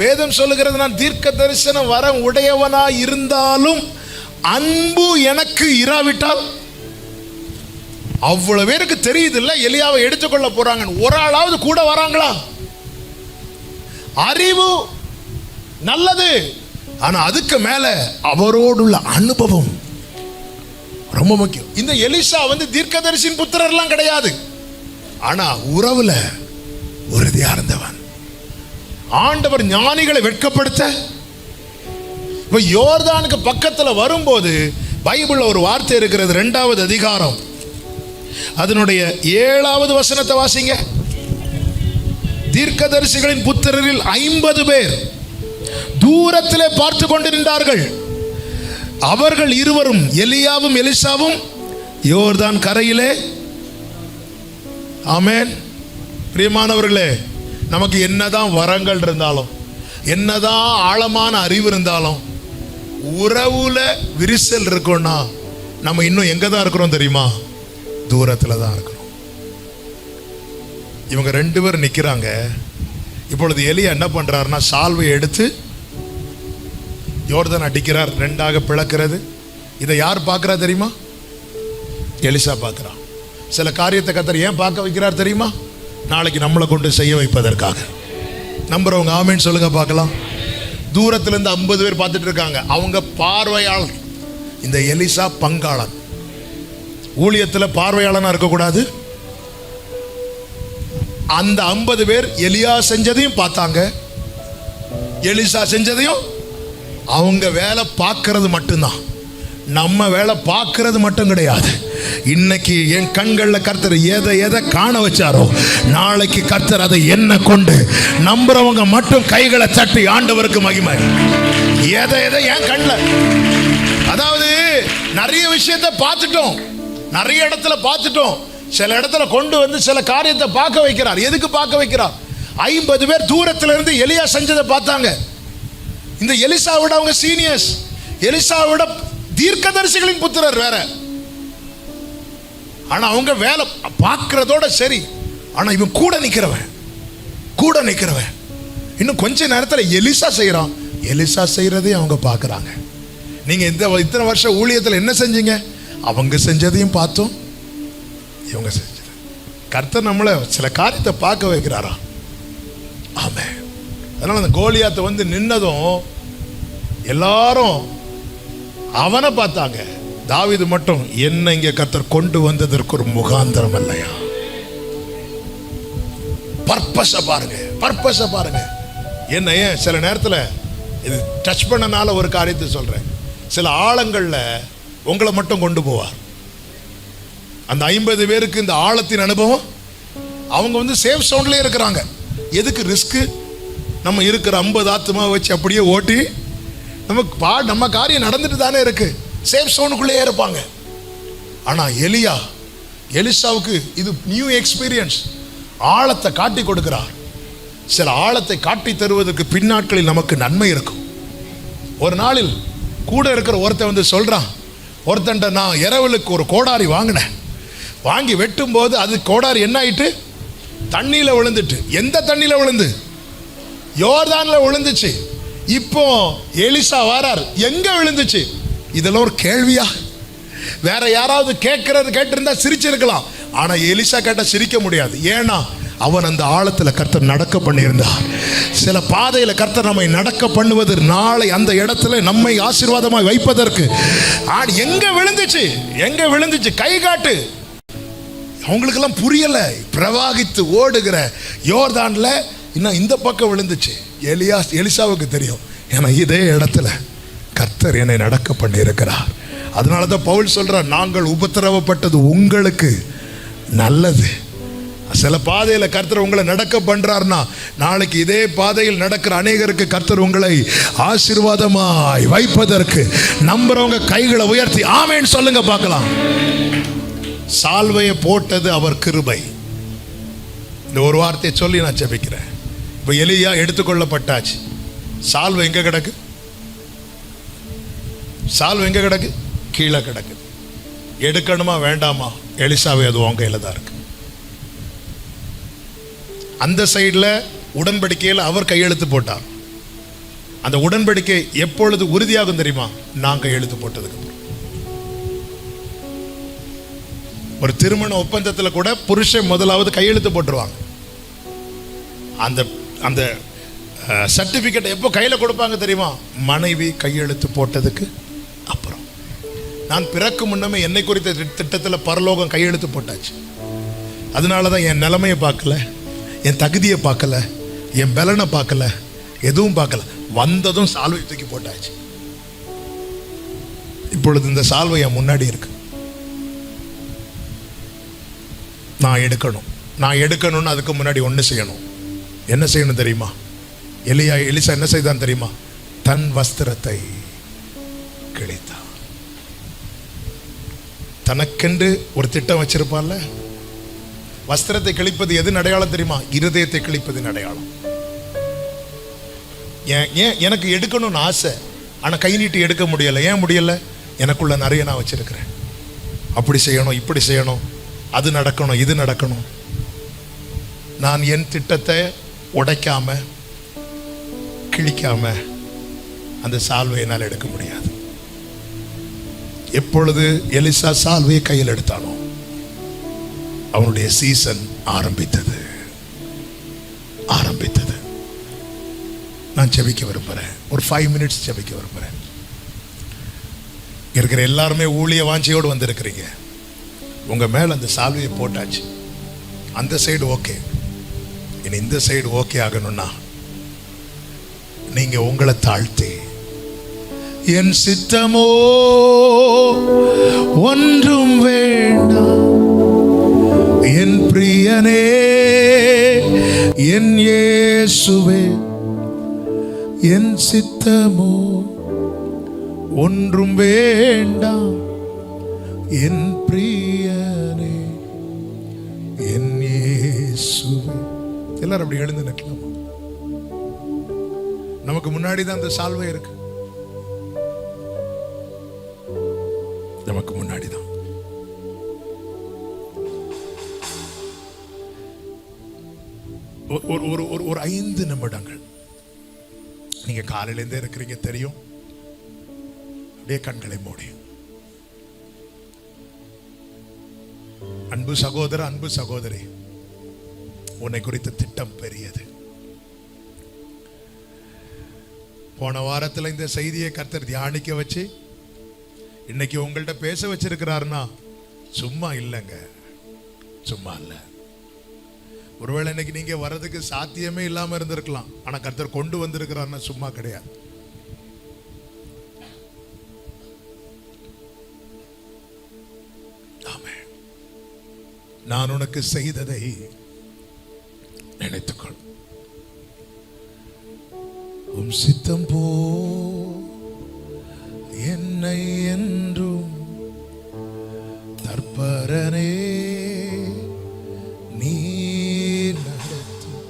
வேதம் சொல்லுகிறது நான் தீர்க்க தரிசனம் வர உடையவனா இருந்தாலும் அன்பு எனக்கு இராவிட்டால், அவ்வளவு பேருக்கு தெரியுது இல்ல எலியாவை எடுத்துக்கொள்ள போறாங்க, ஒரு ஆளாவது கூட வராங்களா? அறிவு நல்லது, ஆனா அதுக்கு மேல அவரோடுள்ள அனுபவம் ரொம்ப முக்கியம். இந்த எலிசா தீர்க்கதரிசியின் புத்திரர்லாம் கிடையாது, ஆனா உறவுல உறுதியா இருந்தவன். ஆண்டவர் ஞானிகளை வெட்கப்படுத்த யோர்தானுக்கு பக்கத்துல வரும்போது பைபிள்ல ஒரு வார்த்தை இருக்கிறது, 2வது அதிகாரம் அதனுடைய 7வது வசனத்தை வாசிங்க. தீர்க்கதரிசிகளின் புத்திரரில் 50 பேர் தூரத்திலே பார்த்து கொண்டு நின்றார்கள். அவர்கள் இருவரும் எலியாவும் எலிசாவும் யோர்தான் கரையிலே. ஆமென். பிரியமானவர்களே, நமக்கு என்னதான் வரங்கள் இருந்தாலும், என்னதான் ஆழமான அறிவு இருந்தாலும், உறவுல விரிசல் இருக்கும்னா நம்ம இன்னும் எங்க தான் இருக்கிறோம் தெரியுமா? தூரத்துல தான் இருக்கிறோம். இவங்க 2 பேர் நிக்கிறாங்க. இப்பொழுது எலியா என்ன பண்றாருன்னா, சால்வை எடுத்து யோர்தான் அடிக்கிறார், 2ஆக பிளக்கிறது. இதை யார் பார்க்கிறா தெரியுமா? எலிசா பார்க்கிறான். சில காரியத்தை கர்த்தர் ஏன் பார்க்க வைக்கிறார் தெரியுமா? நாளைக்கு நம்மளை கொண்டு செய்ய வைப்பதற்காக. நம்புறவங்க ஆமென் சொல்லுங்க பார்க்கலாம். தூரத்துல இருந்து 50 பேர் பார்த்துட்டு இருக்காங்க, அவங்க பார்வையாளர். இந்த எலிசா பங்காளன். ஊழியத்துல பார்வையாளனா இருக்கக்கூடாது. அந்த 50 பேர் எலியா செஞ்சதையும் பார்த்தாங்க, எலிசா செஞ்சதையும். அவங்க வேலை பார்க்கறது மட்டும்தான், நம்ம வேலை பார்க்கறது மட்டும் கிடையாது. இன்னைக்கு என் கண்கள்ல கர்த்தர் எதை காண வச்சாரோ, நாளைக்கு கர்த்தர் அதை என்ன கொண்டு நம்புறவங்க மட்டும் கைகளை தட்டி ஆண்டவருக்கு மகிமை. எதை என் கண்ணில், அதாவது நிறைய விஷயத்தை பார்த்துட்டோம், நிறைய இடத்துல பார்த்துட்டோம். சில இடத்துல கொண்டு வந்து சில காரியத்தை பார்க்க வைக்கிறார். எதுக்கு பார்க்க வைக்கிறார்? 50 பேர் தூரத்துல இருந்து எலியா செஞ்சதை பார்த்தாங்க. இந்த எலிசாவோட அவங்க சீனியர்ஸ், எலிசாவோட தீர்க்கதரிசிகளின் புத்திரர் வேற. ஆனா அவங்க வேலை பார்க்கறதோட சரி. ஆனா இவன் கூட நிக்கிறவன் இன்னும் கொஞ்ச நேரத்துல எலிசா செய்யறான். எலிசா செய்யறதே அவங்க பார்க்கறாங்க. நீங்க இத்தனை வருஷம் ஊழியத்தில் என்ன செஞ்சீங்க? அவங்க செஞ்சதையும் பார்த்தோம், இவங்க செஞ்சது. கர்த்தர் நம்மளை சில காரியத்தை பார்க்க வைக்கிறாரா? ஆமென். அதனால அந்த கோலியாத்தை வந்து நின்னதும் எல்லாரும் அவனை பார்த்தாங்க. தாவீது மட்டும், என்ன இங்க கர்த்தர் கொண்டு வந்ததற்கு ஒரு முகாந்திரம் இல்லையா? பர்பஸை பாருங்க. என்ன ஏன் சில நேரத்தில் இது டச் பண்ணனால ஒரு காரியத்தை சொல்றேன். சில ஆழங்கள்ல உங்களை மட்டும் கொண்டு போவார். அந்த 50 பேருக்கு இந்த ஆழத்தின் அனுபவம். அவங்க வந்து சேஃப் சவுண்ட்லயே இருக்கிறாங்க. எதுக்கு ரிஸ்க்? நம்ம இருக்கிற 50 ஆத்மா வச்சு அப்படியே ஓட்டி நம்ம காரியம் நடந்துட்டு தானே இருக்கு. சேஃப் சவுண்டுக்குள்ளேயே இருப்பாங்க. ஆனா எலிசாவுக்கு இது நியூ எக்ஸ்பீரியன்ஸ். ஆழத்தை காட்டி கொடுக்கிறார். சில ஆழத்தை காட்டி தருவதற்கு பின்னாட்களில் நமக்கு நன்மை இருக்கும். ஒரு நாளில் கூட இருக்கிற ஒருத்தன் வந்து சொல்றான், ஒருத்தன்ட்ட நான் இரவலுக்கு ஒரு கோடாரி வாங்கினேன். வாங்கி வெட்டும் போது அது கோடாரி என்ன ஆயிட்டு? தண்ணியில விழுந்துட்டு. எந்த தண்ணியில விழுந்து? யோர்தான்ல விழுந்துச்சு. இப்போ எலிசா வரார், எங்க விழுந்துச்சு? இதெல்லாம் ஒரு கேள்வியா? வேற யாராவது கேட்டிருந்தா சிரிச்சிருக்கலாம். ஆனா எலிசா கேட்ட சிரிக்க முடியாது. ஏன்னா அவன் அந்த ஆழத்துல கர்த்தர் நடக்க பண்ணியிருந்தார். சில பாதையில கர்த்தர் நம்மை நடக்க பண்ணுவது நாளை அந்த இடத்துல நம்மை ஆசீர்வாதமாய் வைப்பதற்கு. எங்க விழுந்துச்சு? கை காட்டு. அவங்களுக்கெல்லாம் புரியல. பிரவாகித்து ஓடுகிற யோர்தான்ல இன்னும் இந்த பக்கம் விழுந்துச்சு. எலிசாவுக்கு தெரியும், ஏன்னா இதே இடத்துல கர்த்தர் என்னை நடக்க பண்ணி இருக்கிறார். அதனாலதான் பவுல் சொல்றார், நாங்கள் உபத்திரவப்பட்டது உங்களுக்கு நல்லது. சில பாதையில கர்த்தர் உங்களை நடக்க பண்றார்னா, நாளைக்கு இதே பாதையில் நடக்கிற அநேகருக்கு கர்த்தர் உங்களை ஆசீர்வாதமாய் வைப்பதற்கு நம்புறவங்க கைகளை உயர்த்தி ஆமென் சொல்லுங்க பார்க்கலாம். சால்வையை போட்டது அவர் கிருபை. இந்த ஒரு வார்த்தையை சொல்லி நான் ஜெபிக்கிறேன். இப்ப எலியா எடுத்துக்கொள்ளப்பட்டாச்சு. சால்வை எங்க கிடக்கு? கீழே கிடக்கு. எடுக்கணுமா வேண்டாமா? எலிசாவை அது உன் கையில தான் இருக்கு. அந்த சைடுல உடன்படிக்கையில் அவர் கையெழுத்து போட்டார். அந்த உடன்படிக்கை எப்பொழுது உறுதியாகும் தெரியுமா? நான் கையெழுத்து போட்டதுக்கு அப்புறம். ஒரு திருமண ஒப்பந்தத்தில் கூட புருஷன் முதலாவது கையெழுத்து போட்டுருவாங்க. அந்த அந்த சர்டிபிகேட் எப்போ கையில கொடுப்பாங்க தெரியுமா? மனைவி கையெழுத்து போட்டதுக்கு அப்புறம். நான் பிறக்கும் முன்னமே என்னை குறித்த திட்டத்தில் பரலோகம் கையெழுத்து போட்டாச்சு. அதனாலதான் என் நிலைமையை பார்க்கல, என் தகுதியை பார்க்கல, என் பலனை பார்க்கல, எதுவும் பார்க்கல. வந்ததும் சால்வை தூக்கி போட்டாச்சு. இப்பொழுது இந்த சால்வை என் முன்னாடி இருக்கு. நான் எடுக்கணும்னு அதுக்கு முன்னாடி ஒன்று செய்யணும். என்ன செய்யணும் தெரியுமா? எலிசா என்ன செய்தான் தெரியுமா? தன் வஸ்திரத்தை கிழித்தான். தனக்கென்று ஒரு திட்டம் வச்சிருப்பான்ல. வஸ்திரத்தை கிழிப்பது எது அடையாளம் தெரியுமா? இருதயத்தை கிழிப்பது அடையாளம். ஏன் எனக்கு எடுக்கணும்னு ஆசை, ஆனா கை நீட்டி எடுக்க முடியல. ஏன் முடியல? எனக்குள்ள நிறைய நான் வச்சிருக்கிறேன். அப்படி செய்யணும், இப்படி செய்யணும், அது நடக்கணும், இது நடக்கணும். நான் என் திட்டத்தை உடைக்காம கிழிக்காம அந்த சால்வையை என்னால் எடுக்க முடியாது. எப்பொழுது எலிசா சால்வையை கையில் எடுத்தானோ அவனுடைய சீசன் ஆரம்பித்தது. நான் ஜெபிக்க விரும்புகிறேன். ஒரு 5 மினிட்ஸ் ஜெபிக்க விரும்புகிறேன். இருக்கிற எல்லாருமே ஊழிய வாஞ்சியோடு வந்திருக்கிறீங்க. உங்க மேல அந்த சால்வையை போட்டாச்சு. அந்த சைடு ஓகே. இனி இந்த சைடு ஓகே ஆகணும்னா நீங்க உங்களை தாழ்த்தி, என் சித்தமோ ஒன்றும் வேண்டாம், என் பிரியனே என் இயேசுவே, என் சித்தமோ ஒன்றும் வேண்டாம், என் பிரியனே என் இயேசுவே. எல்லாரும் அப்படி எழுந்து நிற்கலாமா? நமக்கு முன்னாடி தான் அந்த சால்வை இருக்கு. நமக்கு முன்னாடி தான். ஒரு 5 நிமிடங்கள் நீங்க காலையில இருந்தே இருக்கிறீங்க தெரியும். அப்படியே கண்களை மூடி, அன்பு சகோதர, அன்பு சகோதரி, உன்னை குறித்த திட்டம் பெரியது. போன வாரத்தில் இந்த செய்தியை கர்த்தர் தியானிக்க வச்சு இன்னைக்கு உங்கள்கிட்ட பேச வச்சிருக்கிறாருன்னா சும்மா இல்லைங்க, சும்மா இல்லை. ஒருவேளை இன்னைக்கு நீங்க வர்றதுக்கு சாத்தியமே இல்லாம இருந்திருக்கலாம், ஆனா கர்த்தர் கொண்டு வந்திருக்கிறாருன்னா சும்மா கிடையாது. ஆமென். நான் உனக்கு செய்ததை நினைத்துக்கொள். உம் சித்தம் போ என்னை என்றும் தற்பரனே நீர் நடத்தும்.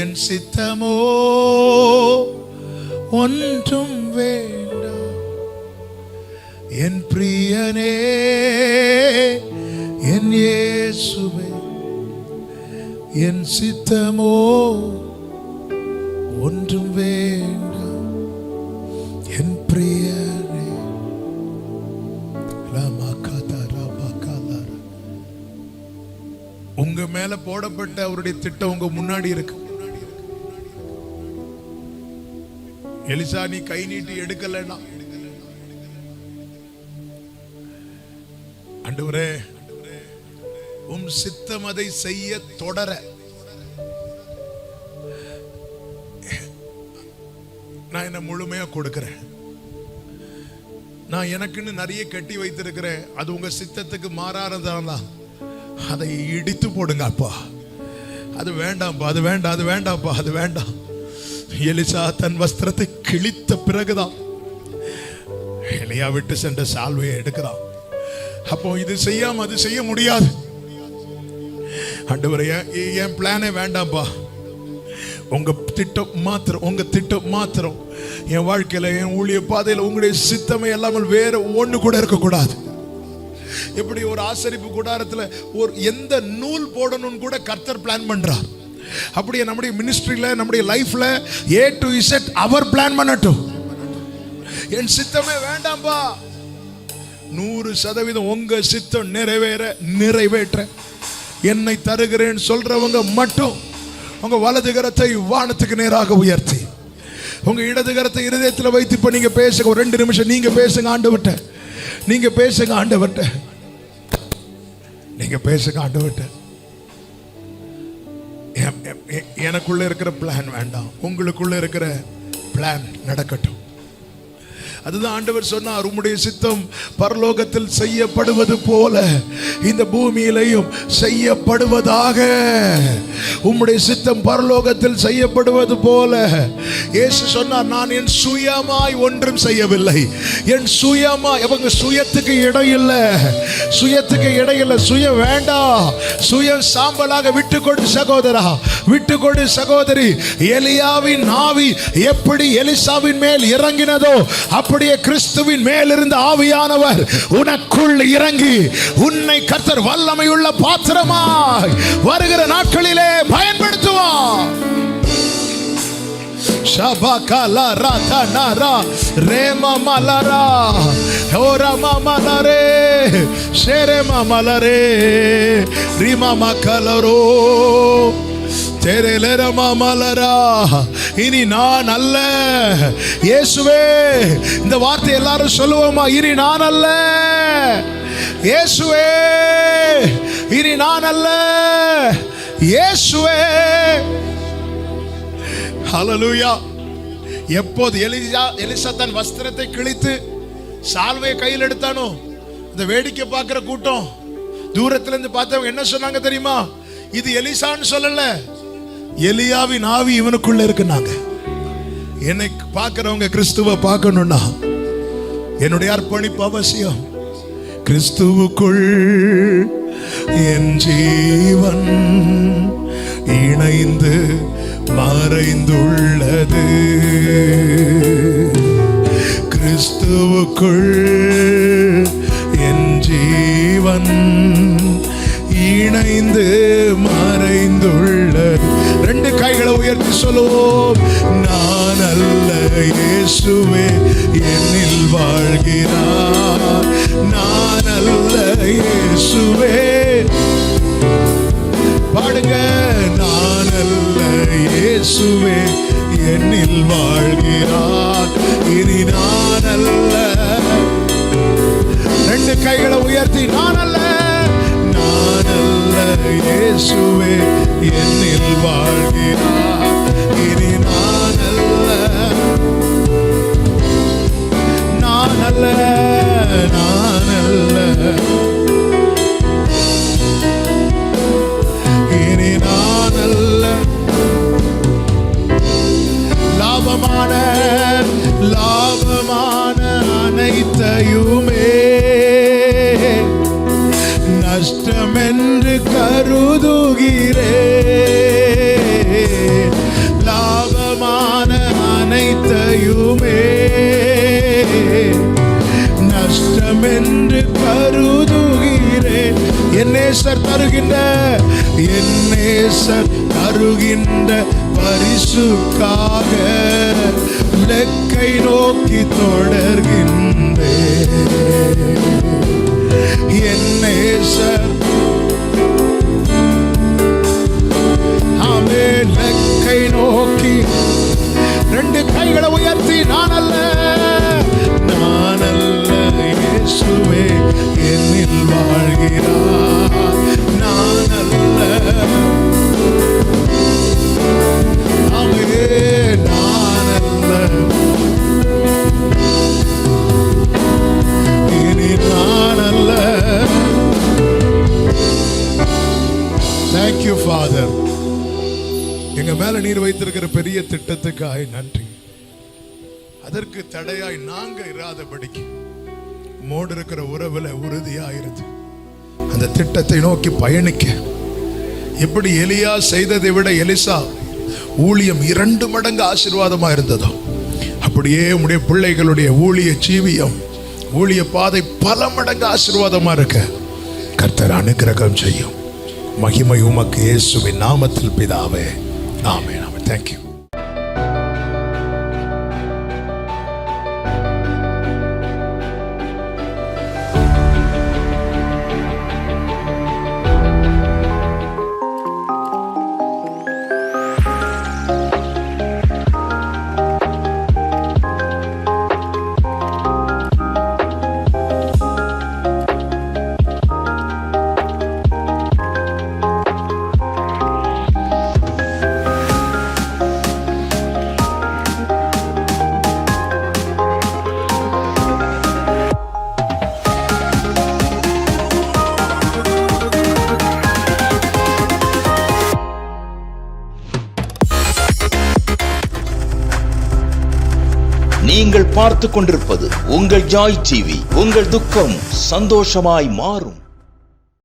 என் சித்தமோ ஒன்றும் வேண்டாம். என் பிரியனே என் இயேசுவே, என் சித்தமோ ஒன்றும் வேண்டாம். என் பிரியனே. உங்க மேல போடப்பட்ட அவருடைய திட்டம் உங்க முன்னாடி இருக்கு. எலிசா, நீ கை நீட்டி எடுக்கலன்னா, ஆண்டவரே உம் சித்தம் அதை செய்ய தொடர நான் என்ன முழுமையா கொடுக்கிறேன். நான் எனக்குன்னு நிறைய கட்டி வைத்திருக்கிறேன், அது உங்க சித்தத்துக்கு மாறாததான். அதை இடித்து போடுங்க அப்பா. அது வேண்டாம்ப்பா, அது வேண்டாம், அது வேண்டாம்ப்பா, அது வேண்டாம். எலிசா தன் வஸ்திரத்தை கிழித்த பிறகுதான் எலியா விட்டு சென்ற சால்வையை எடுக்கிறான். அப்போ இது செய்யாம அது செய்ய முடியாது. ஆண்டவரே, என் பிளானே வேண்டாம்ப்பா, உங்க திட்டம் மாத்திரம், உங்க திட்டம் மாத்திரம் என் வாழ்க்கையில, என் ஊழிய பாதையில உங்களுடைய சித்தமே இல்லாமல் வேற ஒண்ணு கூட இருக்கக்கூடாது. எப்படி ஒரு ஆசரிப்பு கூடாரத்துல ஒரு எந்த நூல் போடணும்னு கூட கர்த்தர் பிளான் பண்றார், அப்படியே நம்முடைய மினிஸ்ட்ரியில, நம்முடைய லைஃப்ல A to Z அவர் பிளான் பண்ணட்டும். என் சித்தமே வேண்டாம்பா, 100% உங்க சித்தம் நிறைவேற்ற என்னை தருகிறேன் சொல்றவங்க மட்டும் உங்க வலது கரத்தை வானத்துக்கு நேராக உயர்த்தி உங்க இடது கரத்தை இருதயத்தில் வைத்து இப்ப நீங்க பேசுங்க. ஒரு 2 நிமிஷம் நீங்க பேசுங்க ஆண்டவர்ட்ட, நீங்க பேசுங்க ஆண்டவர்ட்ட, நீங்க பேசுங்க ஆண்டவர்ட்ட. எனக்குள்ள இருக்கிற பிளான் வேண்டாம், உங்களுக்குள்ள இருக்கிற பிளான் நடக்கட்டும். அதுதான் ஆண்டவர் சொன்னார், உம்முடைய சித்தம் பரலோகத்தில் செய்யப்படுவது போல இந்த பூமியிலையும் செய்யப்படுவதாக. உம்முடைய சித்தம் பரலோகத்தில் செய்யப்படுவது போல. இயேசு சொன்னார், நான் என் சுயமாய் ஒன்றும் செய்யவில்லை. என் சுயமாய், அவங்க சுயத்துக்கு இடம் இல்லை, சுயத்துக்கு இடம் இல்லை, சுயம் வேண்டாம். சுயம் சாம்பலாக விட்டுக்கொடு சகோதரா, விட்டுக்கொடு சகோதரி. எலியாவின் ஆவி எப்படி எலிசாவின் மேல் இறங்கினதோ அப்படியே கிறிஸ்துவின் மேல் இருந்த ஆவியானவர் உனக்குள் இறங்கி உன்னை கர்த்தர் வல்லமையுள்ள பாத்திரமாய் வருகிற நாட்களிலே பயன்படுத்துவார். ஷபகல ரதனரா ரேமமலரா ஓரமமலரே ஷேரமமலரே ரிமமகலரோ இனி நான் அல்ல. இயேசுவே, இந்த வார்த்தை எல்லாரும் சொல்லுவோமா? இனி நான் அல்ல. இயேசுவே, இனி நான் அல்ல. இயேசுவே. ஹல்லேலூயா. எப்போது எலிசா தன் வஸ்திரத்தை கிழித்து சால்வையை கையில் எடுத்தானோ, இந்த வேடிக்கை பார்க்கிற கூட்டம் தூரத்துல இருந்து பார்த்தவங்க என்ன சொன்னாங்க தெரியுமா? இது எலிசான்னு சொல்லல, எலியாவின் ஆவி இவனுக்குள்ள இருக்குனாங்க. என்னை பார்க்கிறவங்க கிறிஸ்துவ பார்க்கணும்னா என்னுடைய அர்ப்பணிப்பு அவசியம். கிறிஸ்துவுக்குள் என் ஜீவன் இணைந்து மறைந்துள்ளது. கிறிஸ்துவுக்குள் என் ஜீவன் இணைந்து மறைந்துள்ளது. ரெண்டு கைகளை உயர்த்தி சொல்லுவோம். நான் அல்ல, இயேசுவே என்னில் வாழ்கிறார். நான் அல்ல, இயேசுவே. பாடுங்க. நான் அல்ல, இயேசுவே என்னில் வாழ்கிறார். இனி நான் அல்ல. ரெண்டு கைகளை உயர்த்தி நான் அல்ல, நான் அல்ல, இயேசுவே என்னில் வாழ்கிறார். இனி நான் அல்ல, நான் அல்ல, நான் அல்ல, இனி நான் அல்ல. லாபமான அனைத்தையுமே நஷ்டம் என்று கருதுகிறேன். லாபமான அனைத்தையுமே நஷ்டம் என்று கருதுகிறேன். என் நேசர் தருகின்ற பரிசுக்காக லெக்கை நோக்கி தொடர்கின்றேன். என் நேசர் ஆமென் லெக்கை நோக்கி. ரெண்டு கைகளை உயர்த்தி நான் அல்ல, நான் அல்ல, இயேசுவே என்னில் வாழ்கிறார். நான் அல்ல, ஆமென், நான் அல்ல, இனி நான் அல்ல. Thank you, Father. எங்க மேல நீர் வைத்திருக்கிற பெரிய திட்டத்துக்காக நன்றி. அதற்கு தடையாய் நாங்க இராதபடிக்கு மோடு இருக்கிற உறவுல உறுதியாயிருது. அந்த திட்டத்தை நோக்கி பயணிக்க எப்படி எலியா செய்ததை விட எலிசா ஊழியம் 2 மடங்கு ஆசீர்வாதமா இருந்ததோ, அப்படியே உடைய பிள்ளைகளுடைய ஊழிய ஜீவியம், ஊழிய பாதை பல மடங்கு ஆசீர்வாதமா இருக்க கர்த்தர் அனுக்கிரகம் செய்யும். மகிமை உமக்கு இயேசுவின் நாமத்தில் பிதாவே, ஆமென். ஆமென். Thank you. நீங்கள் பார்த்து கொண்டிருப்பது உங்கள் ஜாய் டிவி. உங்கள் துக்கம் சந்தோஷமாய் மாறும்.